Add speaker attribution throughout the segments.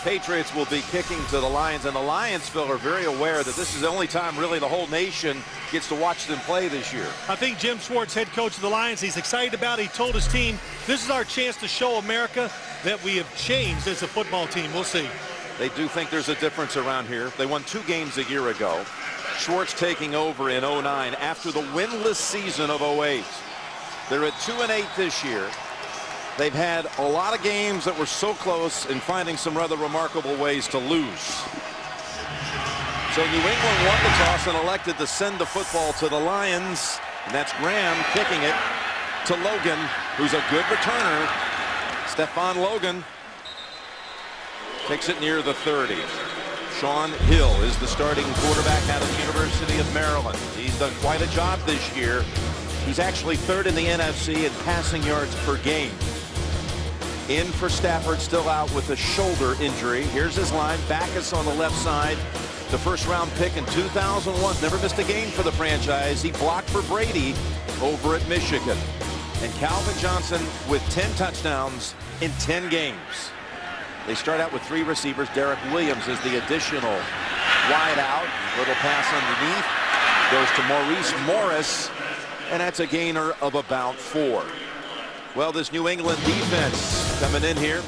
Speaker 1: Patriots will be kicking to the Lions, and the Lions, Phil, are very aware that this is the only time really the whole nation gets to watch them play this year.
Speaker 2: I think Jim Schwartz, head coach of the Lions, he's excited about it. He told his team, this is our chance to show America that we have changed as a football team. We'll see.
Speaker 1: They do think there's a difference around here. They won 2 games a year ago. Schwartz taking over in 09 after the winless season of 08. They're at 2-8 this year. They've had a lot of games that were so close and finding some rather remarkable ways to lose. So New England won the toss and elected to send the football to the Lions. And that's Graham kicking it to Logan, who's a good returner. Stephon Logan takes it near the 30. Sean Hill is the starting quarterback out of the University of Maryland. He's done quite a job this year. He's actually 3rd in the NFC in passing yards per game. In for Stafford, still out with a shoulder injury. Here's his line. Backus on the left side. The first-round pick in 2001. Never missed a game for the franchise. He blocked for Brady over at Michigan. And Calvin Johnson with 10 touchdowns in 10 games. They start out with 3 receivers. Derek Williams is the additional wide out. Little pass underneath. Goes to Maurice Morris. And that's a gainer of about 4. Well, this New England defense coming in here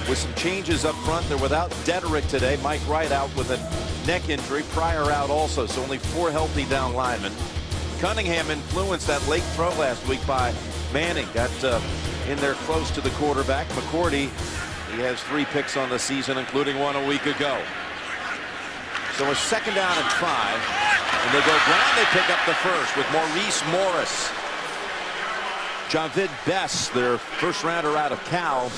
Speaker 1: with some changes up front. They're without Dederick today. Mike Wright out with a neck injury. Pryor out also, so only 4 healthy down linemen. Cunningham influenced that late throw last week by Manning. Got in there close to the quarterback. McCourty, he has 3 picks on the season, including 1 a week ago. So a 2nd down and 5. And they go ground. They pick up the first with Maurice Morris. Javid Best, their first rounder out of Cal,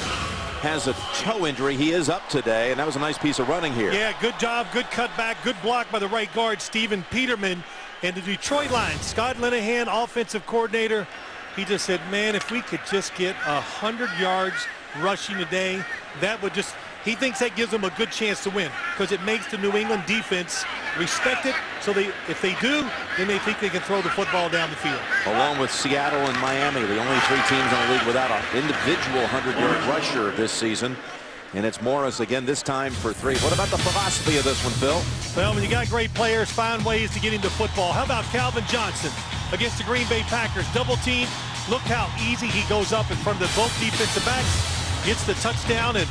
Speaker 1: has a toe injury. He is up today, and that was a nice piece of running here.
Speaker 2: Yeah, good job, good cutback, good block by the right guard, Stephen Peterman. And the Detroit Lions, Scott Linehan, offensive coordinator, he just said, man, if we could just get 100 yards rushing today, that would just, he thinks that gives them a good chance to win because it makes the New England defense respect it. So if they do, then they think they can throw the football down the field.
Speaker 1: Along with Seattle and Miami, the only 3 teams in the league without an individual 100-yard rusher this season. And it's Morris again, this time for 3. What about the philosophy of this one, Phil?
Speaker 2: Well, when you got great players, find ways to get into football. How about Calvin Johnson against the Green Bay Packers? Double team. Look how easy he goes up in front of both defensive backs. Gets the touchdown, and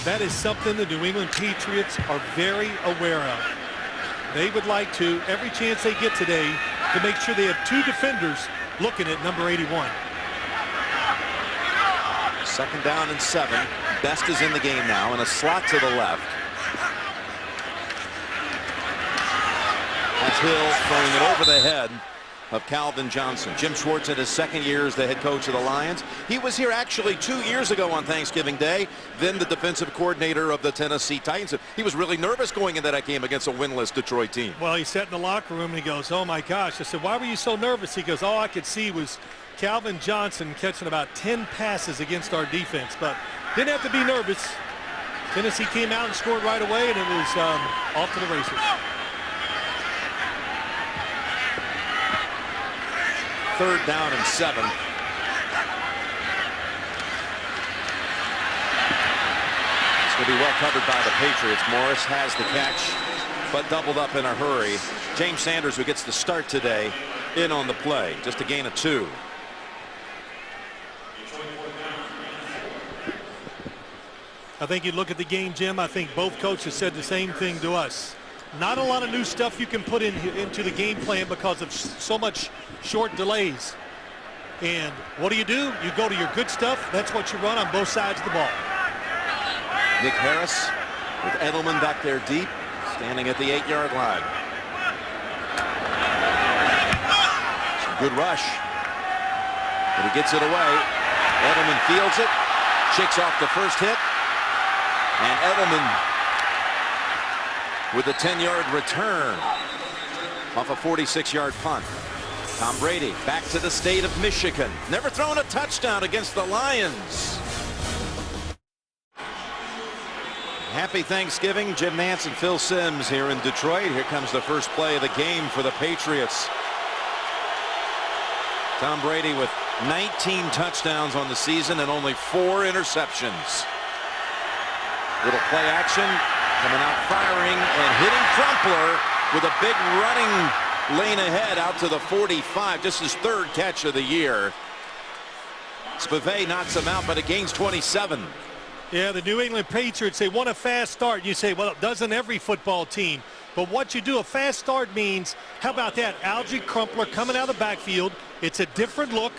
Speaker 2: that is something the New England Patriots are very aware of. They would like to, every chance they get today, to make sure they have 2 defenders looking at number 81.
Speaker 1: 2nd down and 7. Best is in the game now in a slot to the left. That's Hill throwing it over the head of Calvin Johnson. Jim Schwartz in his 2nd year as the head coach of the Lions. He was here actually 2 years ago on Thanksgiving Day, then the defensive coordinator of the Tennessee Titans. He was really nervous going into that game against a winless Detroit team.
Speaker 2: Well, he sat in the locker room and he goes, oh my gosh. I said, why were you so nervous? He goes, all I could see was Calvin Johnson catching about 10 passes against our defense, but didn't have to be nervous. Tennessee came out and scored right away, and it was off to the races.
Speaker 1: Third down and 7. It's going to be well covered by the Patriots. Morris has the catch, but doubled up in a hurry. James Sanders, who gets the start today, in on the play. Just a gain of 2.
Speaker 2: I think you look at the game, Jim, I think both coaches said the same thing to us. Not a lot of new stuff you can put into the game plan because of so much short delays. And what do? You go to your good stuff. That's what you run on both sides of the ball.
Speaker 1: Nick Harris with Edelman back there deep, standing at the 8-yard line. Good rush, but he gets it away. Edelman fields it, shakes off the first hit, and Edelman with a 10-yard return off a 46-yard punt. Tom Brady back to the state of Michigan. Never thrown a touchdown against the Lions. Happy Thanksgiving. Jim Nantz and Phil Simms here in Detroit. Here comes the first play of the game for the Patriots. Tom Brady with 19 touchdowns on the season and only 4 interceptions. Little play action, coming out firing and hitting Crumpler with a big running lane ahead out to the 45. Just his third catch of the year. Spivey knocks him out, but it gains 27.
Speaker 2: Yeah, the New England Patriots, they want a fast start. You say, well, doesn't every football team? But what you do, a fast start means, how about that? Alge Crumpler coming out of the backfield. It's a different look.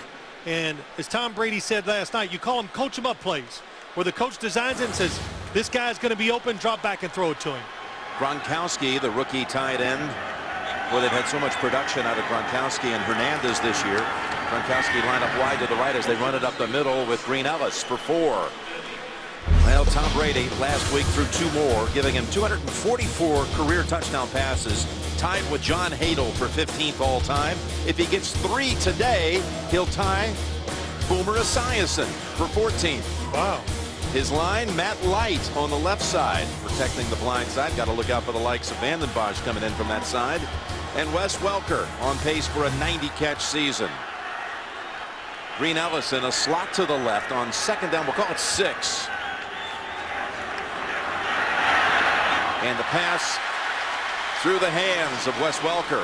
Speaker 2: And as Tom Brady said last night, you call them coach him up plays, where the coach designs it and says, this guy's going to be open, drop back and throw it to him.
Speaker 1: Gronkowski, the rookie tight end. Well, they've had so much production out of Gronkowski and Hernandez this year. Gronkowski line up wide to the right as they run it up the middle with Green Ellis for 4. Well, Tom Brady last week threw 2 more, giving him 244 career touchdown passes, tied with John Hadle for 15th all time. If he gets 3 today, he'll tie Boomer Esiason for 14th.
Speaker 2: Wow.
Speaker 1: His line, Matt Light on the left side, protecting the blind side. Got to look out for the likes of Vanden Bosch coming in from that side. And Wes Welker on pace for a 90-catch season. Green Ellis in a slot to the left on second down. We'll call it 6. And the pass through the hands of Wes Welker.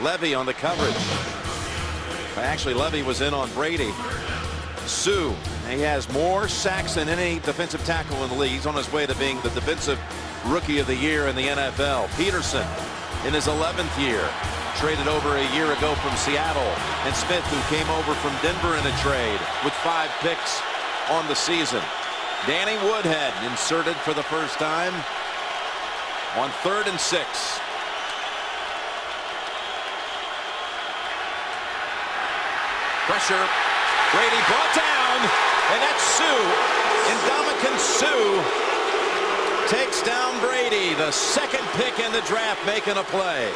Speaker 1: Levy on the coverage. Actually, Levy was in on Brady. Sue, he has more sacks than any defensive tackle in the league. He's on his way to being the defensive rookie of the year in the NFL. Peterson in his 11th year, traded over a year ago from Seattle. And Smith, who came over from Denver in a trade with 5 picks on the season. Danny Woodhead inserted for the first time on 3rd and 6. Pressure. Brady brought down, and that's Sue. Ndamukong Suh takes down Brady, the 2nd pick in the draft, making a play.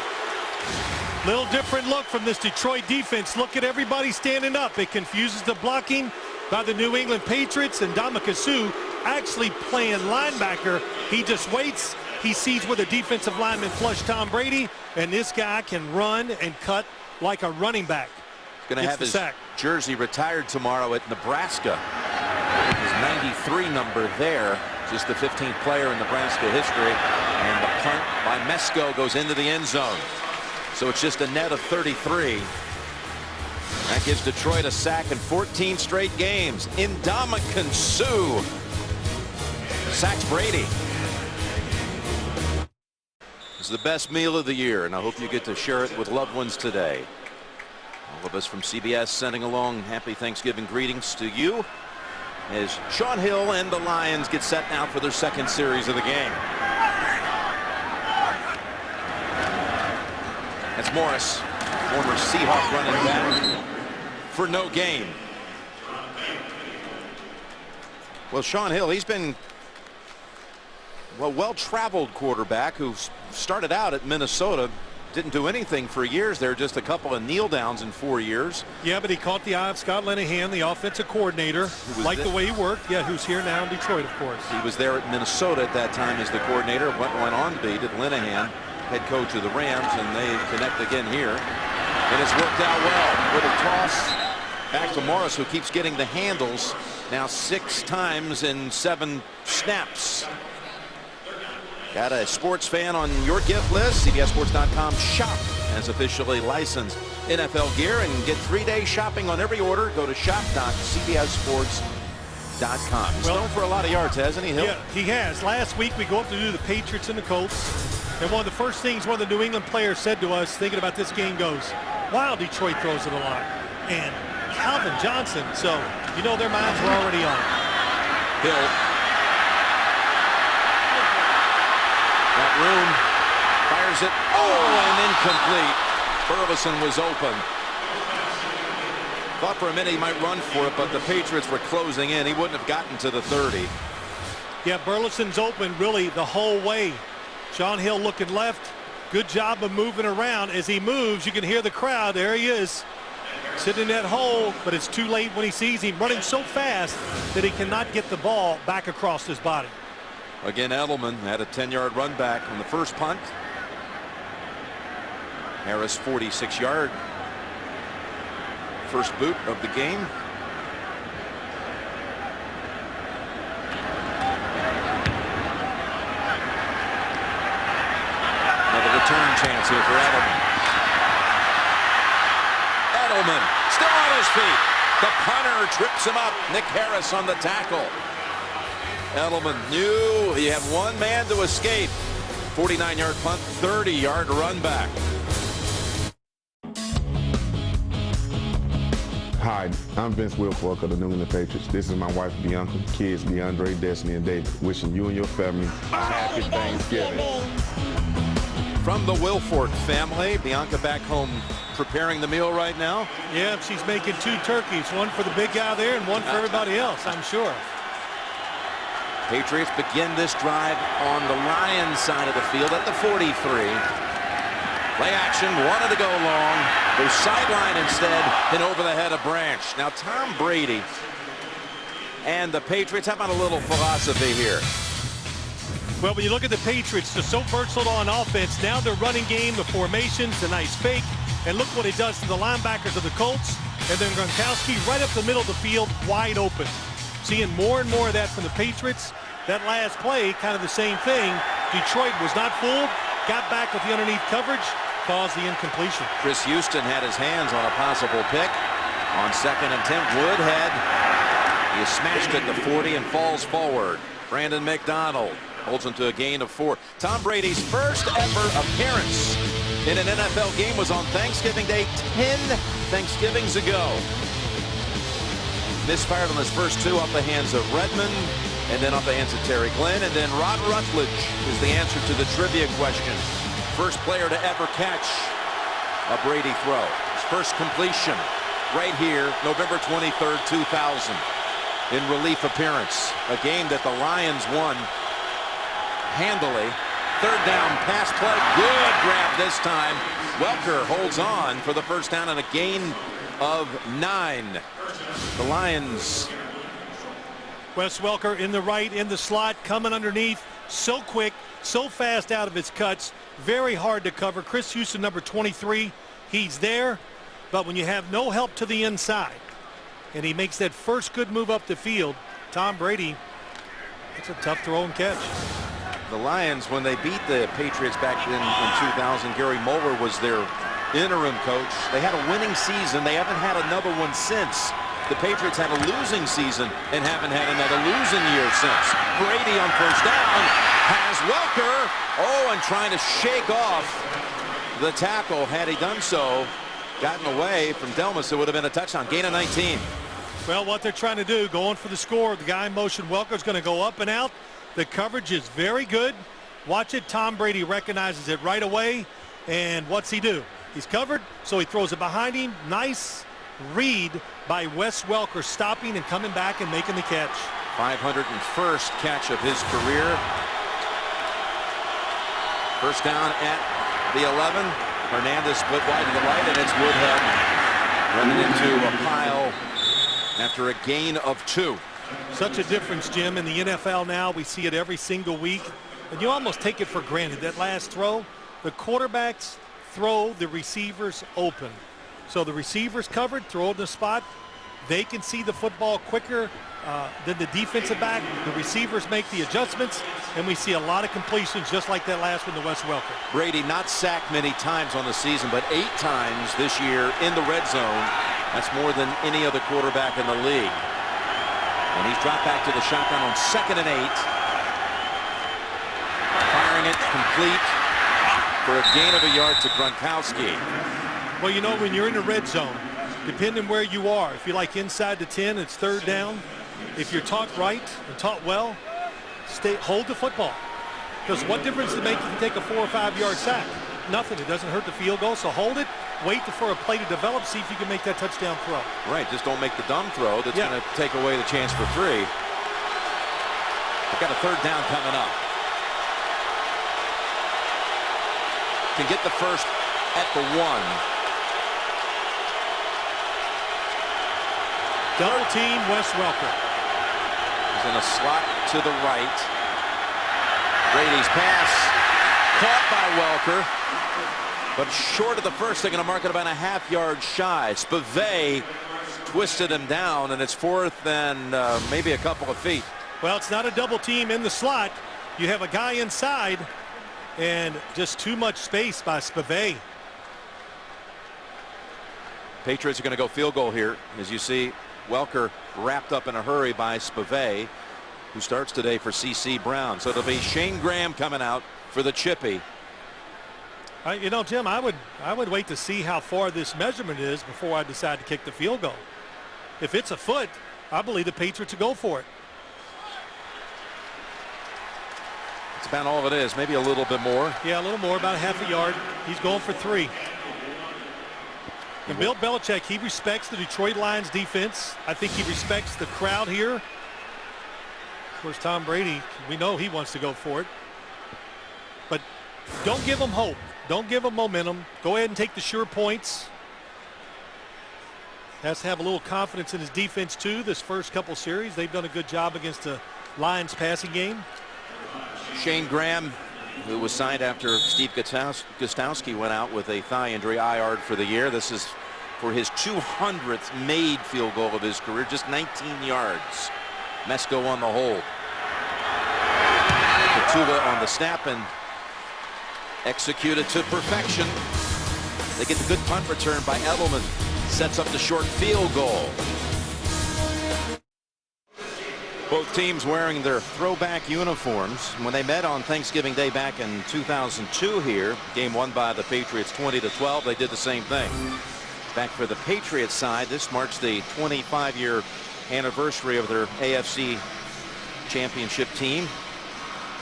Speaker 2: Little different look from this Detroit defense. Look at everybody standing up. It confuses the blocking by the New England Patriots, and Ndamukong Suh actually playing linebacker. He just waits. He sees where the defensive lineman flushed Tom Brady, and this guy can run and cut like a running back.
Speaker 1: Going to have his jersey retired tomorrow at Nebraska. His 93 number there. Just the 15th player in Nebraska history. And the punt by Mesko goes into the end zone. So it's just a net of 33. That gives Detroit a sack in 14 straight games. Ndamukong Suh sacks Brady. It's the best meal of the year, and I hope you get to share it with loved ones today. All of us from CBS sending along happy Thanksgiving greetings to you as Shaun Hill and the Lions get set now for their 2nd series of the game. That's Morris, former Seahawk running back, for no gain. Well, Shaun Hill, he's been a well-traveled quarterback who started out at Minnesota. Didn't do anything for years there, just a couple of kneel downs in 4 years. Yeah,
Speaker 2: but he caught the eye of Scott Linehan, the offensive coordinator. Liked the way he worked. Yeah, who's here now in Detroit, of course.
Speaker 1: He was there at Minnesota at that time as the coordinator. Went on to be Linehan, head coach of the Rams, and they connect again here. And it's worked out well with a toss back to Morris, who keeps getting the handles now 6 times in 7 snaps. Got a sports fan on your gift list. CBSSports.com shop has officially licensed NFL gear and get 3-day shopping on every order. Go to shop.cbssports.com. He's known for a lot of yards, hasn't he, Hill?
Speaker 2: Yeah, he has. Last week we go up to do the Patriots and the Colts. And one of the first things one of the New England players said to us thinking about this game goes, wow, Detroit throws it a lot. And Calvin Johnson. So, you know their minds were already on it.
Speaker 1: Hill. That room fires it. Oh, and incomplete. Burleson was open. Thought for a minute he might run for it, but the Patriots were closing in. He wouldn't have gotten to the 30.
Speaker 2: Yeah, Burleson's open really the whole way. Shaun Hill looking left. Good job of moving around. As he moves, you can hear the crowd. There he is, sitting in that hole, but it's too late when he sees him running so fast that he cannot get the ball back across his body.
Speaker 1: Again, Edelman had a 10-yard run back on the first punt. Harris 46-yard first boot of the game. chance here for Edelman. Edelman still on his feet. The punter trips him up. Nick Harris on the tackle. Edelman knew he had one man to escape. 49-yard punt, 30-yard run back.
Speaker 3: Hi, I'm Vince Wilfork of the New England Patriots. This is my wife, Bianca, kids, DeAndre, Destiny, and David. Wishing you and your family a happy Thanksgiving.
Speaker 1: From the Wilfork family, Bianca back home preparing the meal right now.
Speaker 2: Yeah, she's making 2 turkeys, one for the big guy there and one for everybody else, I'm sure.
Speaker 1: Patriots begin this drive on the Lions side of the field at the 43. Play action, wanted to go long, goes sideline instead, and over the head of Branch. Now Tom Brady and the Patriots, how about a little philosophy here?
Speaker 2: Well, when you look at the Patriots, they're so versatile on offense. Now their running game, the formations, the nice fake, and look what it does to the linebackers of the Colts. And then Gronkowski right up the middle of the field, wide open. Seeing more and more of that from the Patriots. That last play, kind of the same thing. Detroit was not fooled, got back with the underneath coverage, caused the incompletion.
Speaker 1: Chris Houston had his hands on a possible pick. On 2nd and 10, Woodhead. He is smashed at the 40 and falls forward. Brandon McDonald holds him to a gain of 4. Tom Brady's first ever appearance in an NFL game was on Thanksgiving Day 10 Thanksgivings ago. Misfired on his first 2 off the hands of Redmond, and then off the hands of Terry Glenn, and then Rod Rutledge is the answer to the trivia question. First player to ever catch a Brady throw. His first completion right here, November 23rd, 2000. In relief appearance. A game that the Lions won handily. 3rd down pass play. Good grab this time. Welker holds on for the first down and a gain of 9. The Lions.
Speaker 2: Wes Welker in the right, in the slot, coming underneath. So quick, so fast out of his cuts. Very hard to cover. Chris Houston, number 23, he's there. But when you have no help to the inside, and he makes that first good move up the field, Tom Brady, it's a tough throw and catch.
Speaker 1: The Lions, when they beat the Patriots back in 2000, Gary Moeller was their interim coach. They had a winning season. They haven't had another one since. The Patriots had a losing season and haven't had another losing year since. Brady on first down has Welker. Oh, and trying to shake off the tackle. Had he done so, gotten away from Delmas, it would have been a touchdown. Gain of 19.
Speaker 2: Well, what they're trying to do, going for the score, the guy in motion, Welker's going to go up and out. The coverage is very good. Watch it. Tom Brady recognizes it right away. And what's he do? He's covered, so he throws it behind him. Nice read by Wes Welker, stopping and coming back and making the catch.
Speaker 1: 501st catch of his career. First down at the 11. Hernandez split wide to the right, and it's Woodhead running into a pile after a gain of 2.
Speaker 2: Such a difference, Jim, in the NFL now. We see it every single week, and you almost take it for granted. That last throw, the quarterbacks throw the receivers open. So the receivers covered, throw in the spot. They can see the football quicker than the defensive back. The receivers make the adjustments, and we see a lot of completions just like that last one to Wes Welker.
Speaker 1: Brady not sacked many times on the season, but 8 times this year in the red zone. That's more than any other quarterback in the league. And he's dropped back to the shotgun on 2nd and 8. Firing it complete for a gain of a yard to Gronkowski.
Speaker 2: Well, you know, when you're in the red zone, depending where you are, if you're like inside the 10, it's 3rd down. If you're taught right and taught well, hold the football. Because what difference does it make if you take a 4 or 5 yard sack? Nothing. It doesn't hurt the field goal. So hold it. Wait for a play to develop. See if you can make that touchdown throw.
Speaker 1: Right. Just don't make the dumb throw that's going to take away the chance for 3. They've got a 3rd down coming up. Can get the first at the 1.
Speaker 2: Double team Wes Welker.
Speaker 1: He's in a slot to the right. Brady's pass caught by Welker, but short of the first. They're going to mark it about a ½ yard shy. Spivey twisted him down, and it's 4th and maybe a couple of feet.
Speaker 2: Well, it's not a double team in the slot. You have a guy inside, and just too much space by Spivey.
Speaker 1: Patriots are going to go field goal here. As you see, Welker wrapped up in a hurry by Spivey, who starts today for C.C. Brown. So it'll be Shane Graham coming out for the chippy.
Speaker 2: You know, Jim, I would wait to see how far this measurement is before I decide to kick the field goal. If it's a foot, I believe the Patriots will go for it.
Speaker 1: It's about all it is, maybe a little bit more.
Speaker 2: Yeah, a little more, about a half a yard. He's going for 3. And Bill Belichick, he respects the Detroit Lions defense. I think he respects the crowd here. Of course, Tom Brady, we know he wants to go for it. But don't give him hope. Don't give him momentum. Go ahead and take the sure points. Has to have a little confidence in his defense, too. This first couple series, they've done a good job against the Lions passing game.
Speaker 1: Shane Graham, who was signed after Steve Gostkowski went out with a thigh injury, IR'd for the year. This is for his 200th made field goal of his career, just 19 yards. Mesko on the hold. Tua on the snap and executed to perfection. They get the good punt return by Edelman. Sets up the short field goal. Both teams wearing their throwback uniforms. When they met on Thanksgiving Day back in 2002 here, game won by the Patriots 20-12, they did the same thing. Back for the Patriots side, this marks the 25-year anniversary of their AFC championship team,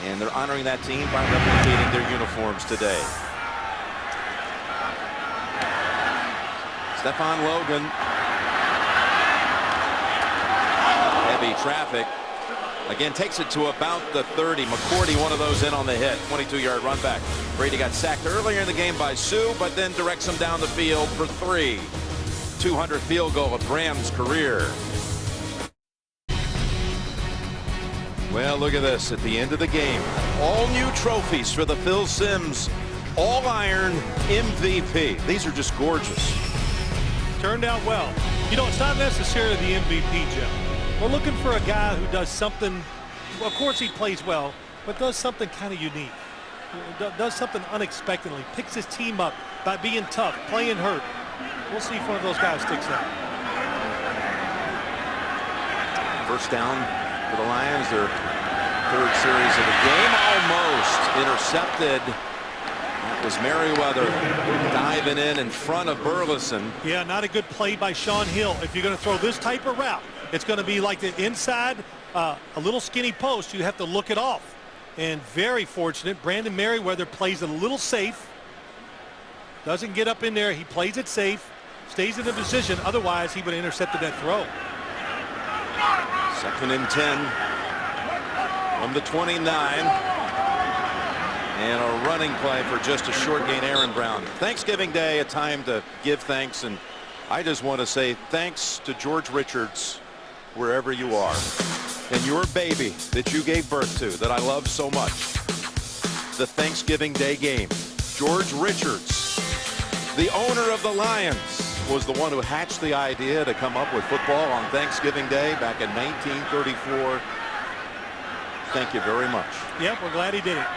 Speaker 1: and they're honoring that team by replicating their uniforms today. Stephon Logan. Heavy traffic. Again, takes it to about the 30. McCourty, one of those in on the hit. 22-yard run back. Brady got sacked earlier in the game by Sue, but then directs him down the field for 3. 200th field goal of Graham's career. Well, look at this at the end of the game. All new trophies for the Phil Simms All-Iron MVP. These are just gorgeous.
Speaker 2: Turned out well. You know, it's not necessarily the MVP, Jim. We're looking for a guy who does something. Well, of course, he plays well, but does something kind of unique. Does something unexpectedly. Picks his team up by being tough, playing hurt. We'll see if one of those guys sticks out.
Speaker 1: First down for the Lions. Their 3rd series of the game. Almost intercepted. That was Merriweather diving in front of Burleson.
Speaker 2: Yeah, not a good play by Shaun Hill. If you're going to throw this type of route, it's going to be like the inside, a little skinny post. You have to look it off. And very fortunate, Brandon Merriweather plays it a little safe. Doesn't get up in there. He plays it safe. Stays in the position. Otherwise, he would have intercepted that throw.
Speaker 1: 2nd and 10 from the 29. And a running play for just a short gain. Aaron Brown. Thanksgiving Day, a time to give thanks. And I just want to say thanks to George Richards, wherever you are, and your baby that you gave birth to, that I love so much. The Thanksgiving Day game. George Richards, the owner of the Lions, was the one who hatched the idea to come up with football on Thanksgiving Day back in 1934. Thank you very much.
Speaker 2: Yep, we're glad he did it.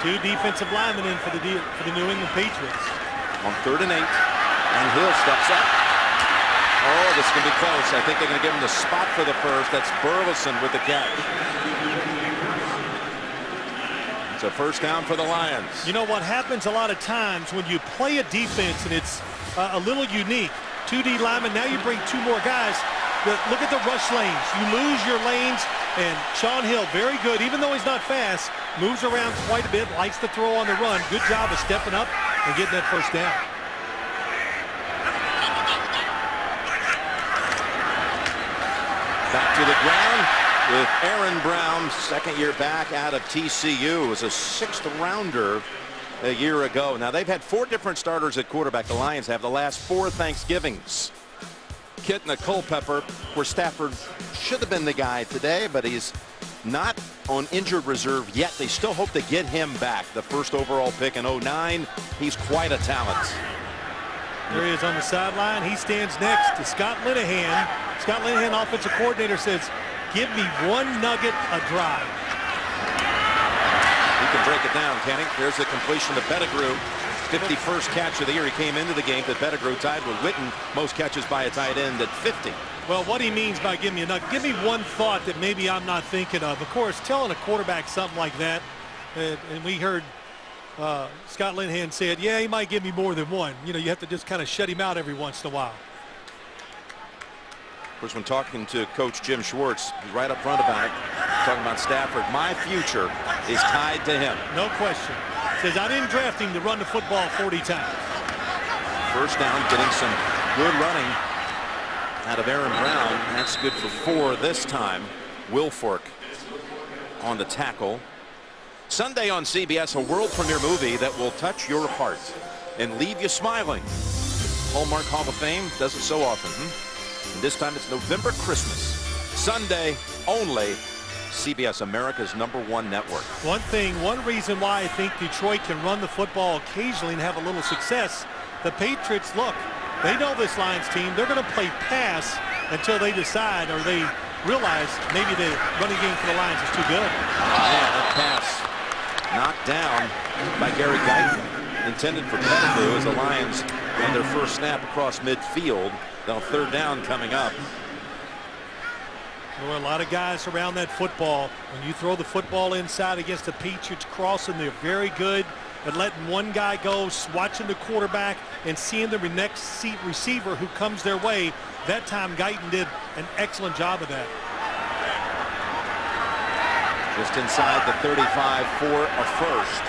Speaker 2: 2 defensive linemen in for the New England Patriots.
Speaker 1: On 3rd and 8, and Hill steps up. Oh, this can be close. I think they're going to give him the spot for the first. That's Burleson with the catch. It's a first down for the Lions.
Speaker 2: You know what happens a lot of times when you play a defense and it's a little unique. 2 D linemen, now you bring 2 more guys. Look at the rush lanes. You lose your lanes, and Shaun Hill, very good. Even though he's not fast, moves around quite a bit, likes to throw on the run. Good job of stepping up and getting that first down.
Speaker 1: Back to the ground with Aaron Brown, 2nd year back out of TCU. Was a 6th rounder a year ago. Now they've had 4 different starters at quarterback. The Lions have the last 4 Thanksgivings. Kitna, Culpepper, where Stafford should have been the guy today, but he's not on injured reserve yet. They still hope to get him back. The 1st overall pick in 09. He's quite a talent.
Speaker 2: There he is on the sideline. He stands next to Scott Linehan. Scott Linehan, offensive coordinator, says, give me one nugget a drive.
Speaker 1: can break it down, can he? There's the completion to Pettigrew. 51st catch of the year. He came into the game that Pettigrew tied with Witten, most catches by a tight end at 50.
Speaker 2: Well, what he means by give me a nugget, give me one thought that maybe I'm not thinking of. Of course, telling a quarterback something like that, and we heard Scott Linehan said, yeah, he might give me more than one. You know, you have to just kind of shut him out every once in a while.
Speaker 1: Of course, when talking to Coach Jim Schwartz, he's right up front about it, talking about Stafford. My future is tied to him.
Speaker 2: No question. Says, I didn't draft him to run the football 40 times.
Speaker 1: First down, getting some good running out of Aaron Brown. That's good for 4 this time. Wilfork on the tackle. Sunday on CBS, a world premiere movie that will touch your heart and leave you smiling. Hallmark Hall of Fame does it so often. And this time it's November Christmas. Sunday only. CBS, America's #1 network.
Speaker 2: One reason why I think Detroit can run the football occasionally and have a little success, the Patriots, look, they know this Lions team. They're going to play pass until they decide or they realize maybe the running game for the Lions is too good.
Speaker 1: Yeah, that pass knocked down by Gary Guyton, intended for Pettigrew as the Lions on their first snap across midfield. They'll third down coming up.
Speaker 2: There were a lot of guys around that football. When you throw the football inside against the Patriots crossing, they're very good at letting one guy go, watching the quarterback, and seeing the next receiver who comes their way. That time, Guyton did an excellent job of that.
Speaker 1: Just inside the 35 for a first.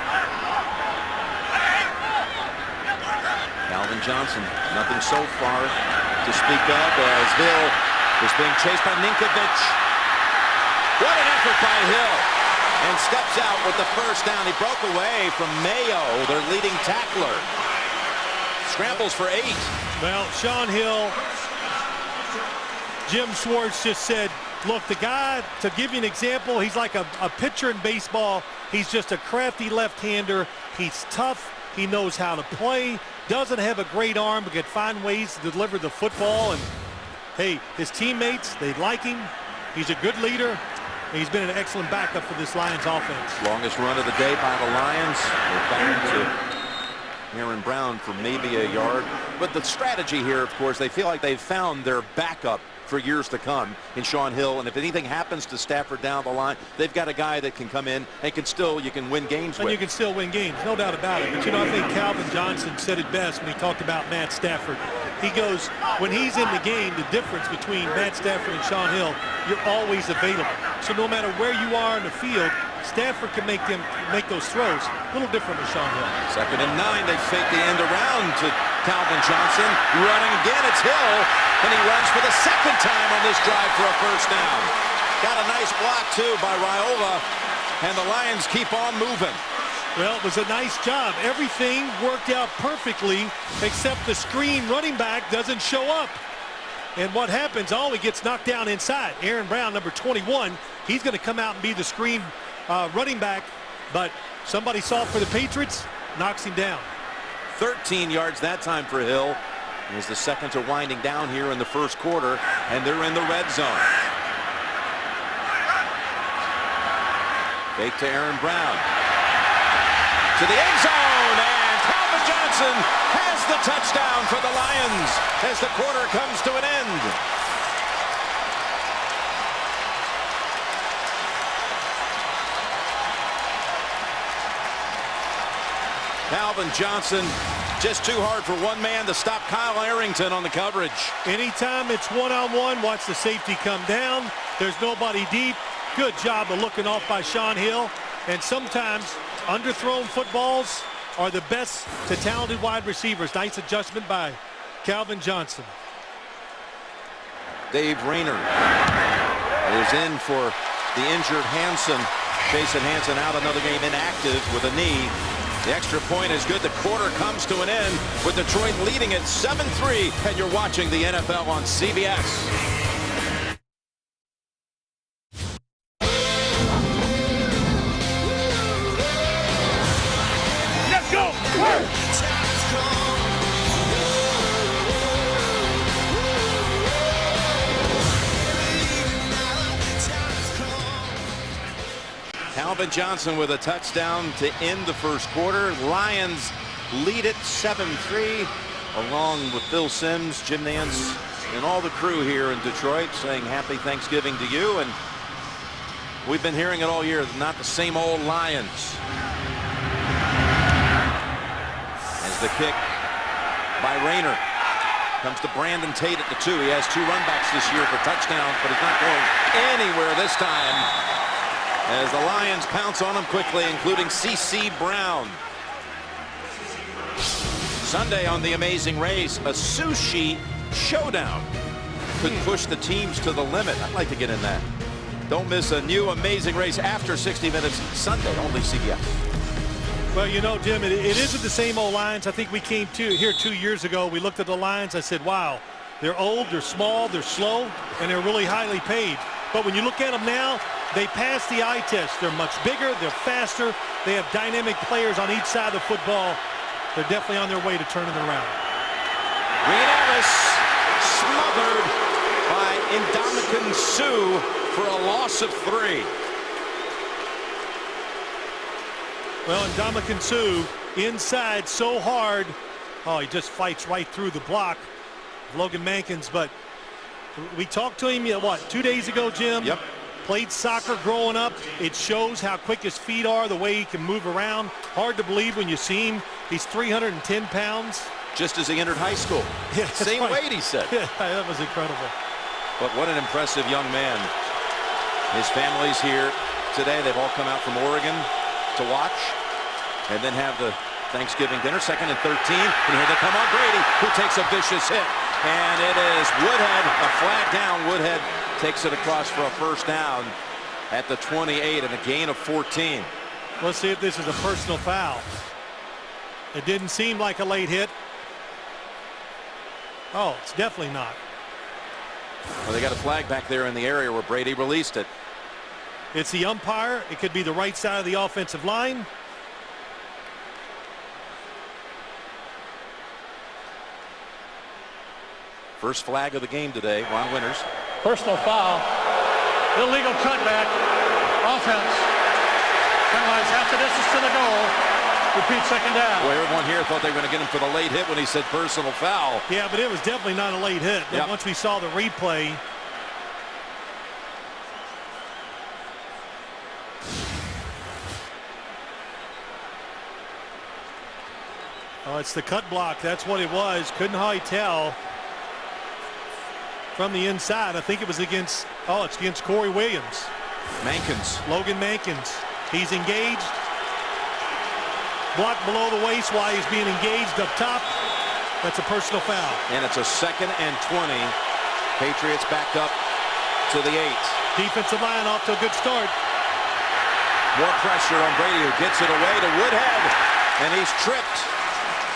Speaker 1: Calvin Johnson, nothing so far to speak of as Hill is being chased by Ninkovich. What an effort by Hill. And steps out with the first down. He broke away from Mayo, their leading tackler. Scrambles for 8.
Speaker 2: Well, Shaun Hill, Jim Schwartz just said, look, the guy, to give you an example, he's like a pitcher in baseball. He's just a crafty left-hander. He's tough. He knows how to play. Doesn't have a great arm, but can find ways to deliver the football. And, hey, his teammates, they like him. He's a good leader. He's been an excellent backup for this Lions offense.
Speaker 1: Longest run of the day by the Lions. They're back to Aaron Brown for maybe a yard. But the strategy here, of course, they feel like they've found their backup for years to come in Shaun Hill. And if anything happens to Stafford down the line, they've got a guy that can come in and you can win games with.
Speaker 2: And you can still win games, no doubt about it. But, you know, I think Calvin Johnson said it best when he talked about Matt Stafford. He goes, when he's in the game, the difference between Matt Stafford and Shaun Hill, you're always available. So no matter where you are in the field, Stafford can make those throws. A little different with Shaun Hill.
Speaker 1: 2nd and 9. They fake the end around to Calvin Johnson. Running again, it's Hill. And he runs for the 2nd time on this drive for a first down. Got a nice block, too, by Raiola. And the Lions keep on moving.
Speaker 2: Well, it was a nice job. Everything worked out perfectly, except the screen running back doesn't show up. And what happens? He gets knocked down inside. Aaron Brown, number 21, he's going to come out and be the screen running back. But somebody saw it for the Patriots, knocks him down.
Speaker 1: 13 yards that time for Hill. As the seconds are winding down here in the first quarter, and they're in the red zone. Fake to Aaron Brown. To the end zone, and Calvin Johnson has the touchdown for the Lions as the quarter comes to an end. Calvin Johnson, just too hard for one man to stop Kyle Arrington on the coverage.
Speaker 2: Anytime it's one-on-one, watch the safety come down. There's nobody deep. Good job of looking off by Shaun Hill. And sometimes underthrown footballs are the best to talented wide receivers. Nice adjustment by Calvin Johnson.
Speaker 1: Dave Rayner is in for the injured Hansen. Jason Hansen out another game inactive with a knee. The extra point is good. The quarter comes to an end with Detroit leading at 7-3, and you're watching the NFL on CBS.
Speaker 2: Let's go!
Speaker 1: Calvin Johnson with a touchdown to end the first quarter. Lions lead it 7-3, along with Phil Simms, Jim Nantz, and all the crew here in Detroit saying happy Thanksgiving to you. And we've been hearing it all year, not the same old Lions. As the kick by Rayner comes to Brandon Tate at the 2. He has 2 runbacks this year for touchdowns, but he's not going anywhere this time as the Lions pounce on him quickly, including C.C. Brown. Sunday on The Amazing Race, a sushi showdown could push the teams to the limit. I'd like to get in that. Don't miss a new Amazing Race after 60 Minutes Sunday, only CBS.
Speaker 2: Well, you know, Jim, it isn't the same old Lions. I think we came here 2 years ago. We looked at the Lions. I said, wow, they're old, they're small, they're slow, and they're really highly paid. But when you look at them now, they pass the eye test. They're much bigger, they're faster, they have dynamic players on each side of the football. They're definitely on their way to turning it around.
Speaker 1: Reed Ellis smothered by Ndamukong Suh for a loss of 3.
Speaker 2: Well, Ndamukong Suh inside so hard. Oh, he just fights right through the block of Logan Mankins. But we talked to him, what, 2 days ago, Jim?
Speaker 1: Yep.
Speaker 2: Played soccer growing up. It shows how quick his feet are, the way he can move around. Hard to believe when you see him. He's 310 pounds.
Speaker 1: Just as he entered high school.
Speaker 2: Yeah,
Speaker 1: Same weight, he said.
Speaker 2: Yeah, that was incredible.
Speaker 1: But what an impressive young man. His family's here today. They've all come out from Oregon to watch and then have the Thanksgiving dinner. 2nd and 13. And here they come on Brady, who takes a vicious hit. And it is Woodhead, a flag down. Woodhead takes it across for a first down at the 28 and a gain of 14.
Speaker 2: Let's see if this is a personal foul. It didn't seem like a late hit. Oh, it's definitely not.
Speaker 1: Well, they got a flag back there in the area where Brady released it.
Speaker 2: It's the umpire. It could be the right side of the offensive line.
Speaker 1: First flag of the game today. Ron Winters.
Speaker 4: Personal foul. Illegal cutback. Offense. Penalized half the distance to the goal. Repeat second down.
Speaker 1: Well, everyone here thought they were going to get him for the late hit when he said personal foul.
Speaker 2: Yeah, but it was definitely not a late hit. But once we saw the replay, oh, it's the cut block. That's what it was. Couldn't hardly tell from the inside. I think it was against, oh, it's against Corey Williams.
Speaker 1: Mankins.
Speaker 2: Logan Mankins. He's engaged. Blocked below the waist while he's being engaged up top. That's a personal foul.
Speaker 1: And it's a 2nd and 20. Patriots backed up to the 8.
Speaker 2: Defensive line off to a good start.
Speaker 1: More pressure on Brady, who gets it away to Woodhead. And he's tripped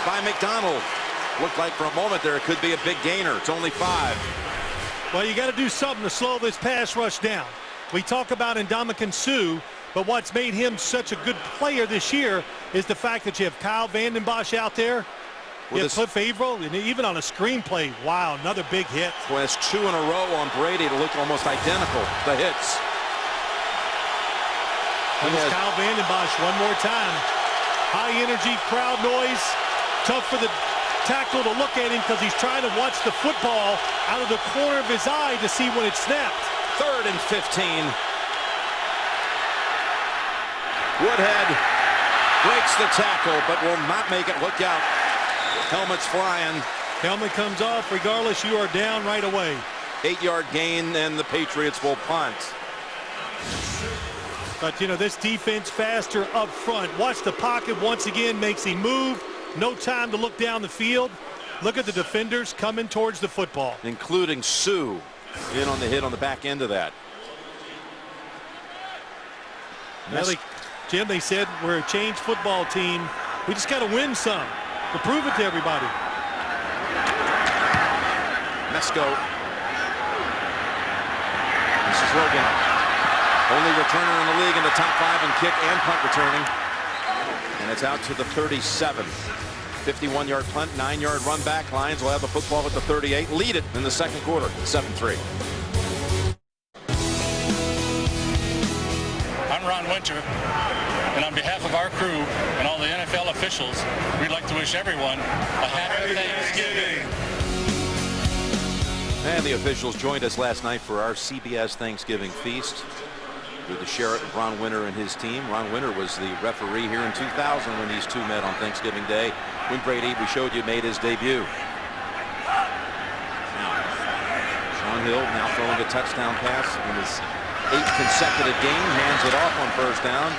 Speaker 1: by McDonald. Looked like for a moment there it could be a big gainer. It's only 5.
Speaker 2: Well, you got to do something to slow this pass rush down. We talk about Ndamukong Suh, but what's made him such a good player this year is the fact that you have Kyle Vanden Bosch out there. You have Cliff Averill, and even on a screenplay, wow, another big hit.
Speaker 1: Well, it's 2 in a row on Brady to look almost identical, the hits.
Speaker 2: Here's Kyle Vanden Bosch one more time. High energy, crowd noise. Tough for the tackle to look at him because he's trying to watch the football out of the corner of his eye to see when it snapped.
Speaker 1: 3rd and 15. Woodhead breaks the tackle, but will not make it. Look out. Helmet's flying.
Speaker 2: Helmet comes off. Regardless, you are down right away.
Speaker 1: 8-yard gain, and the Patriots will punt.
Speaker 2: But, you know, this defense faster up front. Watch the pocket once again, makes him move. No time to look down the field. Look at the defenders coming towards the football.
Speaker 1: Including Suh in on the hit on the back end of that.
Speaker 2: Jim, they said we're a changed football team. We just got to win some to prove it to everybody.
Speaker 1: Mesko. This is Logan. Only returner in the league in the top 5 in kick and punt returning. And it's out to the 37. 51-yard punt, 9-yard run back. Lions will have the football at the 38. Lead it in the second quarter, 7-3.
Speaker 4: Ron Winter, and on behalf of our crew and all the NFL officials, we'd like to wish everyone a happy Thanksgiving.
Speaker 1: And the officials joined us last night for our CBS Thanksgiving feast with the sheriff, Ron Winter, and his team. Ron Winter was the referee here in 2000 when these two met on Thanksgiving Day, when Brady, we showed you, made his debut. Now, Shaun Hill now throwing a touchdown pass in his 8th consecutive game, hands it off on first down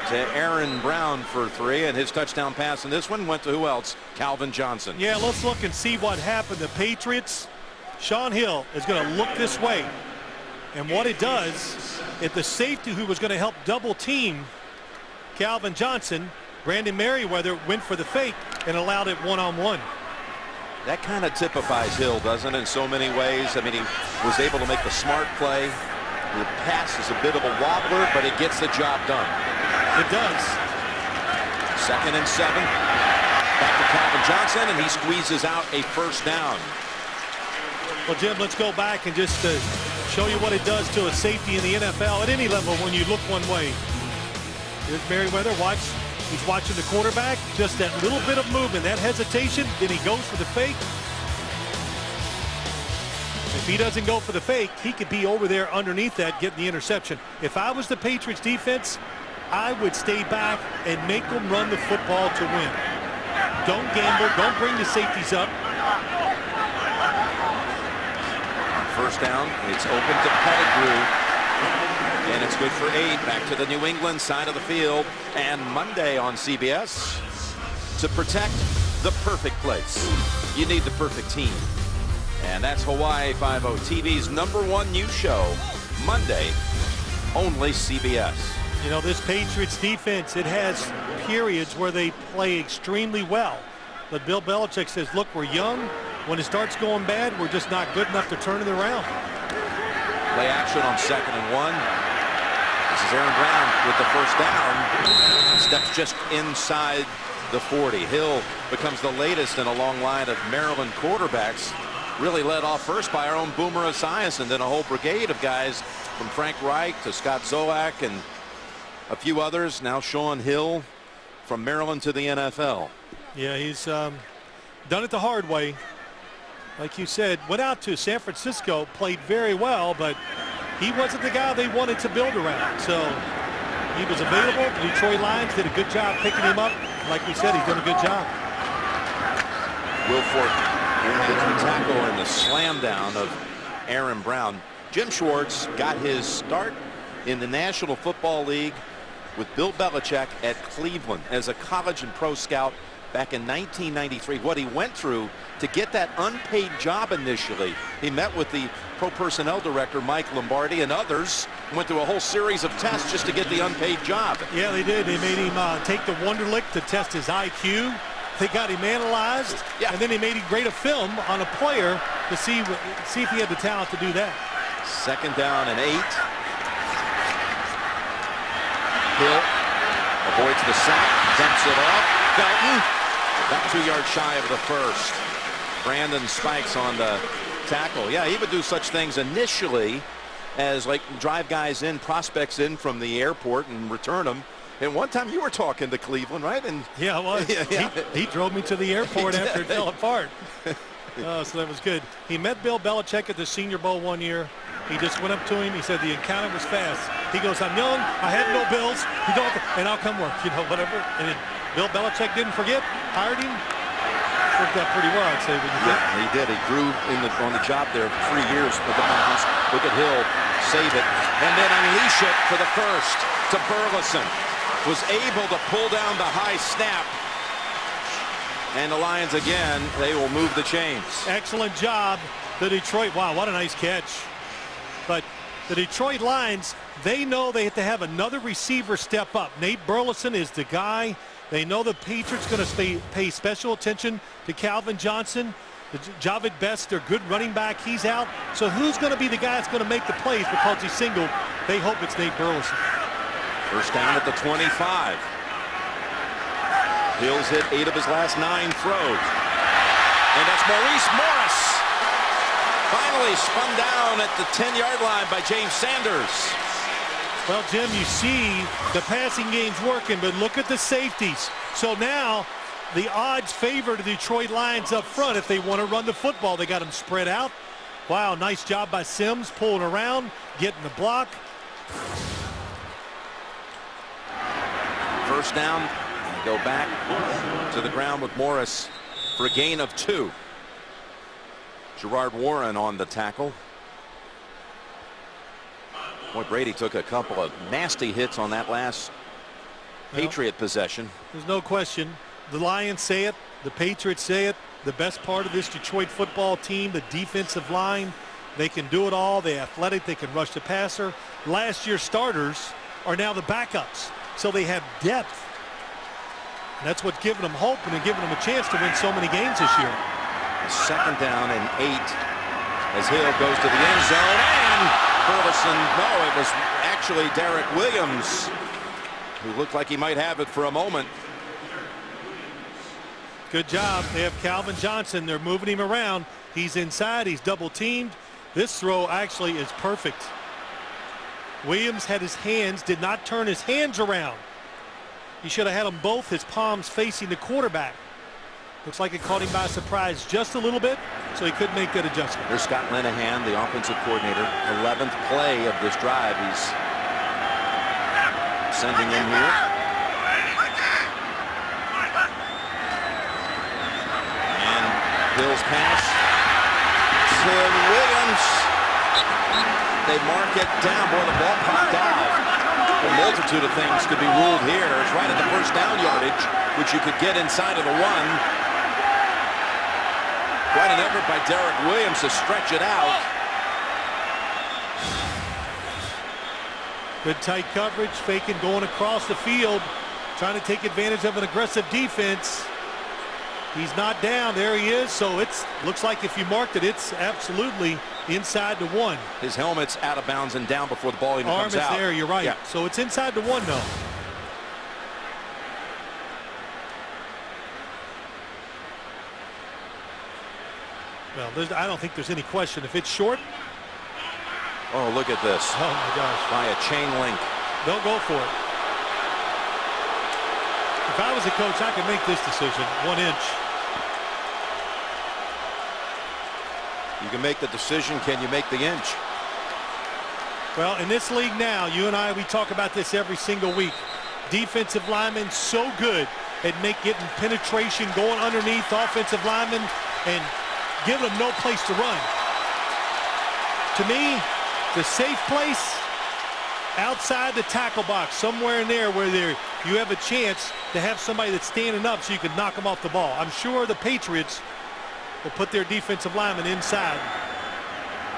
Speaker 1: to Aaron Brown for 3, and his touchdown pass in this one went to who else? Calvin Johnson.
Speaker 2: Yeah, let's look and see what happened. The Patriots, Shaun Hill is going to look this way. And what it does, if the safety who was going to help double team Calvin Johnson, Brandon Merriweather, went for the fake and allowed it one-on-one.
Speaker 1: That kind of typifies Hill, doesn't it, in so many ways? I mean, he was able to make the smart play. The pass is a bit of a wobbler, but it gets the job done.
Speaker 2: It does.
Speaker 1: 2nd and 7. Back to Calvin Johnson, and he squeezes out a first down.
Speaker 2: Well, Jim, let's go back and just show you what it does to a safety in the NFL at any level when you look one way. Here's Merriweather. Watch. He's watching the quarterback. Just that little bit of movement, that hesitation. Then he goes for the fake. If he doesn't go for the fake, he could be over there underneath that getting the interception. If I was the Patriots defense, I would stay back and make them run the football to win. Don't gamble. Don't bring the safeties up.
Speaker 1: First down. It's open to Pettigrew. And it's good for 8. Back to the New England side of the field. And Monday on CBS, to protect the perfect place, you need the perfect team. And that's Hawaii Five-0 TV's #1 news show. Monday, only CBS.
Speaker 2: You know, this Patriots defense, it has periods where they play extremely well. But Bill Belichick says, look, we're young. When it starts going bad, we're just not good enough to turn it around.
Speaker 1: Play action on 2nd and 1. This is Aaron Brown with the first down. Steps just inside the 40. Hill becomes the latest in a long line of Maryland quarterbacks. Really led off first by our own Boomer Esiason, then a whole brigade of guys from Frank Reich to Scott Zolak and a few others. Now Shaun Hill from Maryland to the NFL.
Speaker 2: Yeah, he's done it the hard way. Like you said, went out to San Francisco, played very well, but he wasn't the guy they wanted to build around. So he was available. The Detroit Lions did a good job picking him up. Like we said, he's done a good job.
Speaker 1: Wilfork gets the tackle and the slam down of Aaron Brown. Jim Schwartz got his start in the National Football League with Bill Belichick at Cleveland as a college and pro scout back in 1993. What he went through to get that unpaid job initially. He met with the pro personnel director, Mike Lombardi, and others. Went through a whole series of tests just to get the unpaid job.
Speaker 2: Yeah, they did. They made him take the Wonderlic to test his IQ. They got him analyzed, and then they made him grade a film on a player to see if he had the talent to do that.
Speaker 1: 2nd down and 8. Hill avoids the sack, dumps it off. Felton about 2 yards shy of the first. Brandon Spikes on the tackle. Yeah, he would do such things initially as like drive guys in, prospects in from the airport and return them. And one time you were talking to Cleveland, right? And
Speaker 2: yeah, I was. Yeah. He drove me to the airport after it fell apart. So that was good. He met Bill Belichick at the Senior Bowl one year. He just went up to him. He said the encounter was fast. He goes, I'm young. I had no bills. You don't, and I'll come work. You know, whatever. And then Bill Belichick didn't forget. Hired him. Worked out pretty well, I'd say.
Speaker 1: Yeah, he did. He grew on the job there 3 years with the Browns. Look at Hill save it, and then unleash it for the first to Burleson. Was able to pull down the high snap. And the Lions again, they will move the chains.
Speaker 2: Excellent job. The Detroit, wow, what a nice catch. But the Detroit Lions, they know they have to have another receiver step up. Nate Burleson is the guy. They know the Patriots going to pay special attention to Calvin Johnson. Javid Best, their good running back, he's out. So who's going to be the guy that's going to make the plays because he's single? They hope it's Nate Burleson.
Speaker 1: First down at the 25. Hill's hit 8 of his last 9 throws. And that's Maurice Morris. Finally spun down at the 10-yard line by James Sanders.
Speaker 2: Well, Jim, you see the passing game's working, but look at the safeties. So now the odds favor the Detroit Lions up front if they want to run the football. They got them spread out. Wow, nice job by Sims pulling around, getting the block.
Speaker 1: First down, go back to the ground with Morris for a gain of 2. Gerard Warren on the tackle. Boy, Brady took a couple of nasty hits on that last Patriot possession.
Speaker 2: There's no question. The Lions say it. The Patriots say it. The best part of this Detroit football team, the defensive line, they can do it all. They're athletic. They can rush the passer. Last year's starters are now the backups. So they have depth. And that's what's giving them hope and giving them a chance to win so many games this year.
Speaker 1: Second down and 8 as Hill goes to the end zone. And Ferguson, no, it was actually Derek Williams who looked like he might have it for a moment.
Speaker 2: Good job. They have Calvin Johnson. They're moving him around. He's inside. He's double teamed. This throw actually is perfect. Williams had his hands, did not turn his hands around. He should have had them both, his palms facing the quarterback. Looks like it caught him by surprise just a little bit, so he couldn't make that adjustment.
Speaker 1: There's Scott Linehan, the offensive coordinator. 11th play of this drive. He's sending in here. And Hill's pass to Williams. They mark it down. Boy, the ball popped out. A multitude of things could be ruled here. It's right at the first down yardage, which you could get inside of the 1. Quite an effort by Derek Williams to stretch it out.
Speaker 2: Good tight coverage, faking going across the field, trying to take advantage of an aggressive defense. He's not down. There he is. So it's looks like if you marked it, it's absolutely inside the 1.
Speaker 1: His helmet's out of bounds and down before the ball even
Speaker 2: Arm
Speaker 1: comes
Speaker 2: is
Speaker 1: out.
Speaker 2: there. You're right.
Speaker 1: Yeah.
Speaker 2: So it's inside the 1 though. Well, I don't think there's any question. If it's short.
Speaker 1: Oh, look at this.
Speaker 2: Oh my gosh.
Speaker 1: By a chain link.
Speaker 2: Don't go for it. If I was a coach, I could make this decision. 1 inch.
Speaker 1: You can make the decision. Can you make the inch?
Speaker 2: Well, in this league now, you and I, we talk about this every single week. Defensive linemen so good at getting penetration, going underneath offensive linemen and giving them no place to run. To me, the safe place outside the tackle box, somewhere in there where you have a chance to have somebody that's standing up so you can knock them off the ball. I'm sure the Patriots will put their defensive linemen inside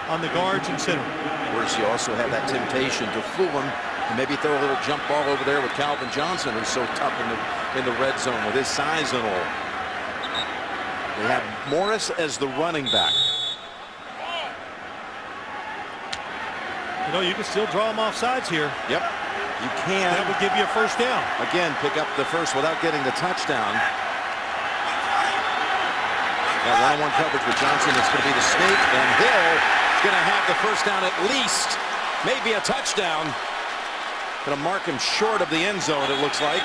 Speaker 2: on the guards and center.
Speaker 1: Of course, you also have that temptation to fool him and maybe throw a little jump ball over there with Calvin Johnson, who's so tough in the red zone with his size and all. They have Morris as the running back.
Speaker 2: You know, you can still draw them off sides here.
Speaker 1: Yep, you can.
Speaker 2: That would give you a first down.
Speaker 1: Again, pick up the first without getting the touchdown. Now one-on-one coverage with Johnson. It's going to be the sneak, and Hill is going to have the first down at least, maybe a touchdown. Going to mark him short of the end zone, it looks like.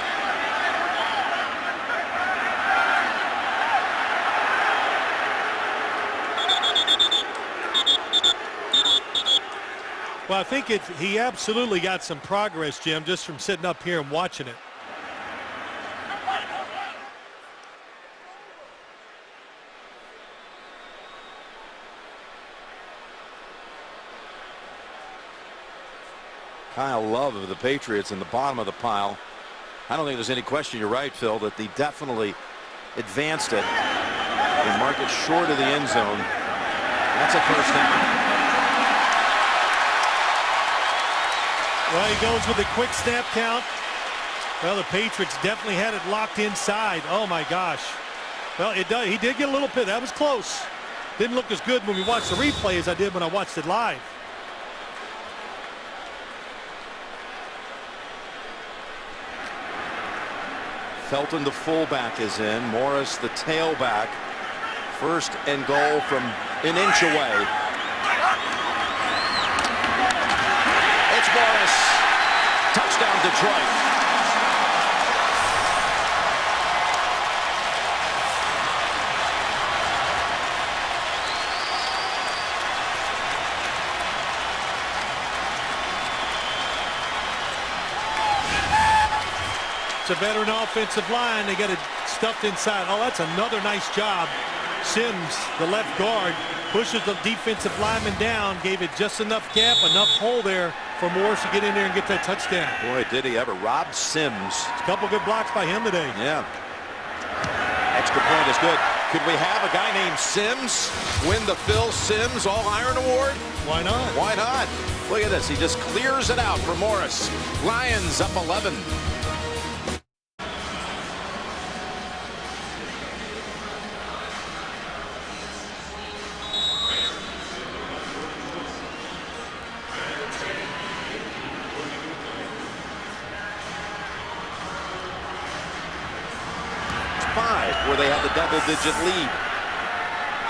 Speaker 2: Well, I think he absolutely got some progress, Jim, just from sitting up here and watching it.
Speaker 1: Kyle Love of the Patriots in the bottom of the pile. I don't think there's any question, you're right, Phil, that they definitely advanced it and marked it short of the end zone. That's a first down.
Speaker 2: Well, he goes with a quick snap count. Well, the Patriots definitely had it locked inside. Oh, my gosh. Well, he did get a little bit. That was close. Didn't look as good when we watched the replay as I did when I watched it live.
Speaker 1: Felton, the fullback, is in. Morris, the tailback. First and goal from an inch away. It's Morris. Detroit.
Speaker 2: It's a veteran offensive line. They got it stuffed inside. Oh, that's another nice job. Sims, the left guard, pushes the defensive lineman down, gave it just enough gap, enough hole there for Morris to get in there and get that touchdown.
Speaker 1: Boy, did he ever. Rob Sims.
Speaker 2: A couple good blocks by him today.
Speaker 1: Yeah. Extra point is good. Could we have a guy named Sims win the Phil Sims All-Iron Award?
Speaker 2: Why not?
Speaker 1: Why not? Look at this. He just clears it out for Morris. Lions up 11. Where they had the double-digit lead.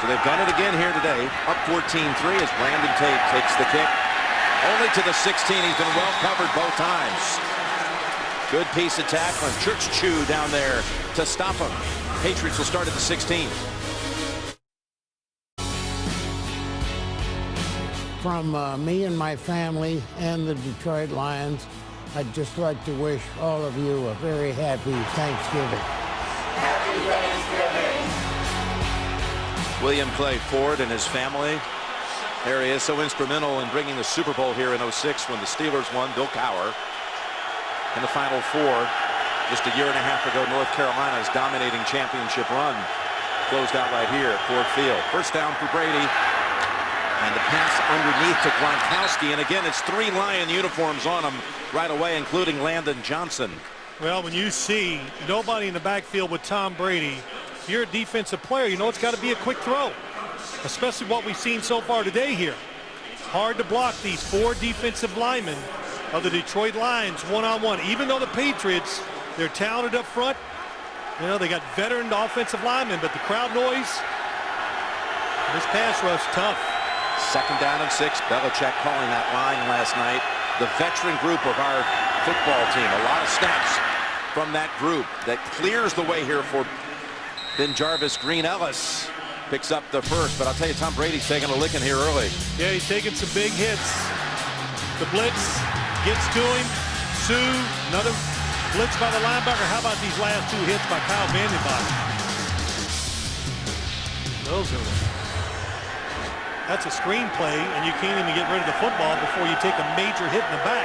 Speaker 1: So they've done it again here today. Up 14-3 as Brandon Tate takes the kick. Only to the 16. He's been well covered both times. Good piece of tackling. Church-Chew down there to stop him. Patriots will start at the 16.
Speaker 5: From me and my family and the Detroit Lions, I'd just like to wish all of you a very happy Thanksgiving.
Speaker 1: William Clay Ford and his family. There he is, so instrumental in bringing the Super Bowl here in '06 when the Steelers won. Bill Cowher in the Final Four. Just a year and a half ago, North Carolina's dominating championship run closed out right here at Ford Field. First down for Brady. And the pass underneath to Gronkowski. And again, it's 3 Lion uniforms on him right away, including Landon Johnson.
Speaker 2: Well, when you see nobody in the backfield with Tom Brady, if you're a defensive player, you know it's got to be a quick throw, especially what we've seen so far today here. Hard to block these 4 defensive linemen of the Detroit Lions one-on-one. Even though the Patriots, they're talented up front, you know, they got veteran offensive linemen, but the crowd noise, this pass rush, tough.
Speaker 1: Second down and 6. Belichick calling that line last night. The veteran group of our football team. A lot of snaps from that group that clears the way here for Ben Jarvis. Green Ellis picks up the first, but I'll tell you, Tom Brady's taking a licking here early.
Speaker 2: Yeah, he's taking some big hits. The blitz gets to him. Sue, another blitz by the linebacker. How about these last 2 hits by Kyle Vandenbach? That's a screenplay, and you can't even get rid of the football before you take a major hit in the back.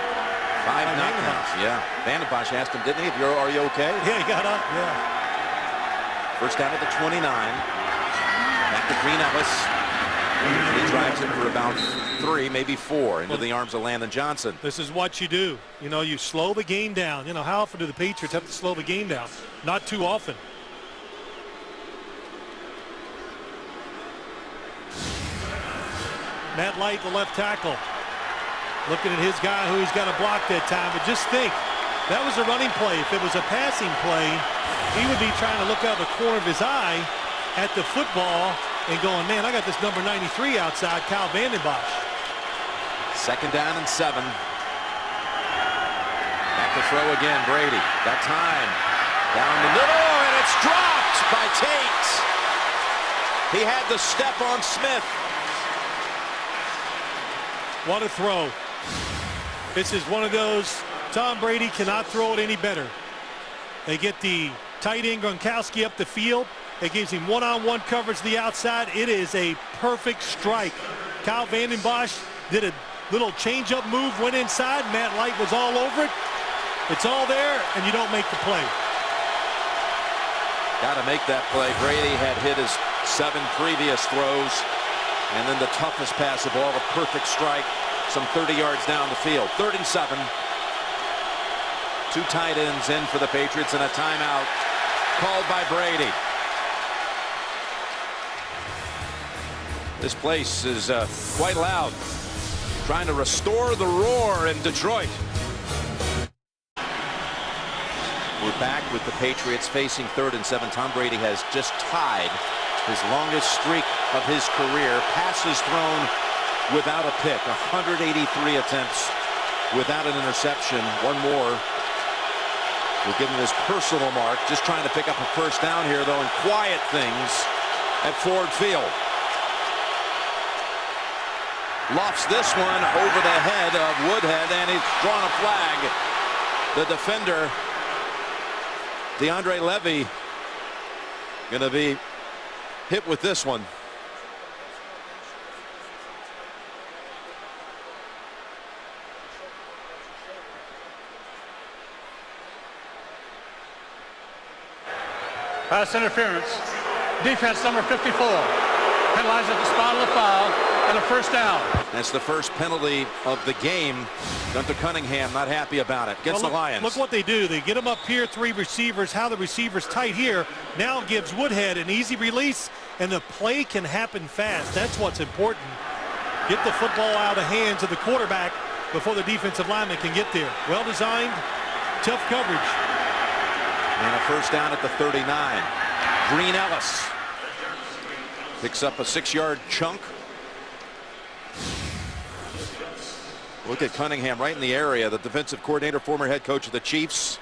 Speaker 1: 5 knockdowns. Yeah. Vandenbach asked him, didn't he, if are you okay?
Speaker 2: Yeah, he got up. Yeah.
Speaker 1: First down at the 29. Back to Green Ellis. He drives it for about 3, maybe 4 into the arms of Landon Johnson.
Speaker 2: This is what you do. You know, you slow the game down. You know, how often do the Patriots have to slow the game down? Not too often. Matt Light, the left tackle. Looking at his guy who he's got to block that time. But just think, that was a running play. If it was a passing play, he would be trying to look out the corner of his eye at the football and going, man, I got this number 93 outside, Kyle Vandenbach.
Speaker 1: Second down and 7. Back to throw again, Brady. Got time. Down the middle, and it's dropped by Tate. He had the step on Smith.
Speaker 2: What a throw. This is one of those, Tom Brady cannot throw it any better. They get the tight end Gronkowski up the field. It gives him one-on-one coverage to the outside. It is a perfect strike. Kyle Vandenbach did a little change-up move, went inside. Matt Light was all over it. It's all there, and you don't make the play.
Speaker 1: Got to make that play. Brady had hit his 7 previous throws. And then the toughest pass of all, a perfect strike, some 30 yards down the field. 3rd and 7. 2 tight ends in for the Patriots and a timeout called by Brady. This place is quite loud. Trying to restore the roar in Detroit. We're back with the Patriots facing 3rd and 7. Tom Brady has just tied his longest streak of his career. Passes thrown without a pick. 183 attempts without an interception. One more will give him his personal mark. Just trying to pick up a first down here, though, and quiet things at Ford Field. Lofts this one over the head of Woodhead, and he's drawn a flag. The defender, DeAndre Levy, going to be hit with this one.
Speaker 4: Pass interference. Defense number 54. Penalized at the spot of the foul and a first down.
Speaker 1: That's the first penalty of the game. Gunther Cunningham not happy about it. Against
Speaker 2: Well,
Speaker 1: the Lions.
Speaker 2: Look what they do. They get him up here, 3 receivers. How the receivers tight here now gives Woodhead an easy release, and the play can happen fast. That's what's important. Get the football out of the hands of the quarterback before the defensive lineman can get there. Well designed, tough coverage.
Speaker 1: And a first down at the 39. Green Ellis picks up a 6-yard chunk. Look at Cunningham right in the area. The defensive coordinator, former head coach of the Chiefs.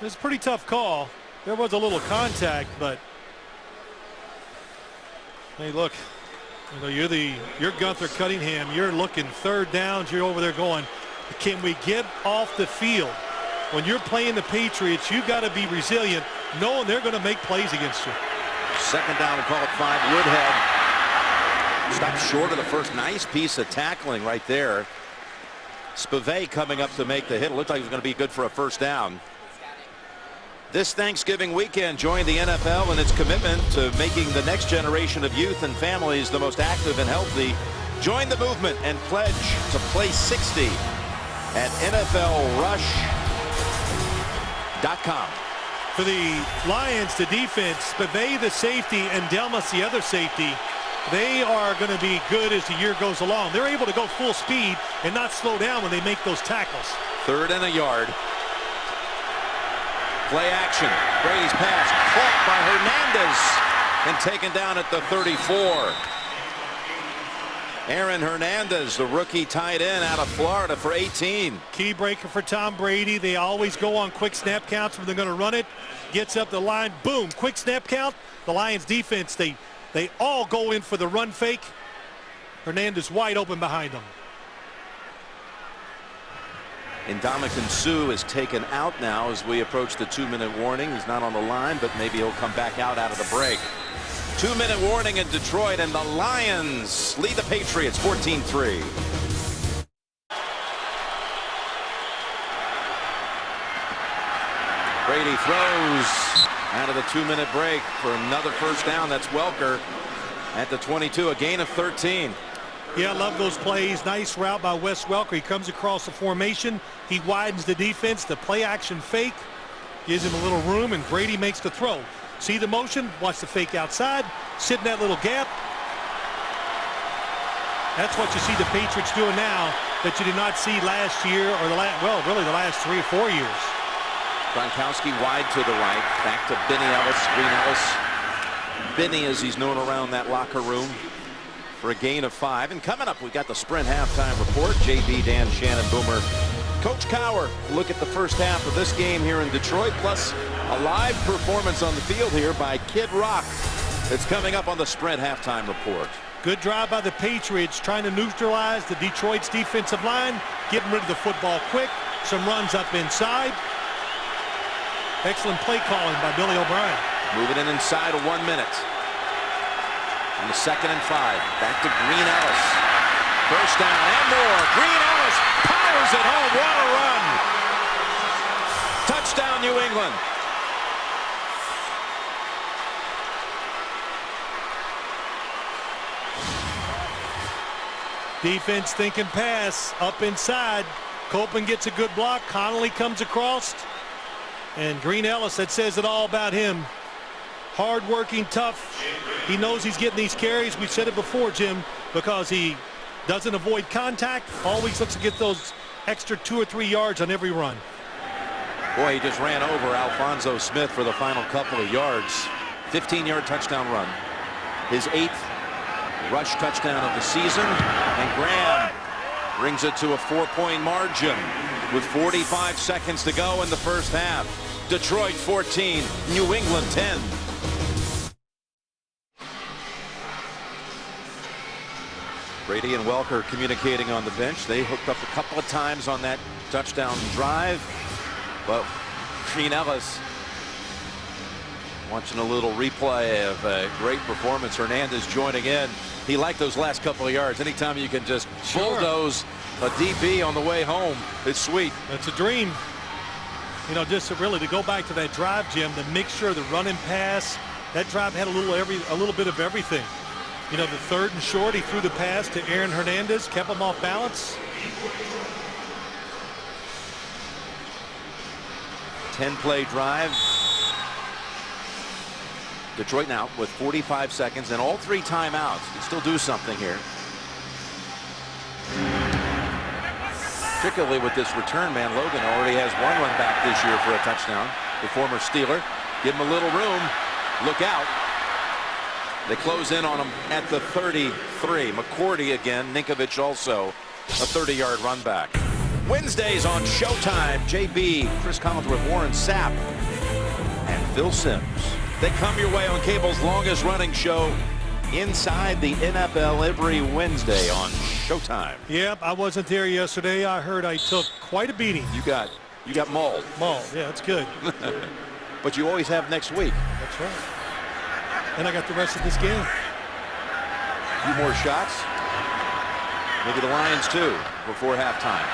Speaker 2: It's a pretty tough call. There was a little contact, but hey, look, you know, you're Gunther Cunningham. You're looking third downs. You're over there going, can we get off the field? When you're playing the Patriots, you got to be resilient, knowing they're going to make plays against you.
Speaker 1: Second down, we call it 5. Woodhead stopped short of the first. Nice piece of tackling right there. Spivey coming up to make the hit. It looked like it was going to be good for a first down. This Thanksgiving weekend, join the NFL in its commitment to making the next generation of youth and families the most active and healthy. Join the movement and pledge to play 60 at NFLRush.com.
Speaker 2: For the Lions, the defense, Spivey the safety and Delmas the other safety, they are going to be good as the year goes along. They're able to go full speed and not slow down when they make those tackles.
Speaker 1: 3rd and a yard. Play action. Brady's pass caught by Hernandez and taken down at the 34. Aaron Hernandez, the rookie tight end out of Florida for 18.
Speaker 2: Key breaker for Tom Brady. They always go on quick snap counts when they're going to run it. Gets up the line, boom, quick snap count. The Lions defense, they all go in for the run fake. Hernandez wide open behind them.
Speaker 1: Ndamukong Suh is taken out now as we approach the 2-minute warning. He's not on the line, but maybe he'll come back out of the break. 2-minute warning in Detroit, and the Lions lead the Patriots 14-3. Brady throws out of the 2-minute break for another first down. That's Welker at the 22, a gain of 13.
Speaker 2: Yeah, I love those plays. Nice route by Wes Welker. He comes across the formation. He widens the defense. The play action fake gives him a little room, and Brady makes the throw. See the motion, watch the fake outside, sit in that little gap. That's what you see the Patriots doing now that you did not see last year or really the last 3 or 4 years.
Speaker 1: Gronkowski wide to the right, back to Benny Ellis, Green Ellis. Benny, as he's known around that locker room, for a gain of 5. And coming up, we got the Sprint halftime report. JB, Dan, Shannon, Boomer, Coach Cowher. Look at the first half of this game here in Detroit, plus a live performance on the field here by Kid Rock. It's coming up on the Sprint halftime report.
Speaker 2: Good drive by the Patriots, trying to neutralize the Detroit's defensive line, getting rid of the football quick. Some runs up inside. Excellent play calling by Billy O'Brien.
Speaker 1: Moving in inside of 1 minute. On the 2nd and 5. Back to Green Ellis. First down and more. Green Ellis powers it home. What a run. Touchdown, New England.
Speaker 2: Defense thinking pass, up inside. Copeland gets a good block. Connolly comes across. And Green Ellis, that says it all about him. Hard-working, tough. He knows he's getting these carries. We've said it before, Jim, because he doesn't avoid contact. Always looks to get those extra 2 or 3 yards on every run.
Speaker 1: Boy, he just ran over Alphonso Smith for the final couple of yards. 15-yard touchdown run. His 8th rush touchdown of the season. And Graham brings it to a 4-point margin. with 45 seconds to go in the first half. Detroit 14, New England 10. Brady and Welker communicating on the bench. They hooked up a couple of times on that touchdown drive. But Sheen Ellis watching a little replay of a great performance. Hernandez joining in. He liked those last couple of yards. Anytime you can just bulldoze a DB on the way home, it's sweet.
Speaker 2: That's a dream. You know, just really to go back to that drive, Jim, the mixture, the run and pass, that drive had a little bit of everything. You know, the third and short, he threw the pass to Aaron Hernandez, kept him off balance.
Speaker 1: 10-play drive. Detroit now with 45 seconds and all 3 timeouts. Can still do something here. Particularly with this return man, Logan already has 1 run back this year for a touchdown. The former Steeler. Give him a little room. Look out. They close in on him at the 33. McCourty again. Ninkovich also a 30-yard run back. Wednesdays on Showtime. JB, Chris Collinsworth, Warren Sapp, and Phil Simms. They come your way on cable's longest running show, Inside the NFL, every Wednesday on Showtime.
Speaker 2: Yep, I wasn't there yesterday. I heard I took quite a beating.
Speaker 1: You got mauled.
Speaker 2: Mauled, yeah, that's good.
Speaker 1: But you always have next week.
Speaker 2: That's right. And I got the rest of this game.
Speaker 1: A few more shots. Maybe the Lions too before halftime.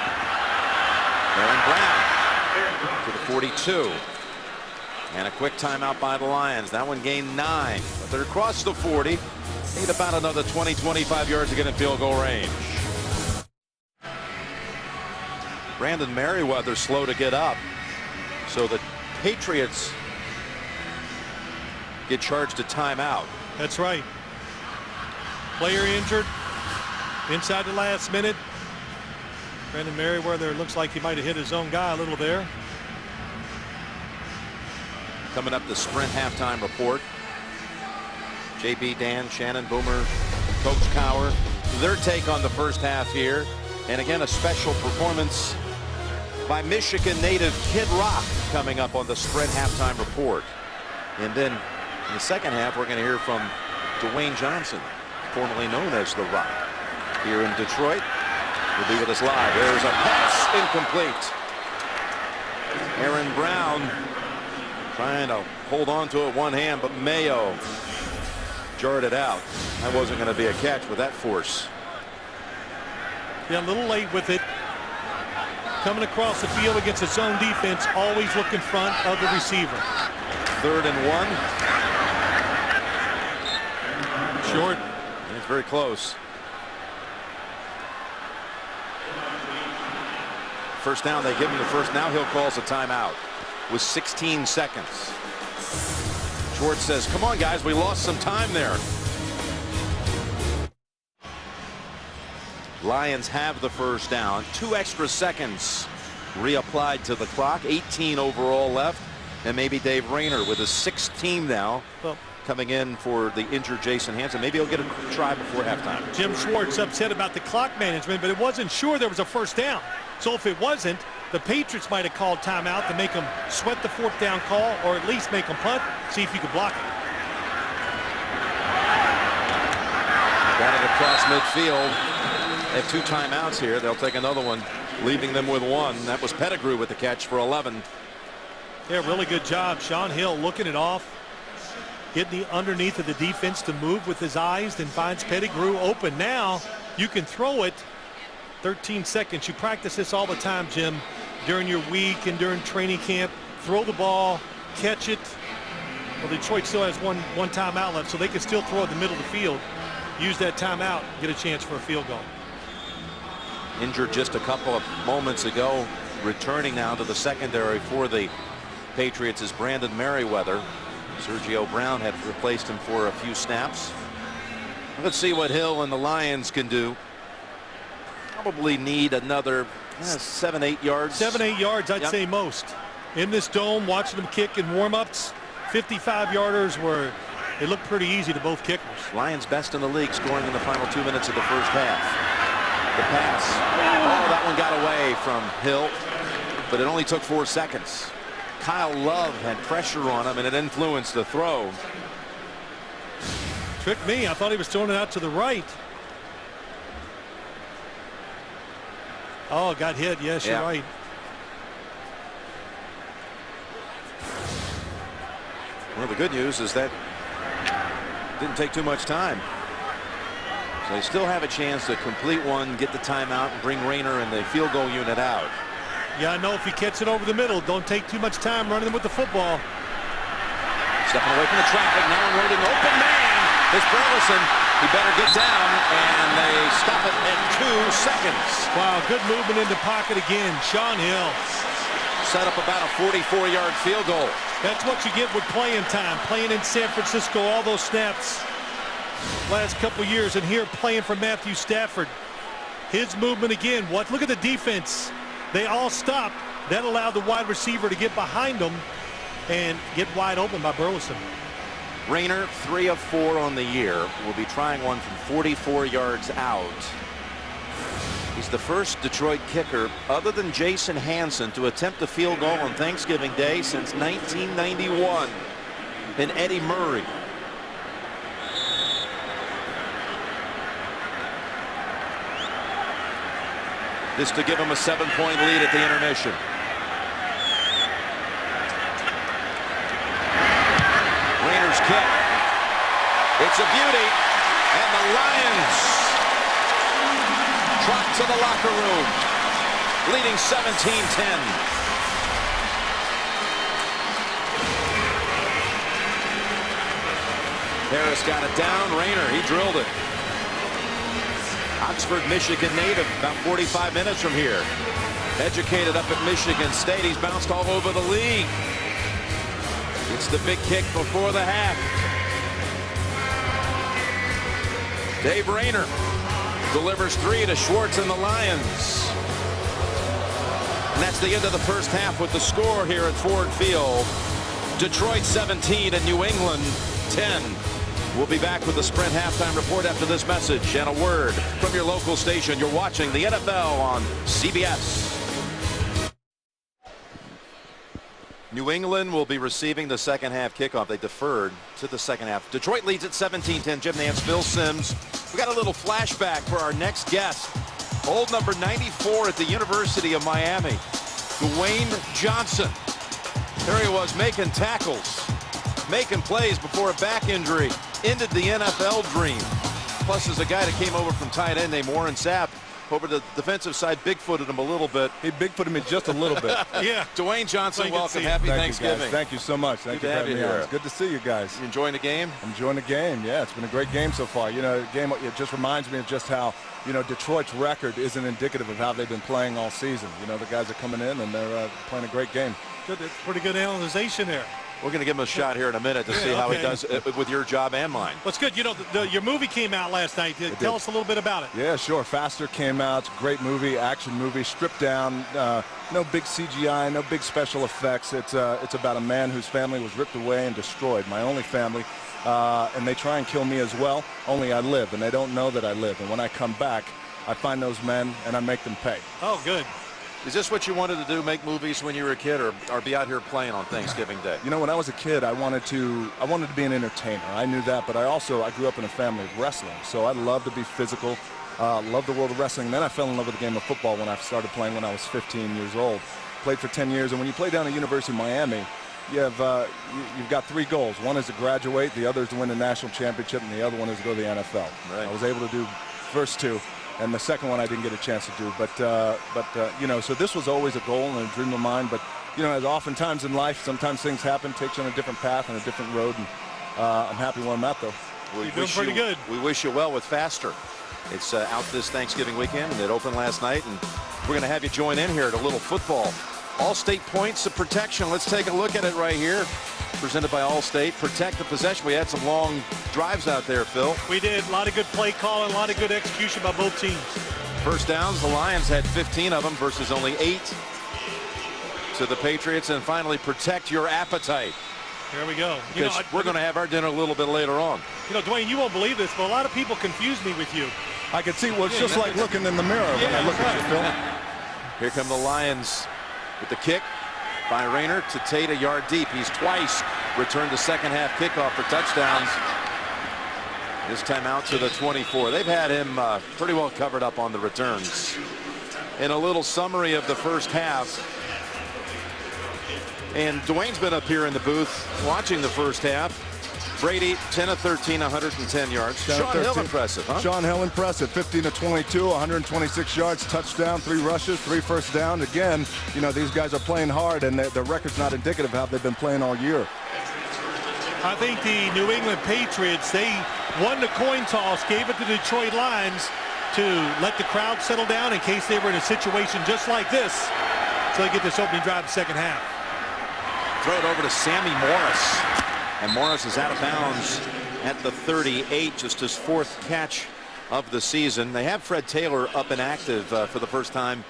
Speaker 1: Aaron Brown to the 42. And a quick timeout by the Lions. That one gained 9. But they're across the 40. Need about another 20-25 yards to get in field goal range. Brandon Merriweather slow to get up. So the Patriots get charged a timeout.
Speaker 2: That's right. Player injured inside the last minute. Brandon Merriweather looks like he might have hit his own guy a little there.
Speaker 1: Coming up, the Sprint halftime report. JB, Dan, Shannon, Boomer, Coach Cowher, their take on the first half here. And again, a special performance by Michigan native Kid Rock coming up on the Sprint halftime report. And then in the second half, we're going to hear from Dwayne Johnson, formerly known as The Rock, here in Detroit. Will be with us live. There's a pass incomplete. Aaron Brown trying to hold on to it one hand, but Mayo jarred it out. That wasn't going to be a catch with that force.
Speaker 2: Yeah, a little late with it. Coming across the field against its own defense, always look in front of the receiver.
Speaker 1: 3rd and 1.
Speaker 2: Short.
Speaker 1: It's very close. First down, they give him the first. Now he'll call a timeout with 16 seconds. Schwartz says, come on, guys, we lost some time there. Lions have the first down. 2 extra seconds reapplied to the clock. 18 overall left. And maybe Dave Rayner with his 6th team now coming in for the injured Jason Hanson. Maybe he'll get a try before halftime.
Speaker 2: Jim Schwartz upset about the clock management, but it wasn't sure there was a first down. So if it wasn't, the Patriots might have called timeout to make them sweat the 4th down call, or at least make them punt, see if you could block it.
Speaker 1: Got it across midfield. They have 2 timeouts here. They'll take another one, leaving them with 1. That was Pettigrew with the catch for 11.
Speaker 2: Yeah, really good job. Sean Hill looking it off, getting the underneath of the defense to move with his eyes, then finds Pettigrew open. Now you can throw it. 13 seconds. You practice this all the time, Jim, during your week and during training camp. Throw the ball, catch it. Well, Detroit still has one timeout left, so they can still throw it in the middle of the field. Use that timeout, get a chance for a field goal.
Speaker 1: Injured just a couple of moments ago. Returning now to the secondary for the Patriots is Brandon Merriweather. Sergio Brown had replaced him for a few snaps. Let's see what Hill and the Lions can do. Probably need another 7-8 yards.
Speaker 2: 7-8 yards, I'd say most. In this dome, watching them kick in warm-ups, 55-yarders were, they look pretty easy to both kickers.
Speaker 1: Lions best in the league, scoring in the final 2 minutes of the first half. The pass. Oh, that one got away from Hill, but it only took 4 seconds. Kyle Love had pressure on him, and it influenced the throw.
Speaker 2: Tricked me. I thought he was throwing it out to the right. Oh, got hit. Yes, you're right.
Speaker 1: Well, the good news is that didn't take too much time. So they still have a chance to complete one, get the timeout, and bring Rayner and the field goal unit out.
Speaker 2: Yeah, I know if you catch it over the middle, don't take too much time running with the football.
Speaker 1: Stepping away from the traffic, now unloading open man. It's Burleson. He better get down, and they stop it at 2 seconds.
Speaker 2: Wow, good movement in the pocket again. Sean Hill.
Speaker 1: Set up about a 44-yard field goal.
Speaker 2: That's what you get with playing time. Playing in San Francisco, all those snaps last couple years, and here playing for Matthew Stafford. His movement again. What? Look at the defense. They all stopped. That allowed the wide receiver to get behind them and get wide open by Burleson.
Speaker 1: Rayner, 3 of 4 on the year, will be trying one from 44 yards out. He's the first Detroit kicker, other than Jason Hanson, to attempt a field goal on Thanksgiving Day since 1991. And Eddie Murray. This to give him a 7-point lead at the intermission. Rayner's kick. It's a beauty. And the Lions trot to the locker room, leading 17-10. Harris got it down. Rayner, he drilled it. Oxford, Michigan native, about 45 minutes from here. Educated up at Michigan State. He's bounced all over the league. It's the big kick before the half. Dave Rayner delivers 3 to Schwartz and the Lions. And that's the end of the first half with the score here at Ford Field. Detroit 17 and New England 10. We'll be back with the Sprint halftime report after this message and a word from your local station. You're watching the NFL on CBS. New England will be receiving the second half kickoff. They deferred to the second half. Detroit leads at 17-10. Jim Nance, Phil Simms. We got a little flashback for our next guest. Old number 94 at the University of Miami, Dwayne Johnson. There he was making tackles, making plays before a back injury ended the NFL dream. Plus, as a guy that came over from tight end named Warren Sapp, over the defensive side, bigfooted him a little bit.
Speaker 6: He bigfooted me just a little bit.
Speaker 2: Yeah.
Speaker 1: Dwayne Johnson, welcome. Happy Thanksgiving.
Speaker 6: Thank you so much. Thank you for having me on. It's good to see you guys.
Speaker 1: You enjoying the game?
Speaker 6: I'm enjoying the game. Yeah, it's been a great game so far. You know, the game, it just reminds me of just how, you know, Detroit's record isn't indicative of how they've been playing all season. You know, the guys are coming in and they're playing a great game.
Speaker 2: Good, pretty good analyzation there.
Speaker 1: We're going to give him a shot here in a minute to see how he does with your job and mine.
Speaker 2: What's good, you know, your movie came out last night. Tell us a little bit about it.
Speaker 6: Yeah, sure. Faster came out. It's a great movie, action movie, stripped down. No big CGI, no big special effects. It's about a man whose family was ripped away and destroyed, my only family. And they try and kill me as well, only I live, and they don't know that I live. And when I come back, I find those men and I make them pay.
Speaker 2: Oh, good.
Speaker 1: Is this what you wanted to do, make movies when you were a kid, or be out here playing on Thanksgiving Day?
Speaker 6: You know, when I was a kid, I wanted to be an entertainer. I knew that, but I grew up in a family of wrestling, so I love to be physical, love the world of wrestling. And then I fell in love with the game of football when I started playing when I was 15 years old. Played for 10 years, and when you play down at University of Miami, you've got 3 goals. One is to graduate, the other is to win the national championship, and the other one is to go to the NFL.
Speaker 1: Right.
Speaker 6: I was able to do first 2. And the second one I didn't get a chance to do. But you know, so this was always a goal and a dream of mine. But, you know, as oftentimes in life, sometimes things happen, takes you on a different path and a different road. And I'm happy where I'm at, though.
Speaker 2: You're doing pretty good.
Speaker 1: We wish you well with Faster. It's out this Thanksgiving weekend, and it opened last night. And we're going to have you join in here at a little football. All-State points of protection. Let's take a look at it right here. Presented by Allstate. Protect the possession. We had some long drives out there, Phil.
Speaker 2: We did. A lot of good play calling, a lot of good execution by both teams.
Speaker 1: First downs, the Lions had 15 of them versus only 8 to the Patriots. And finally, protect your appetite.
Speaker 2: Here we go.
Speaker 1: We're going to have our dinner a little bit later on.
Speaker 2: You know, Dwayne, you won't believe this, but a lot of people confuse me with you.
Speaker 6: I could see. Well, it's just like looking in the mirror when I look at you, Phil.
Speaker 1: Here come the Lions with the kick by Rayner to Tate a yard deep. He's twice returned the second half kickoff for touchdowns. This time out to the 24. They've had him pretty well covered up on the returns. In a little summary of the first half. And Dwayne's been up here in the booth watching the first half. Brady 10 of 13, 110 yards. Sean Hill impressive, huh?
Speaker 6: Sean Hill impressive. 15 of 22, 126 yards, touchdown, 3 rushes, 3 first down. Again, you know, these guys are playing hard, and the record's not indicative of how they've been playing all year.
Speaker 2: I think the New England Patriots, they won the coin toss, gave it to the Detroit Lions to let the crowd settle down in case they were in a situation just like this. So they get this opening drive the second half.
Speaker 1: Throw it over to Sammy Morris. And Morris is out of bounds at the 38, just his 4th catch of the season. They have Fred Taylor up and active for the first time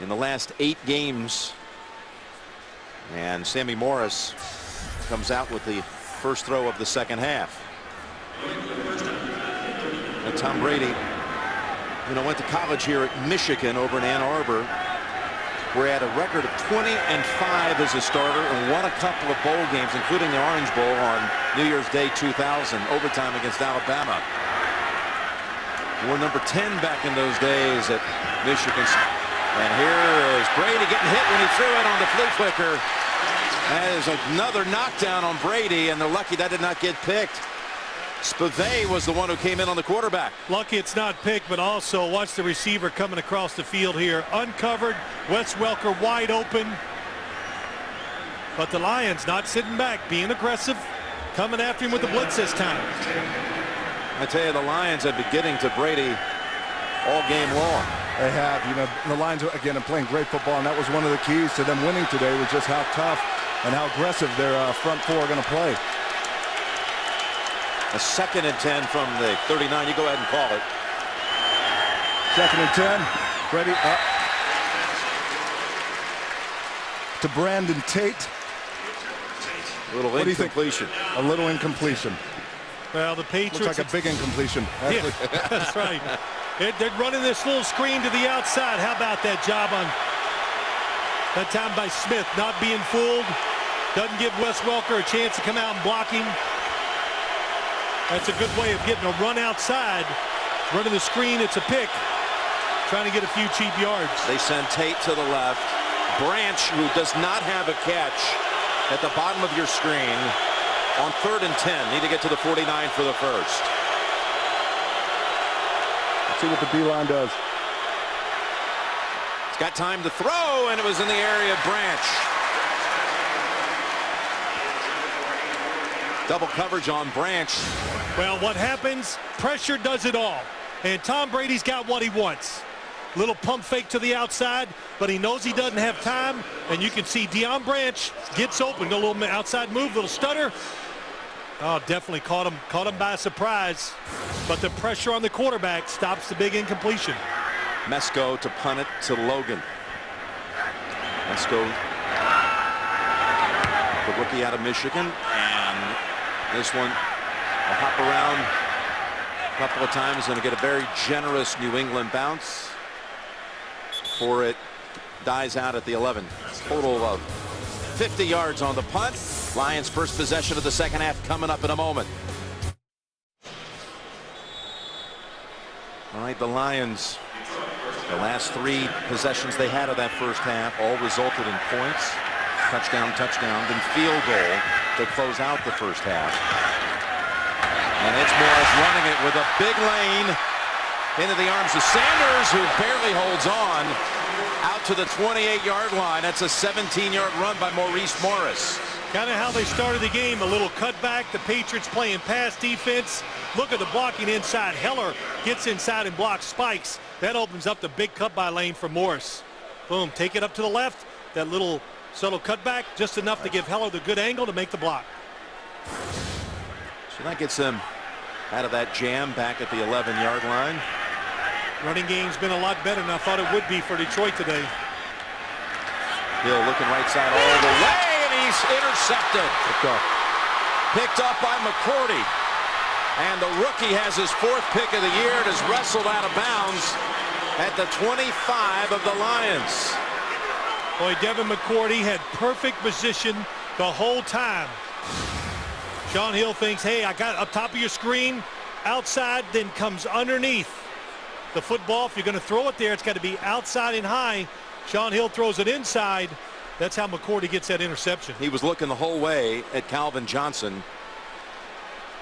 Speaker 1: in the last 8 games. And Sammy Morris comes out with the first throw of the second half. And Tom Brady, you know, went to college here at Michigan over in Ann Arbor, where he had a record of 20-5 as a starter and won a couple of bowl games, including the Orange Bowl on New Year's Day 2000, overtime against Alabama. Wore number 10 back in those days at Michigan. And here is Brady getting hit when he threw it on the flea flicker. That is another knockdown on Brady, and they're lucky that did not get picked. Spivey was the one who came in on the quarterback.
Speaker 2: Lucky it's not picked, but also watch the receiver coming across the field here. Uncovered, Wes Welker wide open. But the Lions not sitting back, being aggressive, coming after him with the blitz this time.
Speaker 1: I tell you, the Lions have been getting to Brady all game long.
Speaker 6: They have. You know, the Lions, again, are playing great football, and that was one of the keys to them winning today, was just how tough and how aggressive their front 4 are going to play.
Speaker 1: A 2nd and 10 from the 39. You go ahead and call it.
Speaker 6: 2nd and 10. Brady up to Brandon Tate.
Speaker 1: A little incompletion.
Speaker 6: A little incompletion.
Speaker 2: Well, the Patriots.
Speaker 6: Looks like a big incompletion.
Speaker 2: Yeah, that's right. They're running this little screen to the outside. How about that job on that time by Smith, not being fooled. Doesn't give Wes Welker a chance to come out and block him. That's a good way of getting a run outside. Running the screen, it's a pick. Trying to get a few cheap yards.
Speaker 1: They send Tate to the left. Branch, who does not have a catch, at the bottom of your screen on 3rd and 10. Need to get to the 49 for the first.
Speaker 6: Let's see what the D-line does.
Speaker 1: He's got time to throw, and it was in the area of Branch. Double coverage on Branch.
Speaker 2: Well, what happens? Pressure does it all. And Tom Brady's got what he wants. Little pump fake to the outside, but he knows he doesn't have time. And you can see Deion Branch gets open. A little outside move, little stutter. Oh, definitely caught him by surprise. But the pressure on the quarterback stops the big incompletion.
Speaker 1: Mesko to punt it to Logan. Mesko, the rookie out of Michigan. And this one will hop around a couple of times and get a very generous New England bounce before it dies out at the 11. Total of 50 yards on the punt. Lions' first possession of the second half coming up in a moment. All right, the Lions, the last 3 possessions they had of that first half all resulted in points. Touchdown, then field goal to close out the first half. And it's Morris running it with a big lane into the arms of Sanders, who barely holds on out to the 28-yard line. That's a 17-yard run by Maurice Morris.
Speaker 2: Kind of how they started the game, a little cutback. The Patriots playing pass defense. Look at the blocking inside. Heller gets inside and blocks Spikes. That opens up the big cut-by lane for Morris. Boom, take it up to the left. That little subtle cutback, just enough to give Heller the good angle to make the block.
Speaker 1: So that gets them out of that jam back at the 11-yard line.
Speaker 2: Running game's been a lot better than I thought it would be for Detroit today.
Speaker 1: Hill looking right side all the way, and he's intercepted. Picked up by McCourty. And the rookie has his 4th pick of the year and is wrestled out of bounds at the 25 of the Lions.
Speaker 2: Boy, Devin McCourty had perfect position the whole time. Shaun Hill thinks, hey, I got up top of your screen, outside, then comes underneath the football. If you're going to throw it there, it's got to be outside and high. Shaun Hill throws it inside. That's how McCourty gets that interception.
Speaker 1: He was looking the whole way at Calvin Johnson.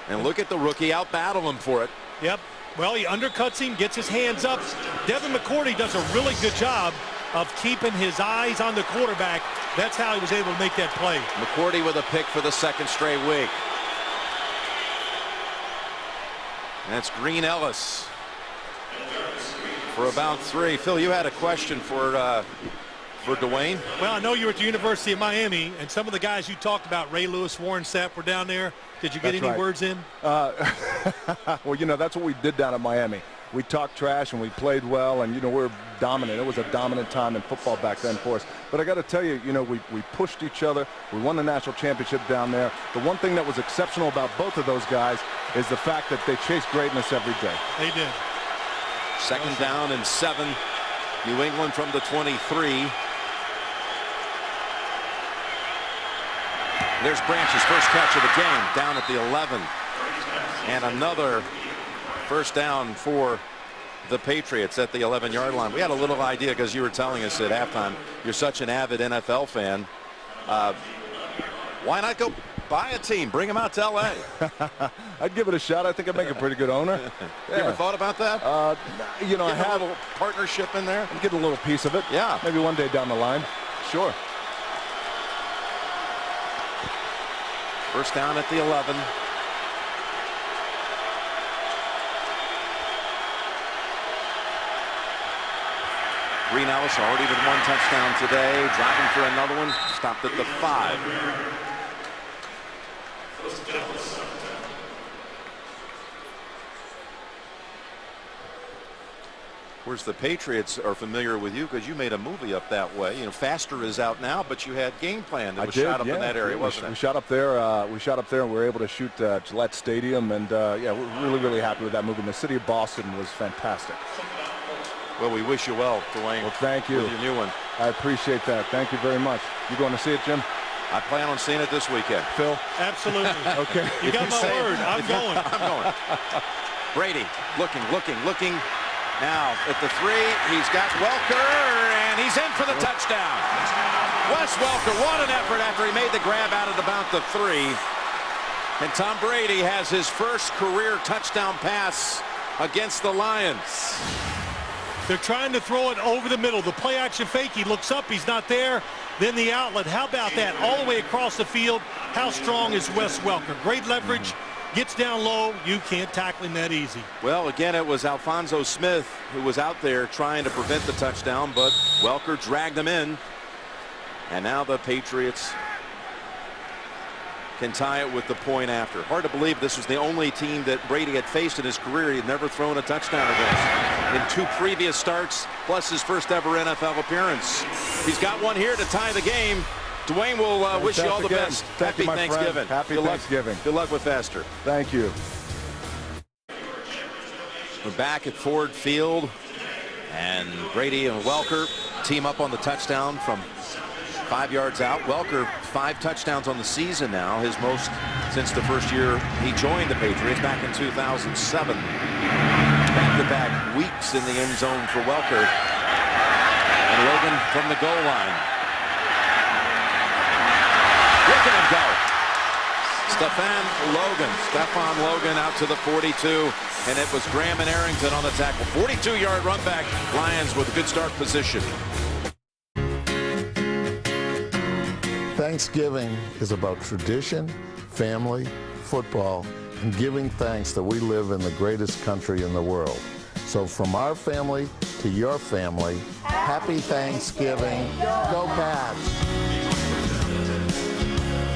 Speaker 1: And look at the rookie out battle him for it.
Speaker 2: Yep. Well, he undercuts him, gets his hands up. Devin McCourty does a really good job of keeping his eyes on the quarterback. That's how he was able to make that play.
Speaker 1: McCourty with a pick for the 2nd straight week. That's Green Ellis for about 3. Phil, you had a question for Dwayne.
Speaker 2: Well, I know you were at the University of Miami, and some of the guys you talked about, Ray Lewis, Warren Sapp, were down there. Did you get any words in?
Speaker 6: Well, you know, that's what we did down at Miami. We talked trash and we played well, and, you know, we were dominant. It was a dominant time in football back then for us. But I got to tell you, you know, we pushed each other. We won the national championship down there. The one thing that was exceptional about both of those guys is the fact that they chased greatness every day.
Speaker 2: They did.
Speaker 1: 2nd down and 7. New England from the 23. There's Branch's first catch of the game down at the 11. And another first down for the Patriots at the 11-yard line. We had a little idea because you were telling us at halftime you're such an avid NFL fan. Why not go buy a team? Bring them out to L.A.
Speaker 6: I'd give it a shot. I think I'd make a pretty good owner.
Speaker 1: You ever thought about that?
Speaker 6: You know, I have
Speaker 1: a little partnership in there.
Speaker 6: Get a little piece of it.
Speaker 1: Yeah.
Speaker 6: Maybe one day down the line. Sure.
Speaker 1: First down at the 11. Green Ellis already with 1 touchdown today. Driving for another one. Stopped at the 5. Of course, the Patriots are familiar with you because you made a movie up that way. You know, Faster is out now, but you had Game Plan that was shot up in that area, wasn't it?
Speaker 6: We shot up there. We shot up there, and we were able to shoot Gillette Stadium, and yeah, we're really, really happy with that movie. And the city of Boston was fantastic.
Speaker 1: Well, we wish you well, Dwayne.
Speaker 6: Well, thank you.
Speaker 1: With your new one.
Speaker 6: I appreciate that. Thank you very much. You going to see it, Jim?
Speaker 1: I plan on seeing it this weekend.
Speaker 6: Phil?
Speaker 2: Absolutely.
Speaker 6: Okay.
Speaker 2: You got my word. I'm going.
Speaker 1: I'm going. Brady looking. Now at the 3, he's got Welker, and he's in for the touchdown. Wes Welker, what an effort after he made the grab out at about the 3. And Tom Brady has his first career touchdown pass against the Lions.
Speaker 2: They're trying to throw it over the middle. The play action fake, he looks up, he's not there. Then the outlet. How about that? All the way across the field. How strong is Wes Welker? Great leverage. Gets down low. You can't tackle him that easy.
Speaker 1: Well, again, it was Alphonso Smith who was out there trying to prevent the touchdown, but Welker dragged them in. And now the Patriots can tie it with the point after. Hard to believe this was the only team that Brady had faced in his career he had never thrown a touchdown against. In 2 previous starts, plus his first ever NFL appearance. He's got one here to tie the game. Dwayne will wish you all the best.
Speaker 6: Happy
Speaker 1: Thanksgiving.
Speaker 6: Happy Thanksgiving.
Speaker 1: Good luck with Faster.
Speaker 6: Thank you.
Speaker 1: We're back at Ford Field, and Brady and Welker team up on the touchdown from 5 yards out. Welker 5 touchdowns on the season now, his most since the first year he joined the Patriots back in 2007. Back-to-back weeks in the end zone for Welker. And Logan from the goal line. Look at him go. Stephon Logan out to the 42, and it was Graham and Arrington on the tackle. 42-yard run back. Lions with a good start position.
Speaker 7: Thanksgiving is about tradition, family, football, and giving thanks that we live in the greatest country in the world. So from our family to your family, happy Thanksgiving. Go Pats!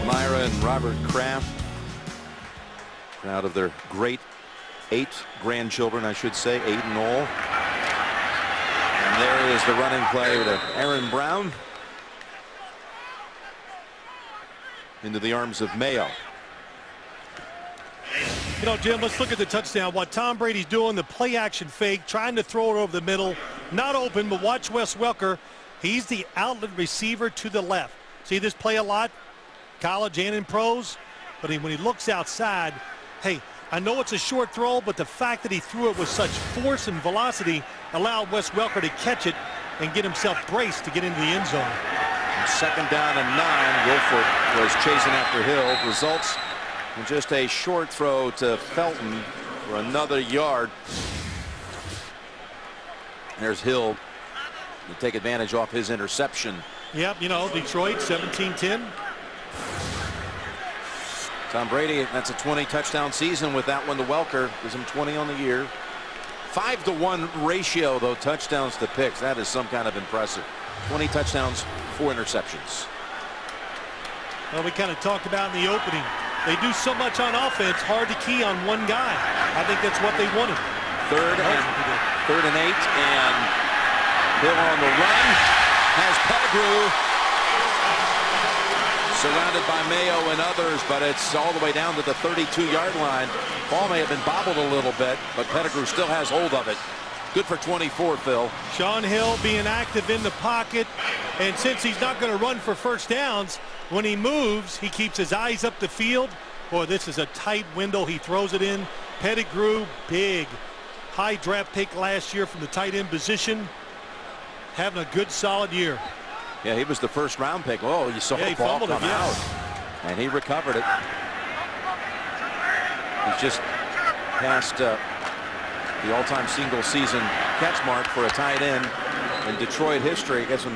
Speaker 1: Myra and Robert Kraft, proud of their great 8 grandchildren, I should say, 8 in all. And there is the running play to Aaron Brown. Into the arms of Mayo.
Speaker 2: You know, Jim, let's look at the touchdown. What Tom Brady's doing, the play action fake, trying to throw it over the middle. Not open, but watch Wes Welker. He's the outlet receiver to the left. See this play a lot, college and in pros. But when he looks outside, hey, I know it's a short throw, but the fact that he threw it with such force and velocity allowed Wes Welker to catch it and get himself braced to get into the end zone.
Speaker 1: Second down and 9. Wilford was chasing after Hill. Results in just a short throw to Felton for another yard. There's Hill to take advantage off his interception.
Speaker 2: Yep, you know, Detroit 17-10.
Speaker 1: Tom Brady, that's a 20 touchdown season with that one to Welker. Gives him 20 on the year. 5-to-1 ratio, though, touchdowns to picks. That is some kind of impressive. 20 touchdowns, 4 interceptions.
Speaker 2: Well, we kind of talked about in the opening. They do so much on offense, hard to key on one guy. I think that's what they wanted.
Speaker 1: Third and 8, and Hill on the run. Has Pettigrew surrounded by Mayo and others, but it's all the way down to the 32-yard line. Ball may have been bobbled a little bit, but Pettigrew still has hold of it. Good for 24, Phil.
Speaker 2: Shaun Hill being active in the pocket, and since he's not going to run for first downs, when he moves, he keeps his eyes up the field. Boy, this is a tight window. He throws it in. Pettigrew, big, high draft pick last year from the tight end position. Having a good, solid year.
Speaker 1: Yeah, he was the first round pick. Oh, you saw the ball come out. And he recovered it. He's just passed the all-time single season catch mark for a tight end in Detroit history. I guess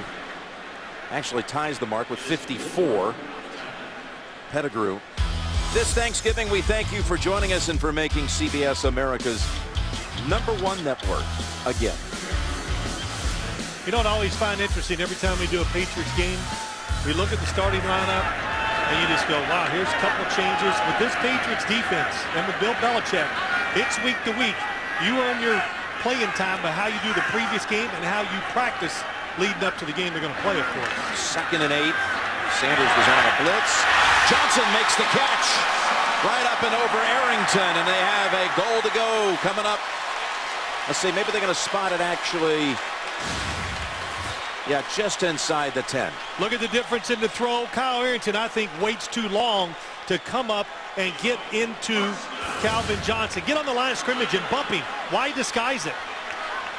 Speaker 1: actually ties the mark with 54. Pettigrew. This Thanksgiving, we thank you for joining us and for making CBS America's #1 network again.
Speaker 2: You know what I always find interesting every time we do a Patriots game? We look at the starting lineup and you just go, wow, here's a couple changes. With this Patriots defense and with Bill Belichick, it's week to week. You earn your playing time by how you do the previous game and how you practice leading up to the game they're going to play, of course.
Speaker 1: 2nd and 8. Sanders was on a blitz. Johnson makes the catch right up and over Arrington, and they have a goal to go coming up. Let's see, maybe they're going to spot it actually. Yeah, just inside the 10.
Speaker 2: Look at the difference in the throw. Kyle Arrington, I think, waits too long to come up and get into Calvin Johnson. Get on the line of scrimmage and bump him. Why disguise it?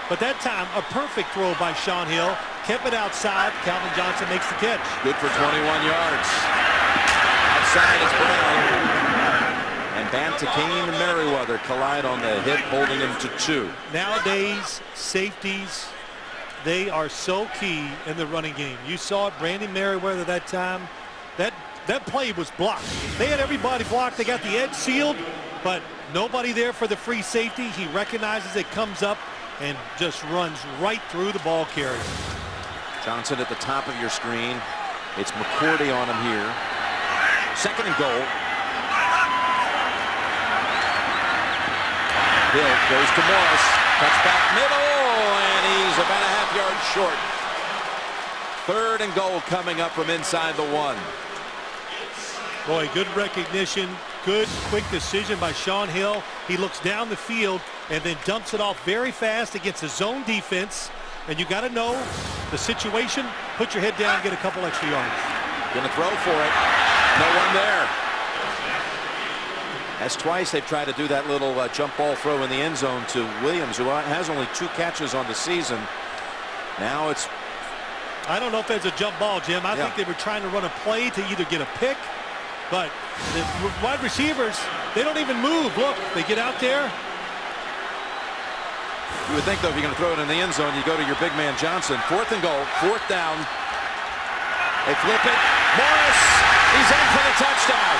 Speaker 2: But that time, a perfect throw by Shaun Hill. Kept it outside. Calvin Johnson makes the catch.
Speaker 1: Good for 21 yards. Outside is Brown. And Bantakane and Merriweather collide on the hit, holding him to 2.
Speaker 2: Nowadays, safeties, they are so key in the running game. You saw it, Brandon Merriweather that time. That play was blocked. They had everybody blocked. They got the edge sealed, but nobody there for the free safety. He recognizes it, comes up, and just runs right through the ball carrier.
Speaker 1: Johnson at the top of your screen. It's McCourty on him here. 2nd and goal. Hill goes to Morris. Cuts back middle, and he's about a half-yard short. 3rd and goal coming up from inside the 1.
Speaker 2: Boy, good recognition. Good, quick decision by Shaun Hill. He looks down the field and then dumps it off very fast against a zone defense. And you got to know the situation. Put your head down, get a couple extra yards.
Speaker 1: Gonna throw for it. No one there. That's twice they've tried to do that little jump ball throw in the end zone to Williams, who has only 2 catches on the season. Now it's...
Speaker 2: I don't know if that's a jump ball, Jim. I think they were trying to run a play to either get a pick, but the wide receivers, they don't even move. Look, they get out there.
Speaker 1: You would think, though, if you're going to throw it in the end zone, you go to your big man Johnson. 4th and goal, 4th down. They flip it. Morris, he's in for the touchdown.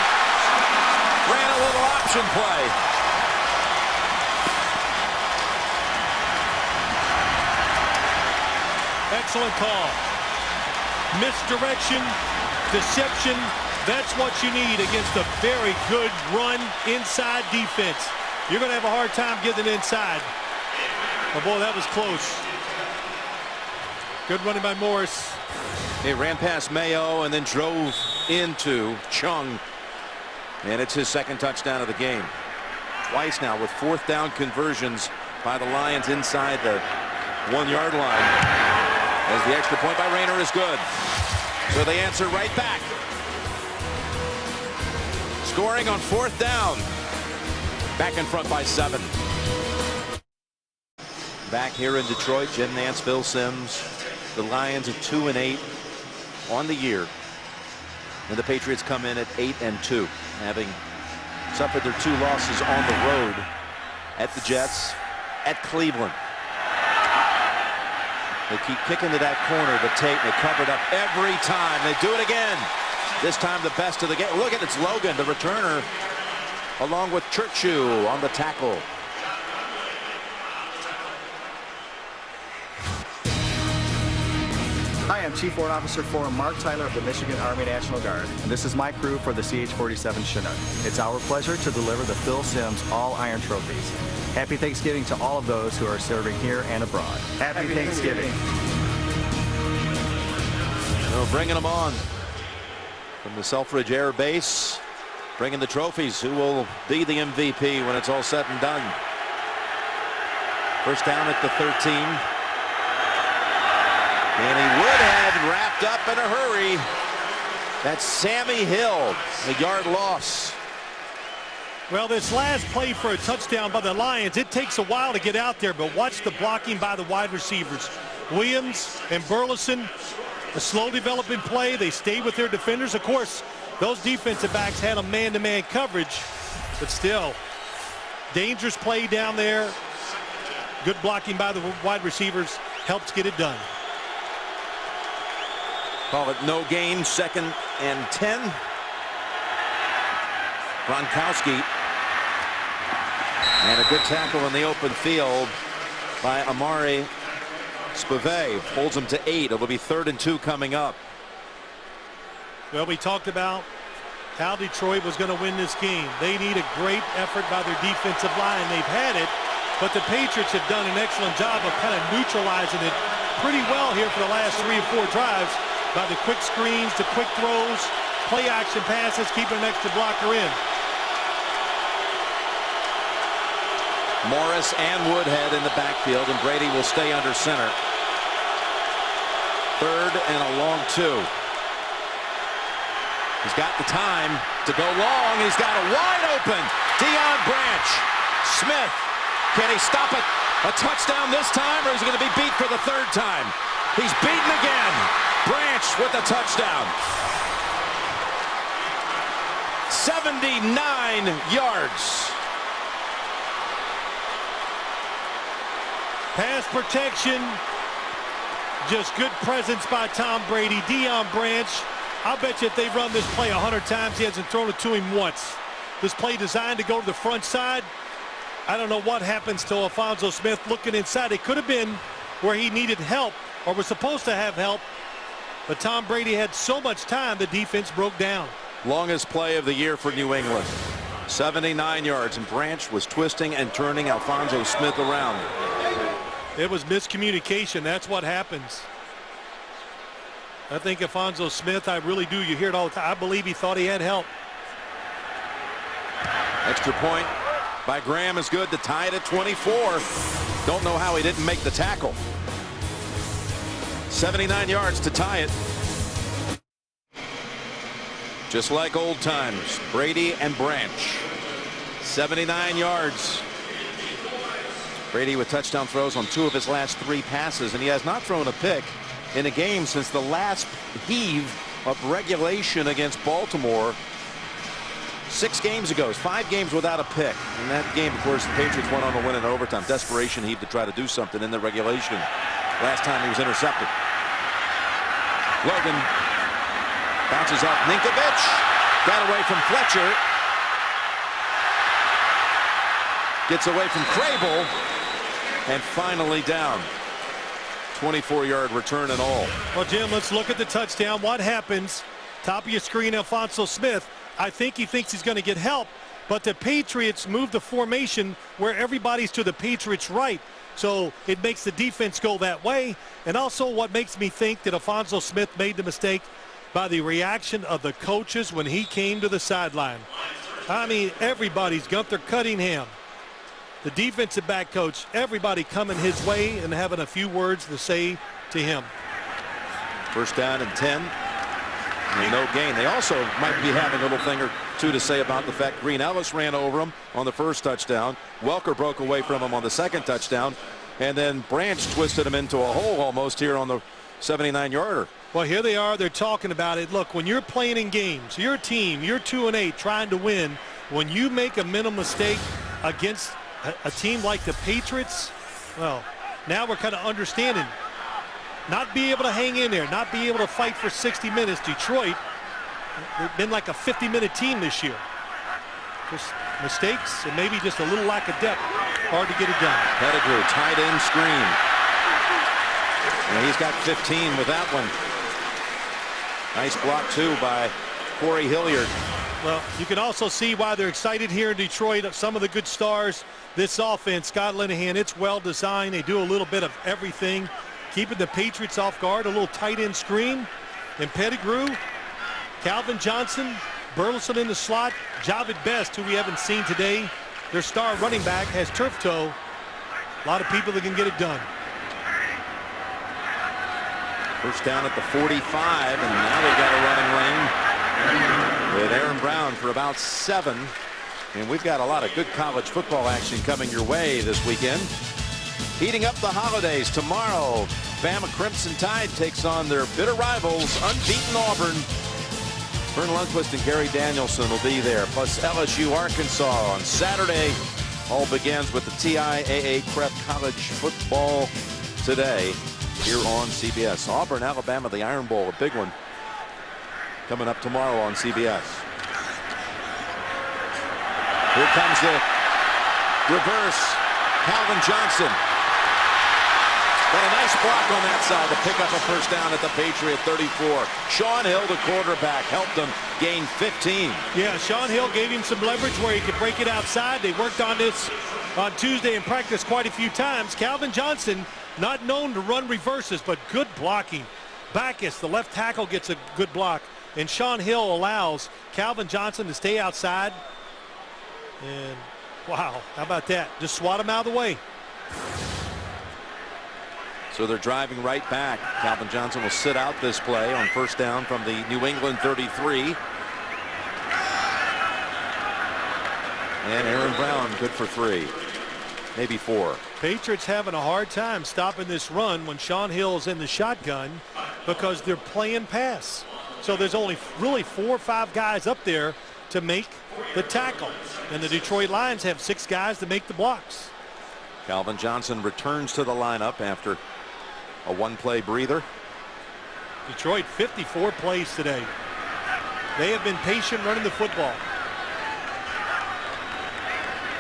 Speaker 1: Ran a little option play.
Speaker 2: Excellent call. Misdirection, deception. That's what you need against a very good run inside defense. You're going to have a hard time getting it inside. Oh, boy, that was close. Good running by Morris.
Speaker 1: He ran past Mayo and then drove into Chung. And it's his 2nd touchdown of the game. twice now with 4th down conversions by the Lions inside the 1-yard line, as the extra point by Rayner is good. So they answer right back. Scoring on 4th down. Back in front by 7. Back here in Detroit, Jim Nantz, Phil Simms. The Lions at 2-8 on the year. And the Patriots come in at 8-2, having suffered their 2 losses on the road at the Jets, at Cleveland. They keep kicking to that corner, the Tate, and they cover it up every time. They do it again. This time the best of the game. Look at it's Logan, the returner, along with Churchu on the tackle.
Speaker 8: Hi, I'm Chief Warrant Officer Forum Mark Tyler of the Michigan Army National Guard, and this is my crew for the CH-47 Chinook. It's our pleasure to deliver the Phil Simms All-Iron Trophies. Happy Thanksgiving to all of those who are serving here and abroad. Happy Thanksgiving.
Speaker 1: So bringing them on from the Selfridge Air Base, bringing the trophies. Who will be the MVP when it's all said and done? First down at the 13. Danny Woodhead wrapped up in a hurry. That's Sammy Hill, a yard loss.
Speaker 2: Well, this last play for a touchdown by the Lions, it takes a while to get out there, but watch the blocking by the wide receivers. Williams and Burleson, a slow developing play. They stayed with their defenders. Of course, those defensive backs had a man-to-man coverage, but still, dangerous play down there. Good blocking by the wide receivers helps get it done.
Speaker 1: Call it no gain, 2nd and 10. Gronkowski. And a good tackle in the open field by Amari Spivey. Holds him to 8. It'll be 3rd and 2 coming up.
Speaker 2: Well, we talked about how Detroit was going to win this game. They need a great effort by their defensive line. They've had it, but the Patriots have done an excellent job of kind of neutralizing it pretty well here for the last 3 or 4 drives by the quick screens, the quick throws, play action passes, keeping an extra blocker in.
Speaker 1: Morris and Woodhead in the backfield, and Brady will stay under center. 3rd and a long 2. He's got the time to go long. He's got a wide open Deion Branch. Smith, can he stop it? A touchdown this time, or is he going to be beat for the 3rd time? He's beaten again. Branch with a touchdown. 79 yards.
Speaker 2: Pass protection, just good presence by Tom Brady. Deion Branch, I'll bet you if they run this play 100 times, he hasn't thrown it to him once. This play designed to go to the front side. I don't know what happens to Alphonso Smith looking inside. It could have been where he needed help or was supposed to have help, but Tom Brady had so much time the defense broke down.
Speaker 1: Longest play of the year for New England. 79 yards, and Branch was twisting and turning Alphonso Smith around.
Speaker 2: It was miscommunication. That's what happens. I think Alphonso Smith, I really do. You hear it all the time. I believe he thought he had help.
Speaker 1: Extra point by Graham is good to tie it at 24. Don't know how he didn't make the tackle. 79 yards to tie it. Just like old times, Brady and Branch. 79 yards. Brady with touchdown throws on 2 of his last 3 passes, and he has not thrown a pick in a game since the last heave of regulation against Baltimore 6 games ago. 5 games without a pick. In that game, of course, the Patriots went on to win in overtime. Desperation heave to try to do something in the regulation. Last time he was intercepted. Logan bounces off Ninkovich. Got away from Fletcher. Gets away from Crable. And finally down. 24-yard return and all.
Speaker 2: Well, Jim, let's look at the touchdown. What happens? Top of your screen, Alphonso Smith. I think he thinks he's going to get help, but the Patriots move the formation where everybody's to the Patriots' right. So it makes the defense go that way. And also what makes me think that Alphonso Smith made the mistake by the reaction of the coaches when he came to the sideline. I mean, everybody's Gunther Cunningham, the defensive back coach, everybody coming his way and having a few words to say to him.
Speaker 1: First down and 10. And no gain. They also might be having a little thing or two to say about the fact Green Ellis ran over him on the first touchdown. Welker broke away from him on the second touchdown. And then Branch twisted him into a hole almost here on the 79-yarder.
Speaker 2: Well, here they are. They're talking about it. Look, when you're playing in games, your team, you're 2-8 trying to win. When you make a mental mistake against a team like the Patriots, well, now we're kind of understanding. Not be able to hang in there, not be able to fight for 60 minutes. Detroit, they've been like a 50-minute team this year. Just mistakes and maybe just a little lack of depth. Hard to get it done.
Speaker 1: Pettigrew, tight end screen. And he's got 15 with that one. Nice block, too, by Corey Hilliard.
Speaker 2: Well, you can also see why they're excited here in Detroit. Some of the good stars, this offense, Scott Linehan, it's well designed. They do a little bit of everything. Keeping the Patriots off guard, a little tight end screen. And Pettigrew, Calvin Johnson, Burleson in the slot, Javid Best, who we haven't seen today. Their star running back has turf toe. A lot of people that can get it done.
Speaker 1: First down at the 45, and now they've got a running lane with Aaron Brown for about 7. And we've got a lot of good college football action coming your way this weekend. Heating up the holidays tomorrow, Bama Crimson Tide takes on their bitter rivals, unbeaten Auburn. Vern Lundquist and Gary Danielson will be there, plus LSU Arkansas on Saturday. All begins with the TIAA Prep College Football today here on CBS. Auburn, Alabama, the Iron Bowl, a big one coming up tomorrow on CBS. Here comes the reverse. Calvin Johnson. Got a nice block on that side to pick up a first down at the Patriot 34. Sean Hill, the quarterback, helped them gain 15.
Speaker 2: Yeah, Sean Hill gave him some leverage where he could break it outside. They worked on this on Tuesday in practice quite a few times. Calvin Johnson, not known to run reverses, but good blocking. Backus, the left tackle, gets a good block. And Sean Hill allows Calvin Johnson to stay outside. And, wow, how about that? Just swat him out of the way.
Speaker 1: So they're driving right back. Calvin Johnson will sit out this play on first down from the New England 33. And Aaron Brown good for 3, maybe 4.
Speaker 2: Patriots having a hard time stopping this run when Sean Hill's in the shotgun because they're playing pass. So there's only really 4 or 5 guys up there to make the tackle. And the Detroit Lions have 6 guys to make the blocks.
Speaker 1: Calvin Johnson returns to the lineup after a 1-play breather.
Speaker 2: Detroit 54 plays today. They have been patient running the football.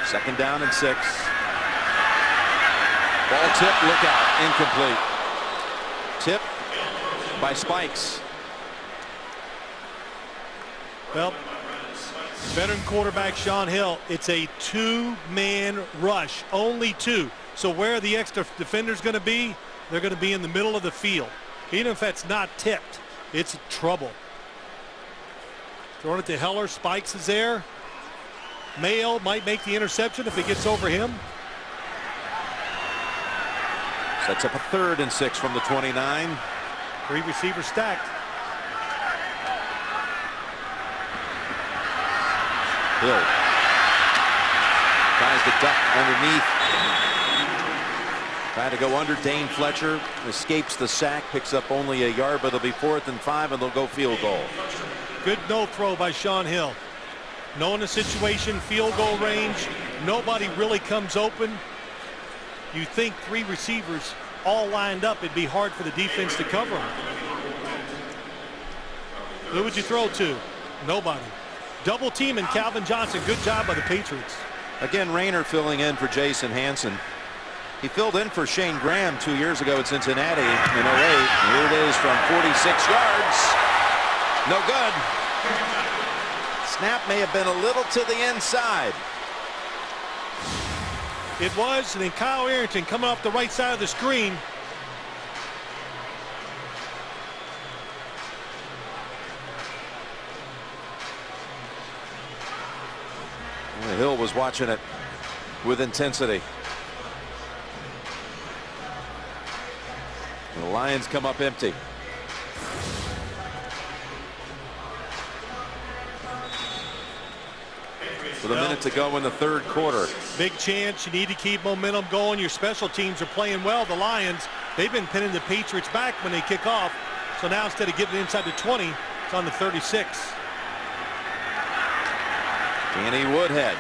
Speaker 1: Second down and 6. Ball tip, look out, incomplete. Tip by Spikes.
Speaker 2: Well, veteran quarterback Sean Hill, it's a 2-man rush, only 2. So where are the extra defenders going to be? They're going to be in the middle of the field. Even if that's not tipped, it's trouble. Throwing it to Heller, Spikes is there. Mayo might make the interception if it gets over him.
Speaker 1: Sets up a 3rd and 6 from the 29.
Speaker 2: 3 receivers stacked.
Speaker 1: Hill tries to duck underneath. Trying to go under Dane Fletcher. Escapes the sack. Picks up only a yard, but it'll be 4th and 5, and they'll go field goal.
Speaker 2: Good no throw by Sean Hill. Knowing the situation, field goal range. Nobody really comes open. You think 3 receivers all lined up, it'd be hard for the defense to cover them. Who would you throw to? Nobody. Double teaming Calvin Johnson. Good job by the Patriots.
Speaker 1: Again, Rayner filling in for Jason Hanson. He filled in for Shane Graham 2 years ago at Cincinnati in 08. Here it is from 46 yards. No good. Snap may have been a little to the inside.
Speaker 2: It was, and then Kyle Arrington coming off the right side of the screen.
Speaker 1: Hill was watching it with intensity. The Lions come up empty. With a minute to go in the third quarter.
Speaker 2: Big chance. You need to keep momentum going. Your special teams are playing well. The Lions, they've been pinning the Patriots back when they kick off. So now instead of getting inside the 20, it's on the 36.
Speaker 1: Danny Woodhead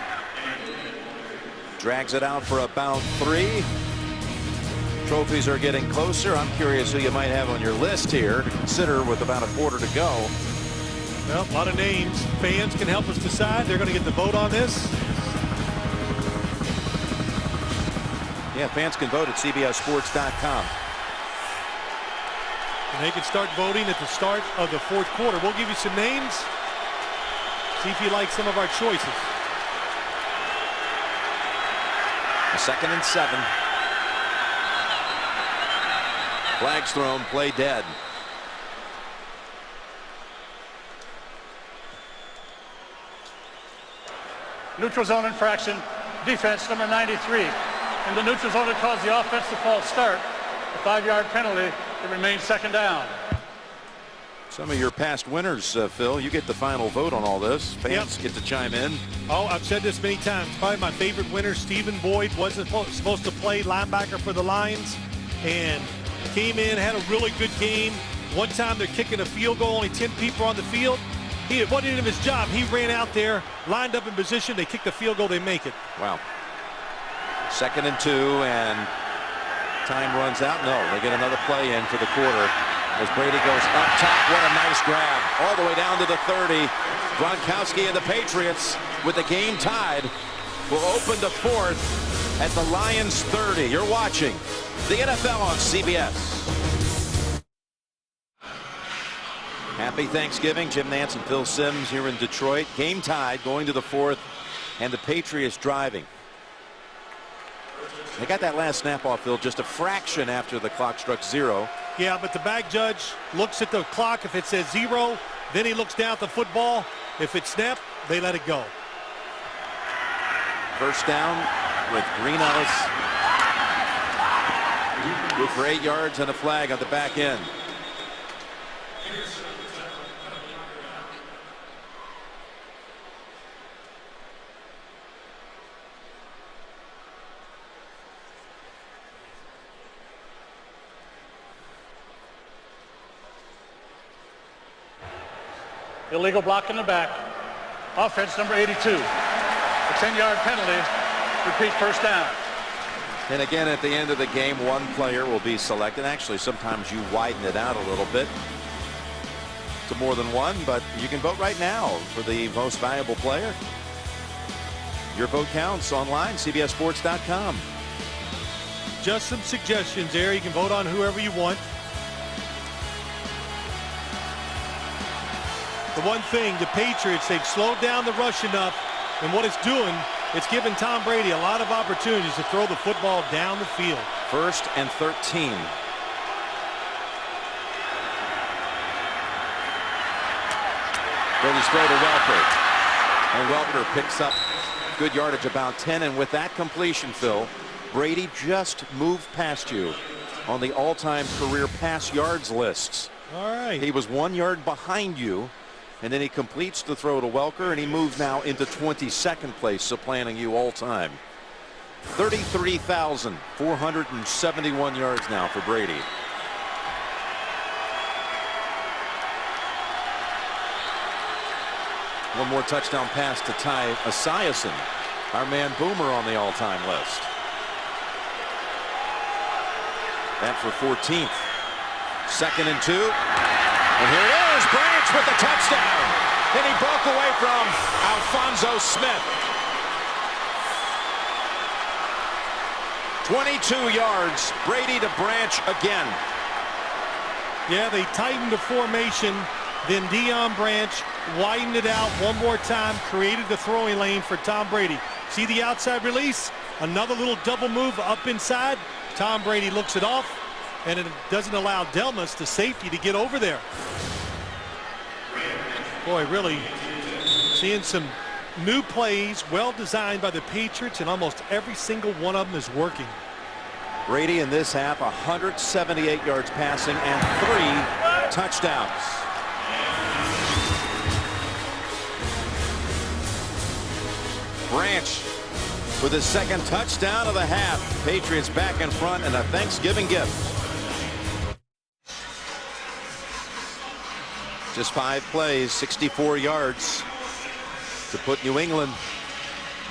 Speaker 1: drags it out for about 3. Trophies are getting closer. I'm curious who you might have on your list here to consider with about a quarter to go.
Speaker 2: Well, a lot of names. Fans can help us decide. They're going to get the vote on this.
Speaker 1: Yeah, fans can vote at CBSSports.com.
Speaker 2: And they can start voting at the start of the fourth quarter. We'll give you some names. See if you like some of our choices.
Speaker 1: A 2nd and 7. Flags thrown, play dead.
Speaker 4: Neutral zone infraction, defense number 93. In the neutral zone, it caused the offense to false start. A 5-yard penalty. It remains 2nd down.
Speaker 1: Some of your past winners, Phil. You get the final vote on all this. Fans get to chime in.
Speaker 2: Oh, I've said this many times. Probably my favorite winner, Stephen Boyd, wasn't supposed to play linebacker for the Lions, and came in, had a really good game. One time they're kicking a field goal, only 10 people on the field. He wasn't even his job. He ran out there, lined up in position. They kick the field goal. They make it.
Speaker 1: Wow. 2nd and 2, and time runs out. No, they get another play in for the quarter as Brady goes up top. What a nice grab. All the way down to the 30. Gronkowski and the Patriots, with the game tied, will open the fourth at the Lions 30. You're watching the NFL on CBS. Happy Thanksgiving. Jim Nantz and Phil Simms here in Detroit. Game tied, going to the fourth, and the Patriots driving. They got that last snap off, Phil, just a fraction after the clock struck 0.
Speaker 2: Yeah, but the back judge looks at the clock. If it says 0, then he looks down at the football. If it's snapped, they let it go.
Speaker 1: First down with Green Ellis. Good for 8 yards and a flag on the back end.
Speaker 4: Illegal block in the back. Offense number 82. A 10-yard penalty. Repeat, first down.
Speaker 1: And again, at the end of the game, one player will be selected. Actually, sometimes you widen it out a little bit to more than one, but you can vote right now for the most valuable player. Your vote counts online, CBSSports.com.
Speaker 2: Just some suggestions there. You can vote on whoever you want. The one thing, the Patriots, they've slowed down the rush enough, and what it's doing, it's giving Tom Brady a lot of opportunities to throw the football down the field.
Speaker 1: 1st and 13. Brady's throw to Welker. And Welker picks up good yardage, about 10. And with that completion, Phil, Brady just moved past you on the all-time career pass yards lists.
Speaker 2: All right.
Speaker 1: He was 1 yard behind you, and then he completes the throw to Welker, and he moves now into 22nd place, supplanting you all time. 33,471 yards now for Brady. One more touchdown pass to Ty Esiason, our man Boomer, on the all-time list. That for 14th. 2nd and 2. And here it is, Branch with the touchdown. And he broke away from Alphonso Smith. 22 yards, Brady to Branch again.
Speaker 2: Yeah, they tightened the formation. Then Deion Branch widened it out one more time, created the throwing lane for Tom Brady. See the outside release? Another little double move up inside. Tom Brady looks it off, and it doesn't allow Delmas, the safety, to get over there. Boy, really seeing some new plays, well designed by the Patriots, and almost every single one of them is working.
Speaker 1: Brady in this half 178 yards passing and 3 touchdowns. Branch with his second touchdown of the half. Patriots back in front and a Thanksgiving gift. Just 5 plays, 64 yards to put New England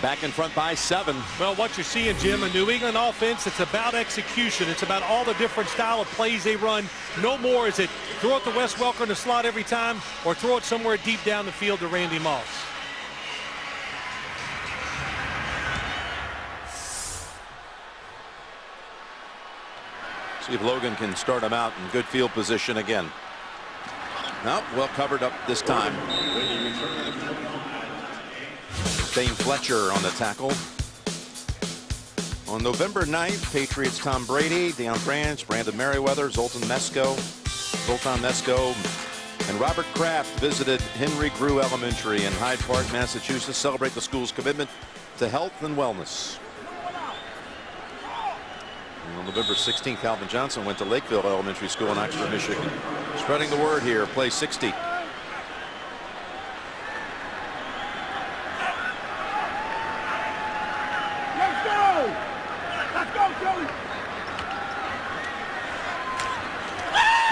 Speaker 1: back in front by 7.
Speaker 2: Well, what you're seeing, Jim, a New England offense, it's about execution. It's about all the different style of plays they run. No more is it throw it to Wes Welker in the slot every time or throw it somewhere deep down the field to Randy Moss.
Speaker 1: See if Logan can start him out in good field position again. Nope, well covered up this time. Dane Fletcher on the tackle. On November 9th, Patriots Tom Brady, Deion Branch, Brandon Merriweather, Zoltan Mesko, and Robert Kraft visited Henry Grew Elementary in Hyde Park, Massachusetts, celebrate the school's commitment to health and wellness. And on November 16th, Calvin Johnson went to Lakeville Elementary School in Oxford, Michigan. Spreading the word here, play 60.
Speaker 9: Let's go! Let's go, Joey!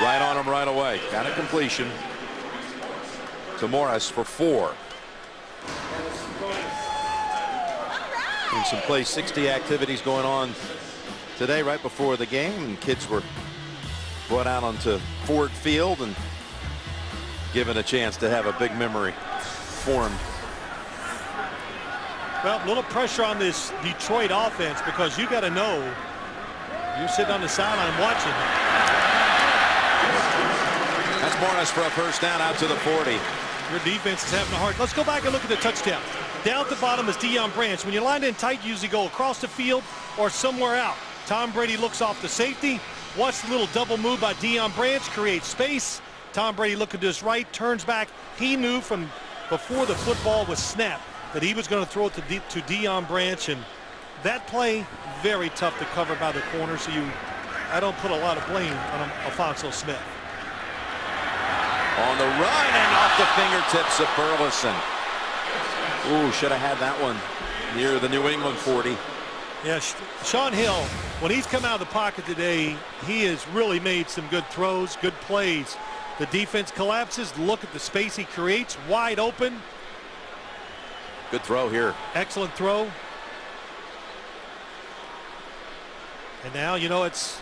Speaker 1: Right on him right away. Got a completion to Morris for 4. And some play 60 activities going on today right before the game, and kids were brought out onto Ford Field and given a chance to have a big memory formed.
Speaker 2: Well, a little pressure on this Detroit offense because you got to know you're sitting on the sideline watching.
Speaker 1: That's Morris for a first down out to the 40.
Speaker 2: Your defense is having a hard. Let's go back and look at the touchdown. Down at the bottom is Deion Branch. When you line in tight, you usually go across the field or somewhere out. Tom Brady looks off the safety. Watch the little double move by Deion Branch, creates space. Tom Brady looking to his right, turns back. He knew from before the football was snapped that he was going to throw it to Deion Branch, and that play very tough to cover by the corner. So I don't put a lot of blame on Alphonso Smith.
Speaker 1: On the run and off the fingertips of Burleson. Ooh, should have had that one near the New England 40.
Speaker 2: Yes, Shaun Hill, when he's come out of the pocket today, he has really made some good throws, good plays. The defense collapses. Look at the space he creates, wide open.
Speaker 1: Good throw here.
Speaker 2: Excellent throw. And now, you know, it's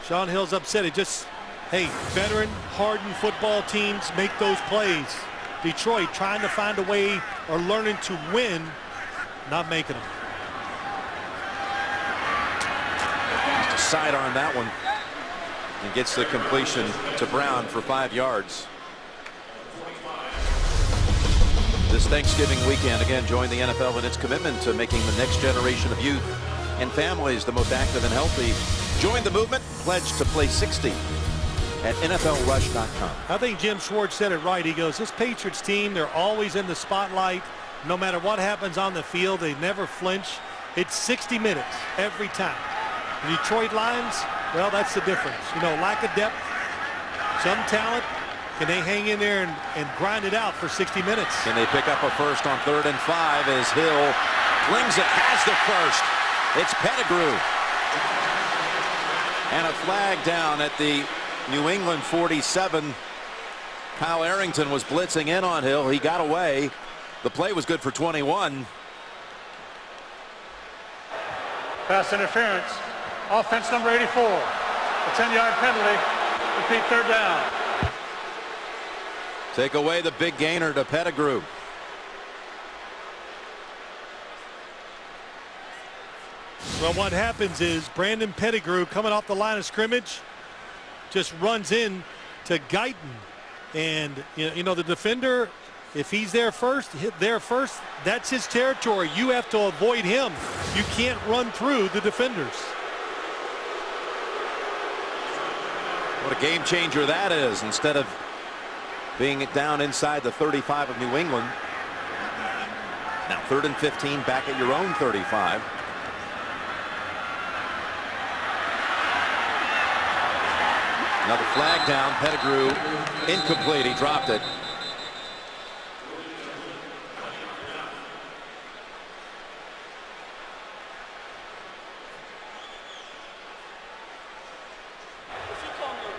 Speaker 2: Shaun Hill's upset. It just, hey, veteran, hardened football teams make those plays. Detroit trying to find a way or learning to win, not making them.
Speaker 1: Sidearm that one and gets the completion to Brown for 5 yards. This Thanksgiving weekend, again, join the NFL in its commitment to making the next generation of youth and families the most active and healthy. Join the movement. Pledge to play 60 at NFLRush.com.
Speaker 2: I think Jim Schwartz said it right. He goes, this Patriots team, they're always in the spotlight. No matter what happens on the field, they never flinch. It's 60 minutes every time. The Detroit Lions, well, that's the difference. You know, lack of depth, some talent. Can they hang in there and grind it out for 60 minutes?
Speaker 1: Can they pick up a first on 3rd and 5 as Hill flings it, has the first. It's Pettigrew. And a flag down at the New England 47. Kyle Arrington was blitzing in on Hill. He got away. The play was good for 21.
Speaker 4: Pass interference. Offense number 84. A 10-yard penalty. Repeat 3rd down.
Speaker 1: Take away the big gainer to Pettigrew.
Speaker 2: Well, what happens is Brandon Pettigrew, coming off the line of scrimmage, just runs in to Guyton. And, you know, the defender, if he's there first, that's his territory. You have to avoid him. You can't run through the defenders.
Speaker 1: What a game changer that is. Instead of being down inside the 35 of New England, Now 3rd and 15 back at your own 35. Another flag down. Pettigrew incomplete. He dropped it.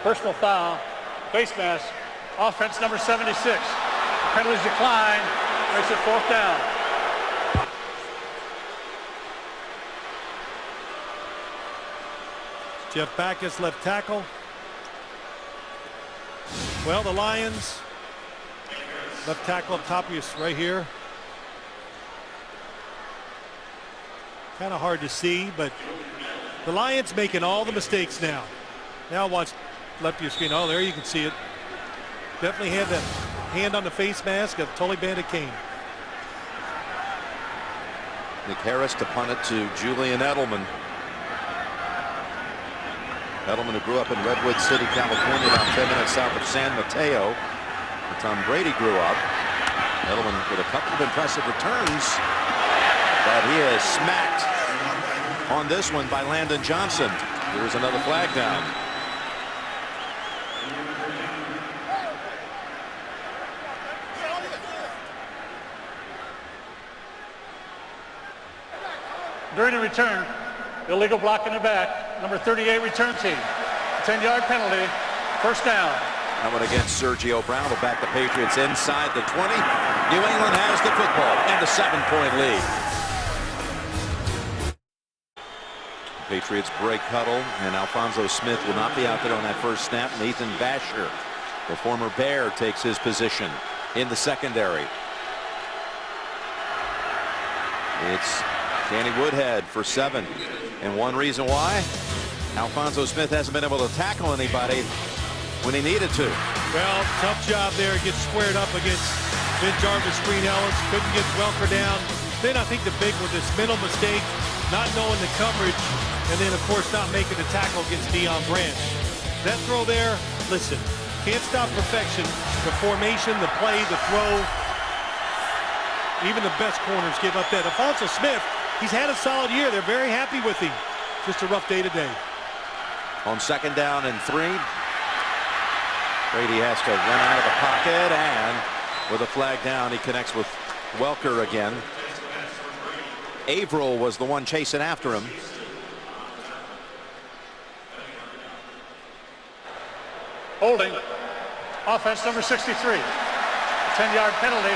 Speaker 4: Personal foul, face mask, offense number 76. Penalties decline, makes it 4th down.
Speaker 2: Jeff Backus, left tackle. Well, the Lions, left tackle up top of you right here. Kind of hard to see, but the Lions making all the mistakes now. Now watch left of your screen. Oh, there you can see it. Definitely had that hand on the face mask of Tully Bandit-Kane.
Speaker 1: Nick Harris to punt it to Julian Edelman. Edelman, who grew up in Redwood City, California, about 10 minutes south of San Mateo, where Tom Brady grew up. Edelman with a couple of impressive returns, but he is smacked on this one by Landon Johnson. Here's another flag down.
Speaker 4: During the return, illegal block in the back, number 38 return team. 10-yard penalty, 1st down.
Speaker 1: That one against Sergio Brown will back the Patriots inside the 20. New England has the football and a 7-point lead. Patriots break huddle, and Alphonso Smith will not be out there on that first snap. Nathan Vasher, the former Bear, takes his position in the secondary. It's Danny Woodhead for 7. And one reason why, Alphonso Smith hasn't been able to tackle anybody when he needed to.
Speaker 2: Well, tough job there. Gets squared up against Ben Jarvis, Green Ellis. Couldn't get Welker down. Then I think the big one, this mental mistake, not knowing the coverage, and then, of course, not making the tackle against Deion Branch. That throw there, listen, can't stop perfection. The formation, the play, the throw. Even the best corners give up that. Alphonso Smith, he's had a solid year. They're very happy with him. Just a rough day today.
Speaker 1: On 2nd down and 3, Brady has to run out of the pocket, and with a flag down, he connects with Welker again. Averill was the one chasing after him.
Speaker 4: Holding, offense number 63. 10-yard penalty,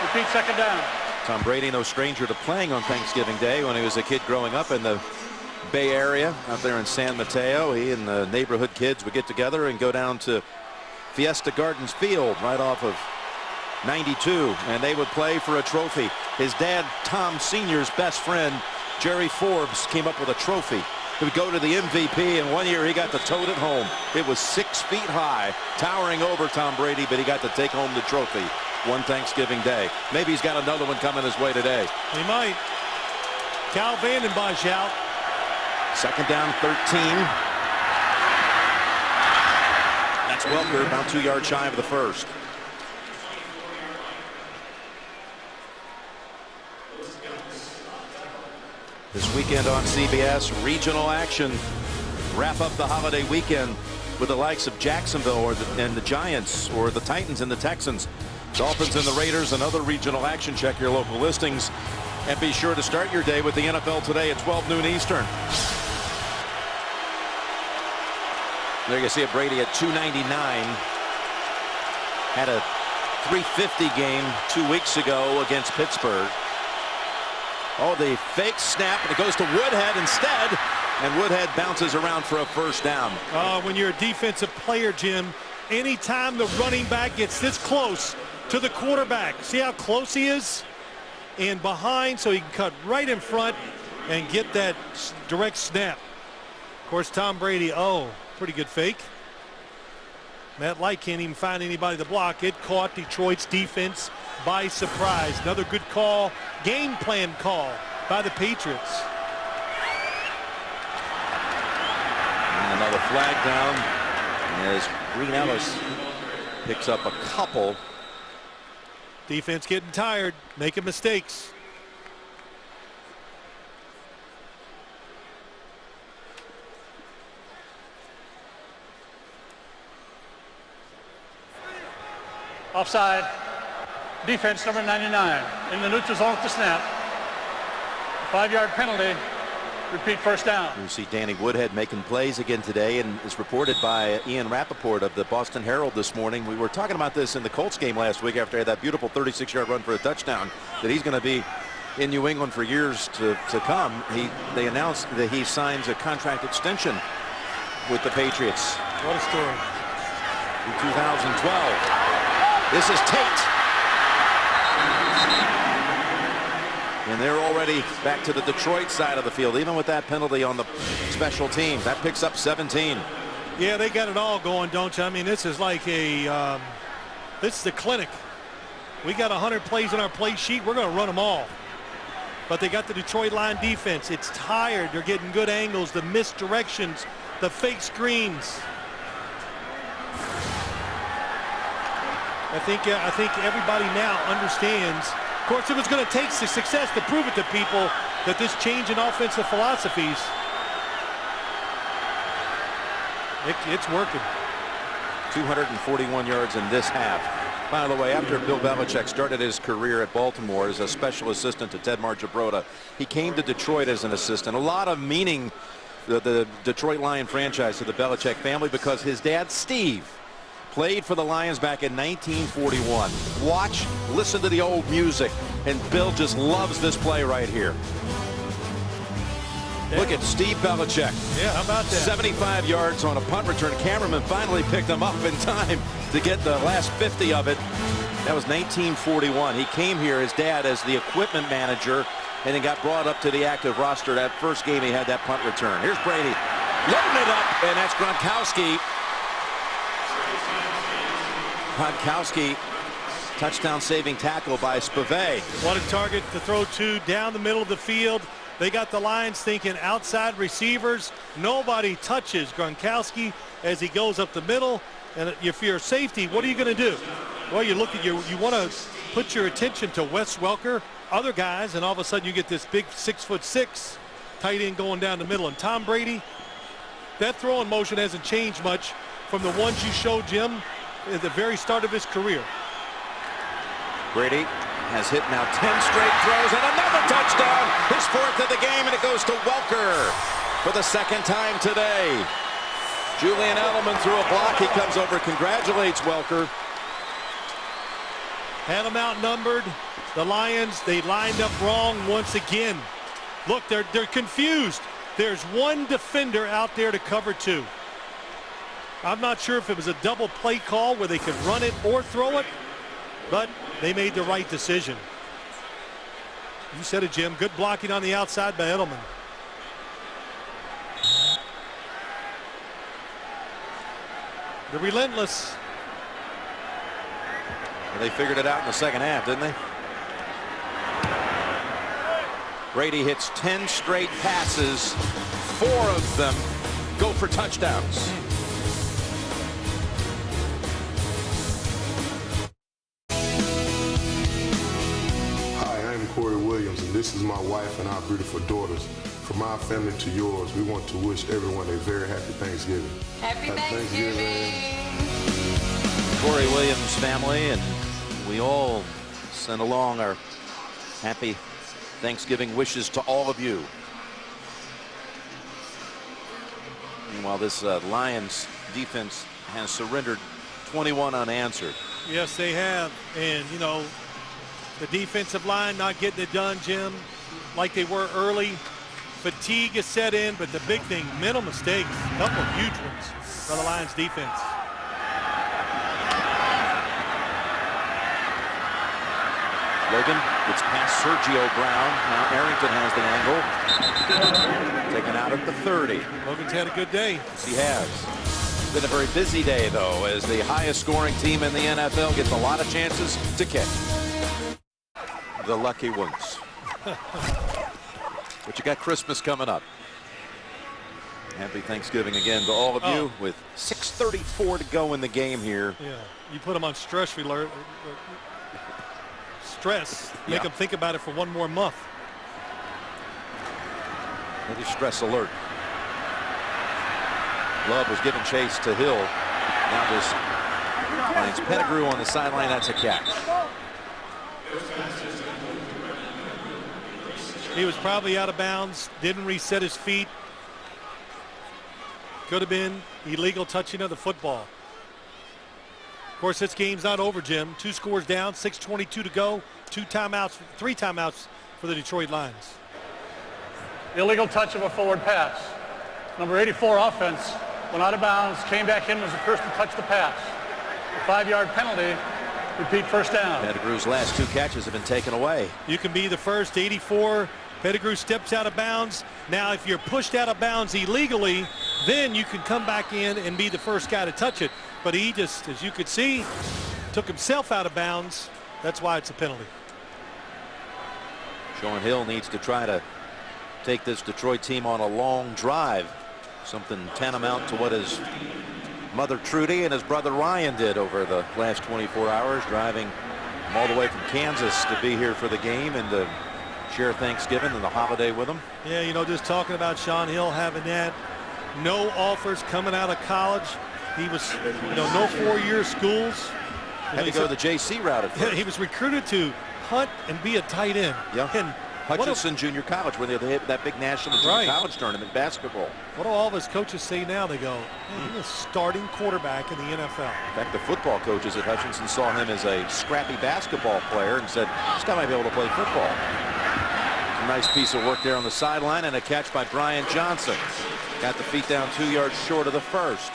Speaker 4: repeat 2nd down.
Speaker 1: Tom Brady, no stranger to playing on Thanksgiving Day. When he was a kid growing up in the Bay Area out there in San Mateo, he and the neighborhood kids would get together and go down to Fiesta Gardens Field right off of 92, and they would play for a trophy. His dad, Tom Sr.'s best friend, Jerry Forbes, came up with a trophy. He would go to the MVP, and one year he got to tote it home. It was 6 feet high, towering over Tom Brady, but he got to take home the trophy one Thanksgiving Day. Maybe he's got another one coming his way today.
Speaker 2: He might. Cal Vanden Bosch out.
Speaker 1: 2nd down, 13. That's Welker, about 2 yards shy of the first. This weekend on CBS, regional action. Wrap up the holiday weekend with the likes of Jacksonville and the Giants, or the Titans and the Texans. Dolphins and the Raiders, another regional action. Check your local listings. And be sure to start your day with the NFL Today at 12 noon Eastern. There you see it, Brady at 299. Had a 350 game 2 weeks ago against Pittsburgh. Oh, the fake snap, and it goes to Woodhead instead, and Woodhead bounces around for a 1st down.
Speaker 2: When you're a defensive player, Jim, anytime the running back gets this close to the quarterback, see how close he is? And behind, so he can cut right in front and get that direct snap. Of course, Tom Brady, pretty good fake. Matt Light can't even find anybody to block. It caught Detroit's defense by surprise. Another good call, game plan call by the Patriots.
Speaker 1: And another flag down as Green Ellis picks up a couple.
Speaker 2: Defense getting tired, making mistakes.
Speaker 4: Offside. Defense number 99 in the neutral zone at the snap. 5-yard penalty. Repeat first down.
Speaker 1: You see Danny Woodhead making plays again today, and is reported by Ian Rappaport of the Boston Herald this morning. We were talking about this in the Colts game last week after he had that beautiful 36-yard run for a touchdown, that he's going to be in New England for years to come. They announced that he signs a contract extension with the Patriots.
Speaker 2: What a story.
Speaker 1: In 2012. This is Tate. And they're already back to the Detroit side of the field, even with that penalty on the special teams. That picks up 17.
Speaker 2: Yeah, they got it all going, don't you? I mean, this is like a, this is the clinic. We got 100 plays on our play sheet. We're going to run them all. But they got the Detroit line defense. It's tired. They're getting good angles, the misdirections, the fake screens. I think everybody now understands. Of course, it was going to take success to prove it to people that this change in offensive philosophies, it's working.
Speaker 1: 241 yards in this half. By the way, after Bill Belichick started his career at Baltimore as a special assistant to Ted Marchibroda, he came to Detroit as an assistant. A lot of meaning, the Detroit Lion franchise, to the Belichick family, because his dad, Steve, played for the Lions back in 1941. Watch, listen to the old music, and Bill just loves this play right here. Look at Steve Belichick.
Speaker 2: Yeah, how about that?
Speaker 1: 75 yards on a punt return. Cameraman finally picked him up in time to get the last 50 of it. That was 1941. He came here, his dad, as the equipment manager, and then got brought up to the active roster. That first game he had that punt return. Here's Brady. Loading it up, and that's Gronkowski. Gronkowski, touchdown-saving tackle by Spivey.
Speaker 2: What a target to throw to down the middle of the field. They got the Lions thinking outside receivers. Nobody touches Gronkowski as he goes up the middle. And if you're safety, what are you going to do? Well, you look at you want to put your attention to Wes Welker, other guys, and all of a sudden you get this big 6'6" tight end going down the middle. And Tom Brady, that throwing motion hasn't changed much from the ones you showed Jim at the very start of his career.
Speaker 1: Brady has hit now 10 straight throws and another touchdown. His fourth of the game, and it goes to Welker for the second time today. Julian Edelman threw a block. He comes over, congratulates Welker.
Speaker 2: Had them outnumbered. The Lions, they lined up wrong once again. Look, they're confused. There's one defender out there to cover two. I'm not sure if it was a double play call where they could run it or throw it, but they made the right decision. You said it, Jim. Good blocking on the outside by Edelman. They're relentless.
Speaker 1: Well, they figured it out in the second half, didn't they? Brady hits 10 straight passes. 4 of them go for touchdowns.
Speaker 3: Corey Williams, and this is my wife and our beautiful daughters. From our family to yours, we want to wish everyone a very happy Thanksgiving.
Speaker 10: Happy Thanksgiving.
Speaker 1: Corey Williams family, and we all send along our happy Thanksgiving wishes to all of you. Meanwhile, this Lions defense has surrendered 21 unanswered.
Speaker 2: Yes, they have. And, you know, the defensive line not getting it done, Jim, like they were early. Fatigue is set in, but the big thing, mental mistakes, a couple of huge ones for the Lions defense.
Speaker 1: Logan gets past Sergio Brown. Now Arrington has the angle. Taken out at the 30.
Speaker 2: Logan's had a good day.
Speaker 1: Yes, he has. Been a very busy day, though, as the highest scoring team in the NFL gets a lot of chances to kick. The lucky ones. But you got Christmas coming up. Happy Thanksgiving again to all of you, with 6:34 to go in the game here.
Speaker 2: Yeah, you put them on stress alert. Make them think about it for one more month.
Speaker 1: Maybe stress alert. Love was giving chase to Hill. Now this sidelines. Pettigrew on the sideline. That's a catch.
Speaker 2: He was probably out of bounds, didn't reset his feet. Could have been illegal touching of the football. Of course, this game's not over, Jim. 2 scores down, 6:22 to go. 3 timeouts for the Detroit Lions.
Speaker 4: Illegal touch of a forward pass. Number 84 offense went out of bounds, came back in, was the first to touch the pass. A 5-yard penalty. Repeat, first down.
Speaker 1: Pettigrew's last 2 catches have been taken away.
Speaker 2: You can be the first. 84. Pettigrew steps out of bounds. Now, if you're pushed out of bounds illegally, then you can come back in and be the first guy to touch it. But he just, as you could see, took himself out of bounds. That's why it's a penalty.
Speaker 1: Shaun Hill needs to try to take this Detroit team on a long drive. Something tantamount to what his mother Trudy and his brother Ryan did over the last 24 hours, driving all the way from Kansas to be here for the game and to share Thanksgiving and the holiday with them.
Speaker 2: Yeah, you know, just talking about Shaun Hill having that. No offers coming out of college. He was, you know, no 4-year schools.
Speaker 1: Had to go the JC route at first.
Speaker 2: He was recruited to hunt and be a tight end.
Speaker 1: Yeah.
Speaker 2: And
Speaker 1: Hutchinson Junior College, when they hit that big national junior college tournament basketball.
Speaker 2: What do all of his coaches say now? They go, hey, he's a starting quarterback in the NFL.
Speaker 1: In fact, the football coaches at Hutchinson saw him as a scrappy basketball player and said, this guy might be able to play football. A nice piece of work there on the sideline, and a catch by Brian Johnson. Got the feet down 2 yards short of the first.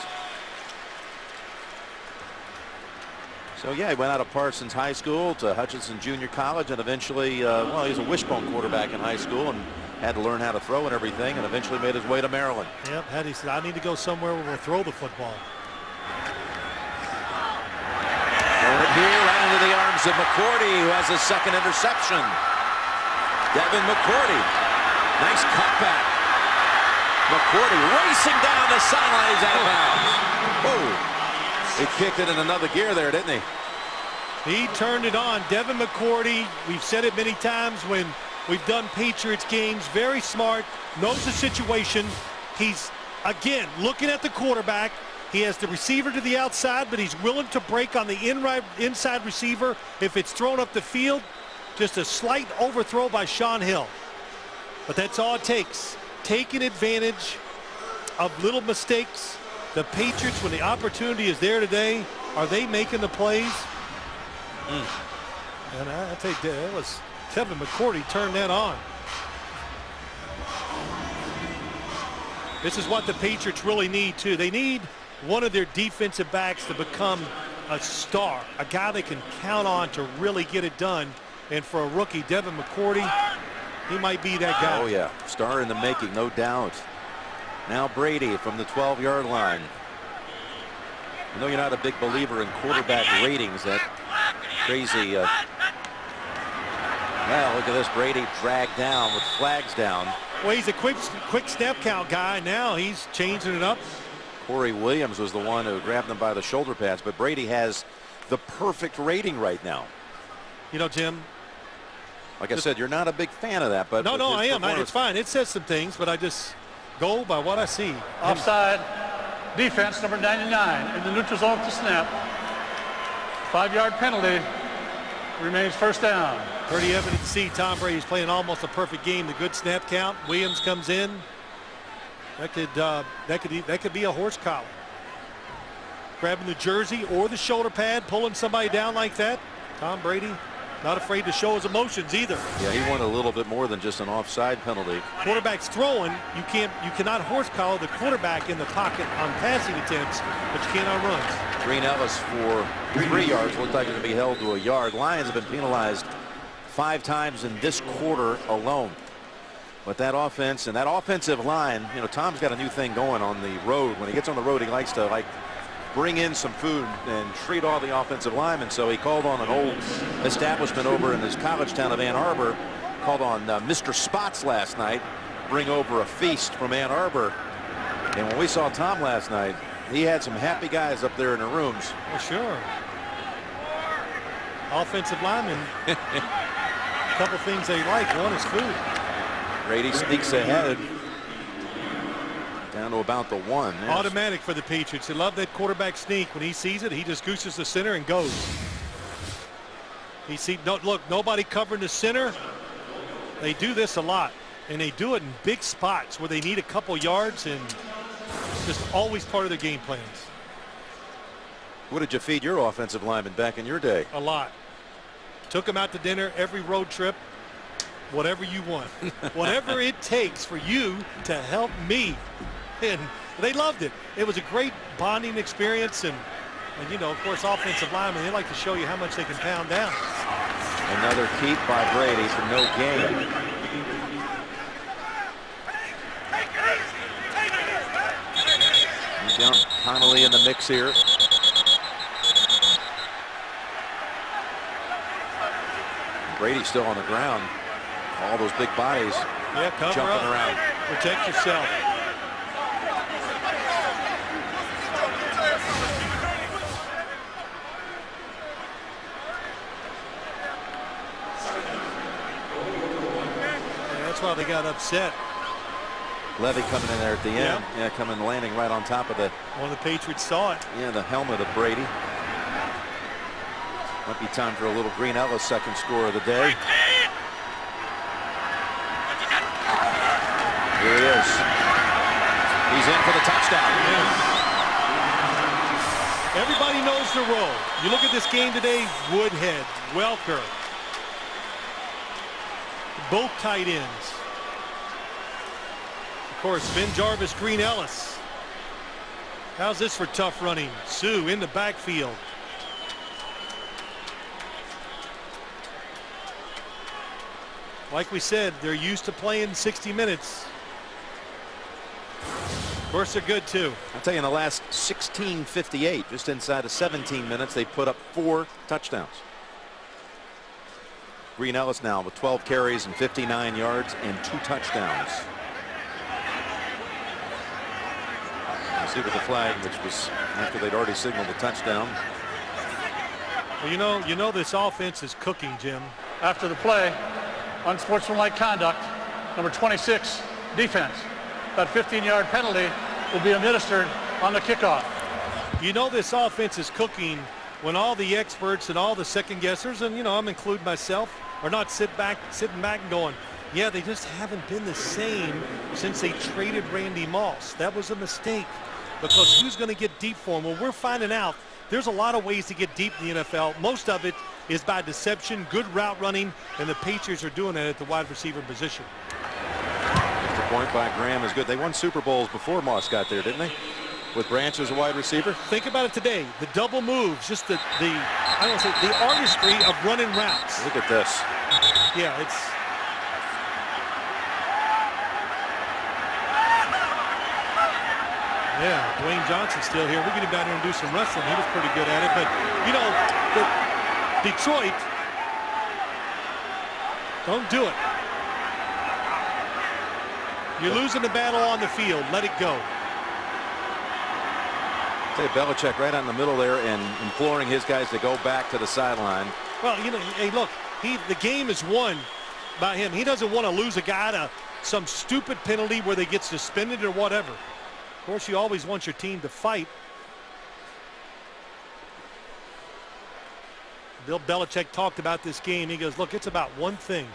Speaker 1: So yeah, he went out of Parsons High School to Hutchinson Junior College, and eventually, well, he was a wishbone quarterback in high school and had to learn how to throw and everything, and eventually made his way to Maryland.
Speaker 2: Yep, he said, I need to go somewhere where we'll throw the football.
Speaker 1: Throw it here right into the arms of McCourty, who has his second interception. Devin McCourty, nice cutback. McCourty racing down the sideline, he's out of bounds. Oh. He kicked it in another gear there, didn't he?
Speaker 2: He turned it on. Devin McCourty, we've said it many times when we've done Patriots games, very smart, knows the situation. He's, again, looking at the quarterback. He has the receiver to the outside, but he's willing to break on the inside receiver if it's thrown up the field. Just a slight overthrow by Shaun Hill. But that's all it takes. Taking advantage of little mistakes. The Patriots, when the opportunity is there today, are they making the plays? And I think that was Devin McCourty turned that on. This is what the Patriots really need, too. They need one of their defensive backs to become a star, a guy they can count on to really get it done. And for a rookie, Devin McCourty, he might be that guy.
Speaker 1: Oh, yeah. Star in the making, no doubt. Now Brady from the 12-yard line. I know you're not a big believer in quarterback ratings. That crazy. Well, look at this. Brady dragged down with flags down.
Speaker 2: Well, he's a quick snap count guy. Now he's changing it up.
Speaker 1: Corey Williams was the one who grabbed him by the shoulder pads, but Brady has the perfect rating right now.
Speaker 2: You know, Jim.
Speaker 1: Like I said, you're not a big fan of that, but
Speaker 2: no, I am. It's fine. It says some things, but I just go by what I see.
Speaker 4: Offside. Defense, number 99, in the neutral zone to snap. 5-yard penalty. Remains first down.
Speaker 2: Pretty evident to see Tom Brady's playing almost a perfect game. The good snap count. Williams comes in. That could be a horse collar. Grabbing the jersey or the shoulder pad, pulling somebody down like that. Tom Brady not afraid to show his emotions either.
Speaker 1: Yeah, he wanted a little bit more than just an offside penalty.
Speaker 2: Quarterback's throwing. You cannot horse collar the quarterback in the pocket on passing attempts, but you can't on runs.
Speaker 1: Green Ellis for 3 yards. Looked like it would be held to a yard. Lions have been penalized 5 times in this quarter alone. But that offense and that offensive line, you know, Tom's got a new thing going on the road. When he gets on the road, he likes to bring in some food and treat all the offensive linemen. So he called on an old establishment over in his college town of Ann Arbor, called on Mr. Spots last night, bring over a feast from Ann Arbor. And when we saw Tom last night, he had some happy guys up there in the rooms.
Speaker 2: Well, sure. Offensive linemen, a couple things they like. One is food.
Speaker 1: Brady sneaks ahead. Down to about the 1. Yes.
Speaker 2: Automatic for the Patriots. They love that quarterback sneak. When he sees it, he just gooses the center and goes. Look, nobody covering the center. They do this a lot, and they do it in big spots where they need a couple yards, and just always part of their game plans.
Speaker 1: What did you feed your offensive lineman back in your day?
Speaker 2: A lot. Took them out to dinner every road trip. Whatever you want. Whatever it takes for you to help me. And they loved it. It was a great bonding experience. And you know, of course, offensive linemen, they like to show you how much they can pound down.
Speaker 1: Another keep by Brady for no gain. Connolly in the mix here. Brady still on the ground. All those big bodies jumping around.
Speaker 2: Protect yourself. That's why they got upset.
Speaker 1: Levy coming in there at the end. Yeah, coming landing right on top of the.
Speaker 2: One of the Patriots saw it.
Speaker 1: Yeah, the helmet of Brady. Might be time for a little Green Ellis second score of the day. Here he is. He's in for the touchdown.
Speaker 2: Everybody knows the role. You look at this game today, Woodhead, Welker, both tight ends. Of course, Ben Jarvis, Green Ellis. How's this for tough running? Sue in the backfield. Like we said, they're used to playing 60 minutes. Of course, they're good, too.
Speaker 1: I'll tell you, in the last 16:58, just inside of 17 minutes, they put up 4 touchdowns. Green Ellis now with 12 carries and 59 yards and 2 touchdowns. See with the flag, which was after they'd already signaled a touchdown.
Speaker 2: Well, you know this offense is cooking, Jim.
Speaker 4: After the play, unsportsmanlike conduct, number 26, defense. That 15-yard penalty will be administered on the kickoff.
Speaker 2: You know this offense is cooking when all the experts and all the second guessers, and you know I'm including myself, are not sitting back and going, yeah, they just haven't been the same since they traded Randy Moss. That was a mistake, because who's going to get deep for him? Well, we're finding out there's a lot of ways to get deep in the NFL. Most of it is by deception, good route running, and the Patriots are doing that at the wide receiver position.
Speaker 1: Extra point by Graham is good. They won Super Bowls before Moss got there, didn't they? With Branch as a wide receiver.
Speaker 2: Think about it today. The double moves, just the I don't say the artistry of running routes.
Speaker 1: Look at this.
Speaker 2: Yeah, it's. Yeah, Dwayne Johnson's still here. We're getting down here and do some wrestling. He was pretty good at it, but you know, Detroit don't do it. You're losing the battle on the field. Let it go.
Speaker 1: Belichick right out in the middle there and imploring his guys to go back to the sideline.
Speaker 2: Well, you know, hey, look, the game is won by him. He doesn't want to lose a guy to some stupid penalty where they get suspended or whatever. Of course, you always want your team to fight. Bill Belichick talked about this game. He goes, look, it's about one thing.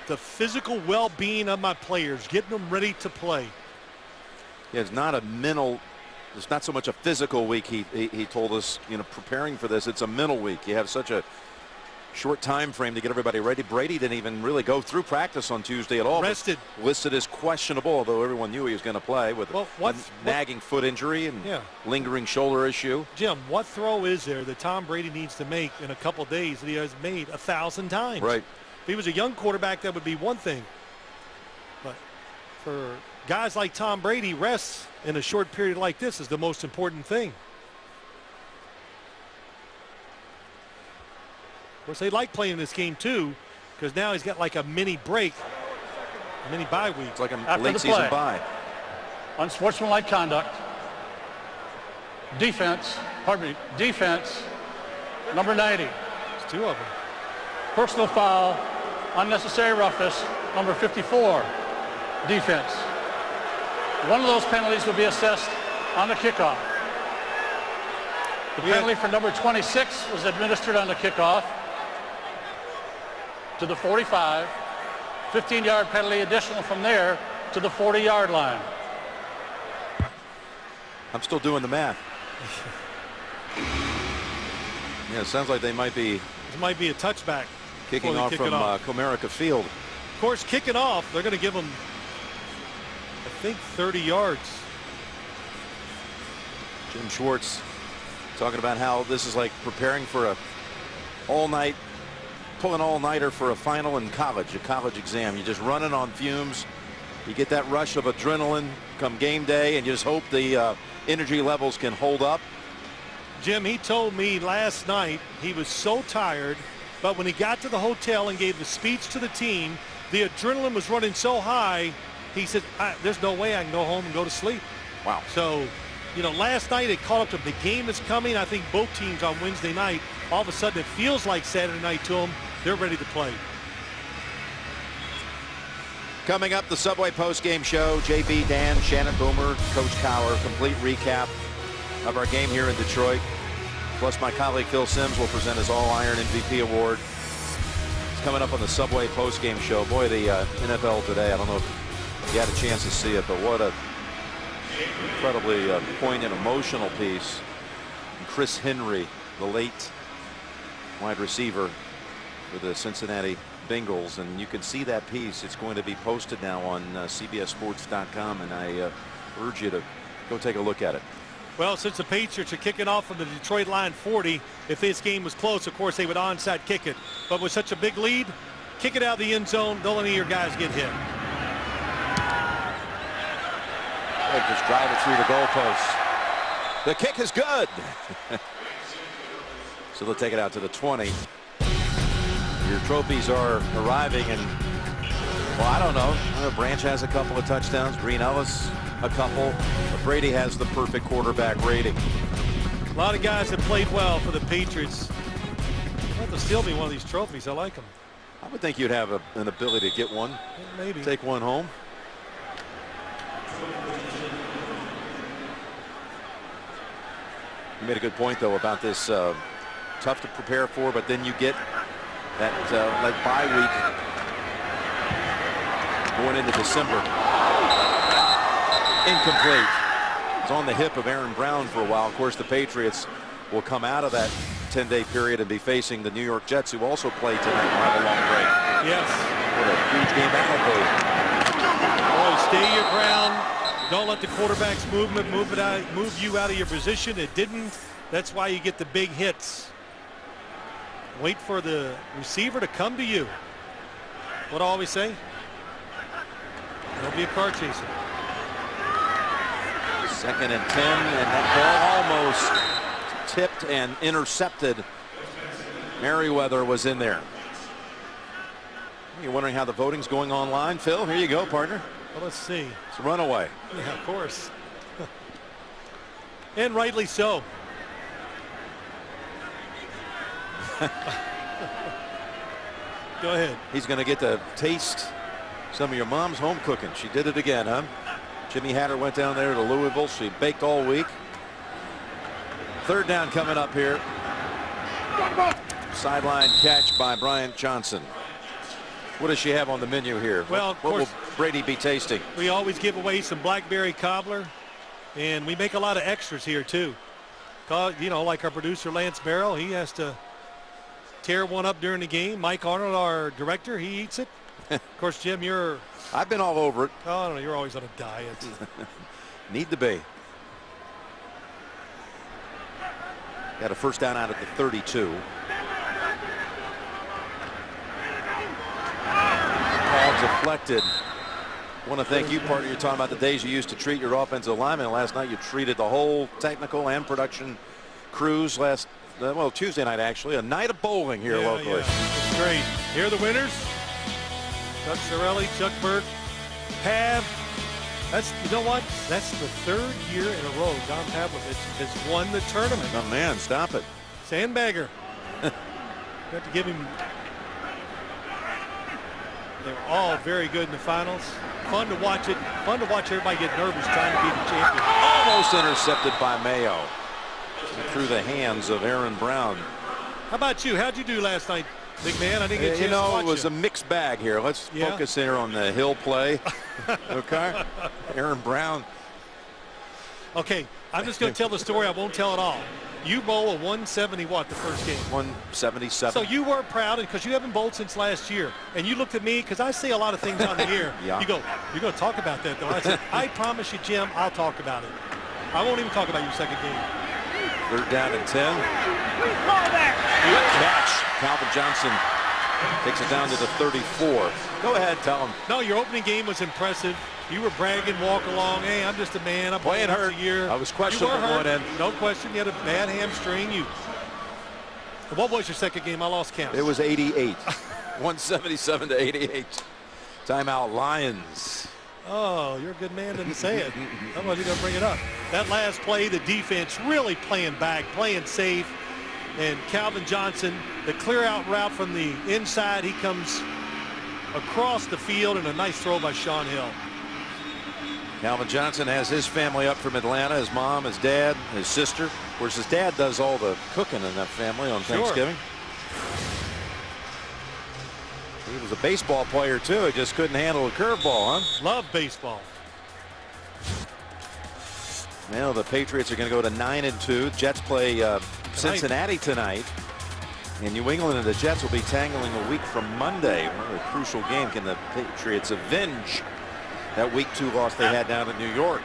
Speaker 2: The physical well-being of my players, getting them ready to play.
Speaker 1: Yeah, it's not a mental, it's not so much a physical week, he told us, you know, preparing for this. It's a mental week. You have such a short time frame to get everybody ready. Brady didn't even really go through practice on Tuesday at all.
Speaker 2: Rested.
Speaker 1: Listed as questionable, although everyone knew he was going to play with a nagging foot injury and lingering shoulder issue.
Speaker 2: Jim, what throw is there that Tom Brady needs to make in a couple days that he has made 1,000 times?
Speaker 1: Right.
Speaker 2: If he was a young quarterback, that would be one thing. But for guys like Tom Brady, rest in a short period like this is the most important thing. Of course, they like playing this game too, because now he's got like a mini break, a mini bye week.
Speaker 1: It's like a late season bye.
Speaker 4: Unsportsmanlike conduct. Defense, number 90.
Speaker 2: It's 2 of them.
Speaker 4: Personal foul, unnecessary roughness, number 54. Defense. One of those penalties will be assessed on the kickoff. The penalty for number 26 was administered on the kickoff to the 45. 15-yard penalty additional from there to the 40-yard line.
Speaker 1: I'm still doing the math. Yeah, it sounds like they might be.
Speaker 2: It might be a touchback.
Speaker 1: Kicking off from Comerica Field.
Speaker 2: Of course, kicking off, they're going to give them, I think, 30 yards.
Speaker 1: Jim Schwartz talking about how this is like preparing for a all-night, pull an all-nighter for a final in college, a college exam. You're just running on fumes. You get that rush of adrenaline come game day, and you just hope the energy levels can hold up.
Speaker 2: Jim, he told me last night he was so tired, but when he got to the hotel and gave the speech to the team, the adrenaline was running so high, he said, there's no way I can go home and go to sleep.
Speaker 1: Wow.
Speaker 2: So, you know, last night it caught up to the game is coming. I think both teams on Wednesday night, all of a sudden it feels like Saturday night to them. They're ready to play.
Speaker 1: Coming up, the Subway postgame show. JB, Dan, Shannon Boomer, Coach Cowher. Complete recap of our game here in Detroit. Plus, my colleague Phil Simms will present his All-Iron MVP award. It's coming up on the Subway postgame show. Boy, the NFL today, I don't know if you had a chance to see it, but what a incredibly poignant, emotional piece. And Chris Henry, the late wide receiver for the Cincinnati Bengals, and you can see that piece. It's going to be posted now on CBSSports.com, and I urge you to go take a look at it.
Speaker 2: Well, since the Patriots are kicking off from the Detroit line 40, if this game was close, of course, they would onside kick it. But with such a big lead, kick it out of the end zone. Don't let any of your guys get hit.
Speaker 1: They just drive it through the goalposts. The kick is good. So they'll take it out to the 20. Your trophies are arriving, and, well, I don't know. Branch has a couple of touchdowns. Green Ellis a couple. But Brady has the perfect quarterback rating.
Speaker 2: A lot of guys that played well for the Patriots. Well, they'll still be one of these trophies. I like them.
Speaker 1: I would think you'd have an ability to get one.
Speaker 2: Maybe.
Speaker 1: Take one home. You made a good point, though, about this tough to prepare for, but then you get that bye week going into December. Incomplete. It's on the hip of Aaron Brown for a while. Of course, the Patriots will come out of that 10-day period and be facing the New York Jets, who also play tonight and have a long break.
Speaker 2: Yes.
Speaker 1: What a huge game that
Speaker 2: will be. Oh, stay your ground. Don't let the quarterbacks move you out of your position. It didn't. That's why you get the big hits. Wait for the receiver to come to you. What do I always say? There'll be a car chaser.
Speaker 1: 2nd and 10, and that ball almost tipped and intercepted. Merriweather was in there. You're wondering how the voting's going online, Phil? Here you go, partner.
Speaker 2: Well, let's see.
Speaker 1: It's a runaway.
Speaker 2: Yeah, of course. And rightly so. Go ahead.
Speaker 1: He's going to get to taste some of your mom's home cooking. She did it again, huh? Jimmy Hatter went down there to Louisville. She baked all week. 3rd down coming up here. Sideline catch by Bryant Johnson. What does she have on the menu here?
Speaker 2: Well,
Speaker 1: what will Brady be tasting?
Speaker 2: We always give away some blackberry cobbler, and we make a lot of extras here too. You know, like our producer Lance Barrow, he has to tear one up during the game. Mike Arnold, our director, he eats it. Of course, Jim,
Speaker 1: I've been all over it.
Speaker 2: Oh, no, you're always on a diet.
Speaker 1: Need to be. Got a 1st down out at the 32. Ball deflected. Want to thank you, partner. You're talking about the days you used to treat your offensive linemen. Last night you treated the whole technical and production crews Tuesday night, actually. A night of bowling here locally.
Speaker 2: Yeah. It's great. Here are the winners. Chuck Sorelli, Chuck Burke, Pav. You know what? That's the 3rd year in a row John Pavlovich has won the tournament.
Speaker 1: Oh, man, stop it.
Speaker 2: Sandbagger. Got to give him. They were all very good in the finals. Fun to watch it. Fun to watch everybody get nervous trying to be the champion.
Speaker 1: Almost intercepted by Mayo. Through the hands of Aaron Brown.
Speaker 2: How about you? How'd you do last night, big man? I didn't get a chance to watch
Speaker 1: it was
Speaker 2: you.
Speaker 1: a mixed bag here. Let's focus here on the Hill play. Okay. Aaron Brown.
Speaker 2: Okay, I'm just going to tell the story. I won't tell it all. You bowl a 170 what the first game?
Speaker 1: 177.
Speaker 2: So you were proud because you haven't bowled since last year. And you looked at me because I say a lot of things on the air.
Speaker 1: Yeah.
Speaker 2: You go, you're going to talk about that though. I said, I promise you, Jim, I'll talk about it. I won't even talk about your second game.
Speaker 1: 3rd down and 10. Good catch. Calvin Johnson takes it down to the 34. Go ahead, tell him.
Speaker 2: No, your opening game was impressive. You were bragging, walk along. Hey, I'm just a man. I'm
Speaker 1: playing hurt.
Speaker 2: A year.
Speaker 1: I was questionable
Speaker 2: at
Speaker 1: one end.
Speaker 2: No question. You had a bad hamstring. What was your second game? I lost count.
Speaker 1: It was 88. 177 to 88. Timeout Lions.
Speaker 2: Oh, you're a good man to say it. Otherwise, you're going to bring it up. That last play, the defense really playing back, playing safe. And Calvin Johnson, the clear out route from the inside, he comes across the field, and a nice throw by Sean Hill.
Speaker 1: Calvin Johnson has his family up from Atlanta, his mom, his dad, his sister. Of course, his dad does all the cooking in that family on Thanksgiving. He was a baseball player, too. He just couldn't handle a curveball, huh?
Speaker 2: Love baseball.
Speaker 1: Now the Patriots are going to go to 9-2. Jets play Cincinnati tonight. And New England and the Jets will be tangling a week from Monday. Another crucial game. Can the Patriots avenge that week 2 loss they had down in New York?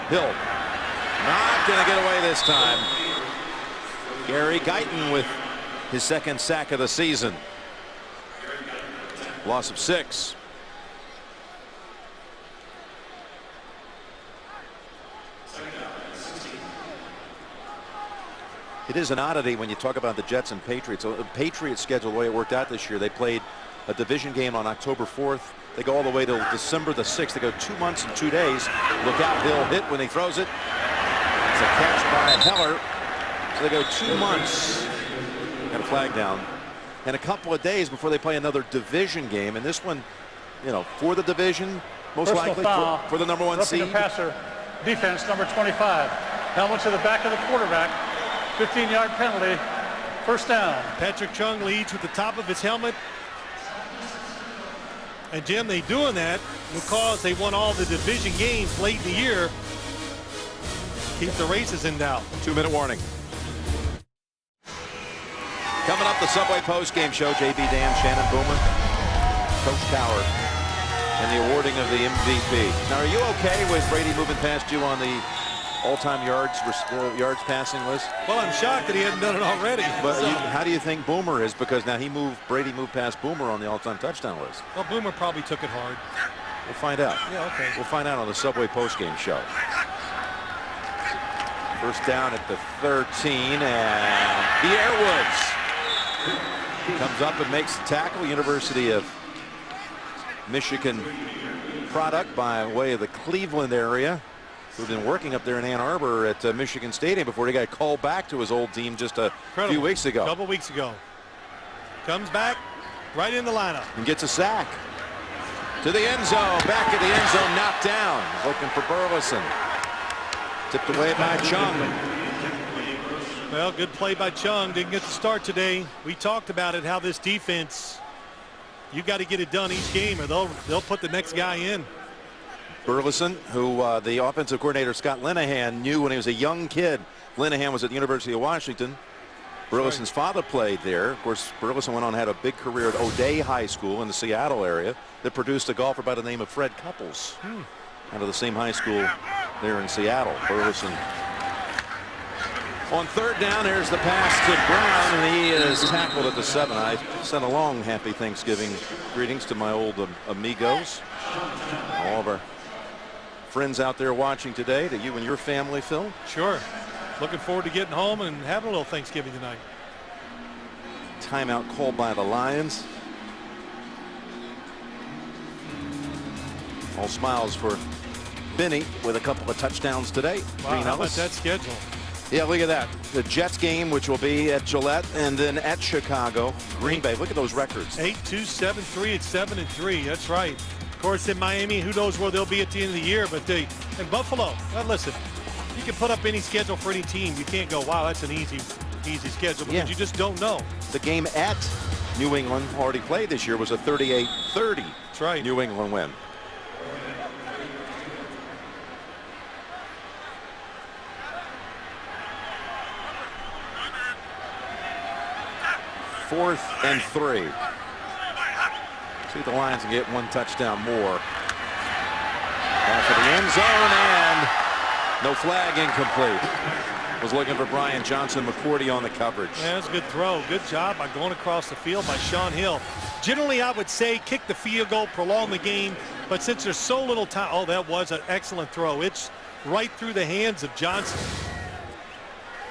Speaker 1: Hill not going to get away this time. Gary Guyton with his 2nd sack of the season. Loss of 6. It is an oddity when you talk about the Jets and Patriots. The Patriots schedule, the way it worked out this year, they played a division game on October 4th. They go all the way to December the 6th. They go 2 months and 2 days. Look out, Hill hit when he throws it. It's a catch by Heller. So they go 2 months. Got a flag down. And a couple of days before they play another division game. And this one, you know, for the division, most likely for the number 1 seed.
Speaker 4: Roughing the passer, defense, number 25. Helmet to the back of the quarterback. 15-yard penalty, 1st down.
Speaker 2: Patrick Chung leads with the top of his helmet. And Jim, they doing that because they won all the division games late in the year. Keep the races in doubt.
Speaker 1: 2-minute warning. Coming up, the Subway post-game show. JB Dan, Shannon Boomer, Coach Coward, and the awarding of the MVP. Now, are you okay with Brady moving past you on the all-time yards passing list?
Speaker 2: Well, I'm shocked that he hadn't done it already.
Speaker 1: But how do you think Boomer is? Because now Brady moved past Boomer on the all-time touchdown list.
Speaker 2: Well, Boomer probably took it hard.
Speaker 1: We'll find out.
Speaker 2: Yeah, okay.
Speaker 1: We'll find out on the Subway postgame show. 1st down at the 13, and Pierre Woods comes up and makes the tackle. University of Michigan product by way of the Cleveland area, who've been working up there in Ann Arbor at Michigan Stadium before he got called back to his old team just a few weeks ago.
Speaker 2: A couple weeks ago. Comes back right in the lineup.
Speaker 1: And gets a sack. To the end zone. Back at the end zone. Knocked down. Looking for Burleson. Tipped away by Chung.
Speaker 2: Well, good play by Chung. Didn't get the start today. We talked about it, how this defense, you got to get it done each game or they'll put the next guy in.
Speaker 1: Burleson, who the offensive coordinator Scott Linehan knew when he was a young kid. Linehan was at the University of Washington. Burleson's father played there. Of course, Burleson went on and had a big career at O'Day High School in the Seattle area that produced a golfer by the name of Fred Couples out of the same high school there in Seattle. Burleson on 3rd down. Here's the pass to Brown, and he is tackled at the 7. I sent a long happy Thanksgiving greetings to my old amigos, all of our friends out there watching today, to you and your family, Phil.
Speaker 2: Sure. Looking forward to getting home and having a little Thanksgiving tonight.
Speaker 1: Timeout called by the Lions. All smiles for Benny with a couple of touchdowns today.
Speaker 2: Wow, how about that schedule?
Speaker 1: Yeah, look at that. The Jets game, which will be at Gillette, and then at Chicago. Green Bay, look at those records.
Speaker 2: 8-2, 7-3, and 7-3. That's right. Of course, in Miami, who knows where they'll be at the end of the year. But in Buffalo, listen, you can put up any schedule for any team. You can't go, wow, that's an easy schedule, because you just don't know.
Speaker 1: The game at New England, already played this year, was a 38-30
Speaker 2: That's right.
Speaker 1: New England win. Fourth and 3. See if the Lions can get one touchdown more. Back to the end zone, and no flag, incomplete. Was looking for Brian Johnson. McCourty on the coverage.
Speaker 2: Yeah, that's a good throw. Good job by going across the field by Sean Hill. Generally, I would say kick the field goal, prolong the game. But since there's so little time, oh, that was an excellent throw. It's right through the hands of Johnson.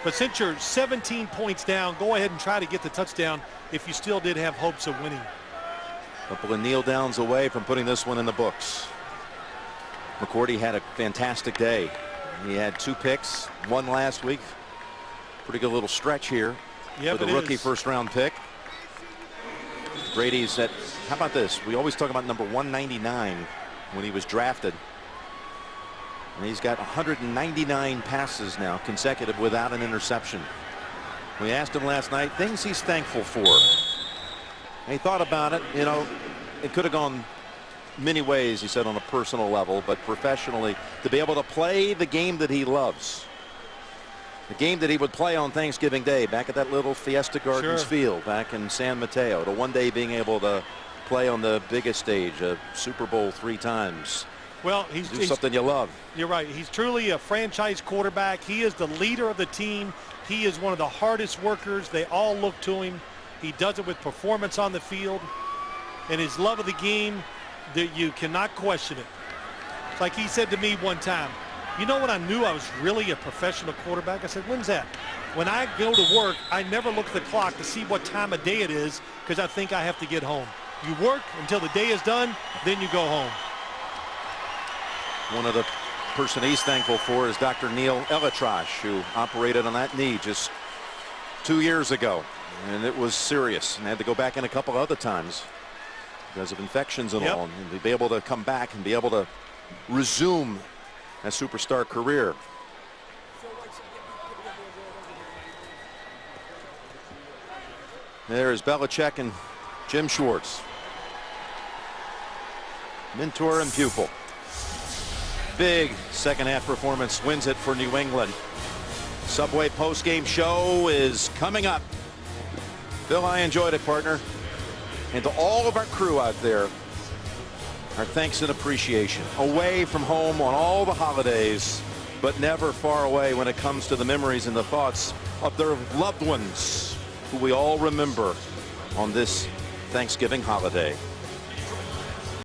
Speaker 2: But since you're 17 points down, go ahead and try to get the touchdown if you still did have hopes of winning.
Speaker 1: A couple of kneel downs away from putting this one in the books. McCourty had a fantastic day. He had 2 picks, 1 last week. Pretty good little stretch here for the rookie first-round pick. Brady's at, how about this? We always talk about number 199 when he was drafted. And he's got 199 passes now consecutive without an interception. We asked him last night things he's thankful for. And he thought about it. You know, it could have gone many ways, he said, on a personal level, but professionally, to be able to play the game that he loves. The game that he would play on Thanksgiving Day back at that little Fiesta Gardens field back in San Mateo, to one day being able to play on the biggest stage, a Super Bowl 3 times.
Speaker 2: Well, he's
Speaker 1: something you love.
Speaker 2: You're right. He's truly a franchise quarterback. He is the leader of the team. He is one of the hardest workers. They all look to him. He does it with performance on the field, and his love of the game, that you cannot question it. It's like he said to me one time, you know when I knew I was really a professional quarterback? I said, when's that? When I go to work, I never look at the clock to see what time of day it is, because I think I have to get home. You work until the day is done, then you go home.
Speaker 1: One of the person he's thankful for is Dr. Neil Elitrash, who operated on that knee just 2 years ago, and it was serious, and had to go back in a couple other times because of infections and all, and to be able to come back and be able to resume a superstar career. There's Belichick and Jim Schwartz, mentor and pupil. Big second half performance wins it for New England. Subway post-game show is coming up. Bill, I enjoyed it, partner. And to all of our crew out there, our thanks and appreciation. Away from home on all the holidays, but never far away when it comes to the memories and the thoughts of their loved ones who we all remember on this Thanksgiving holiday.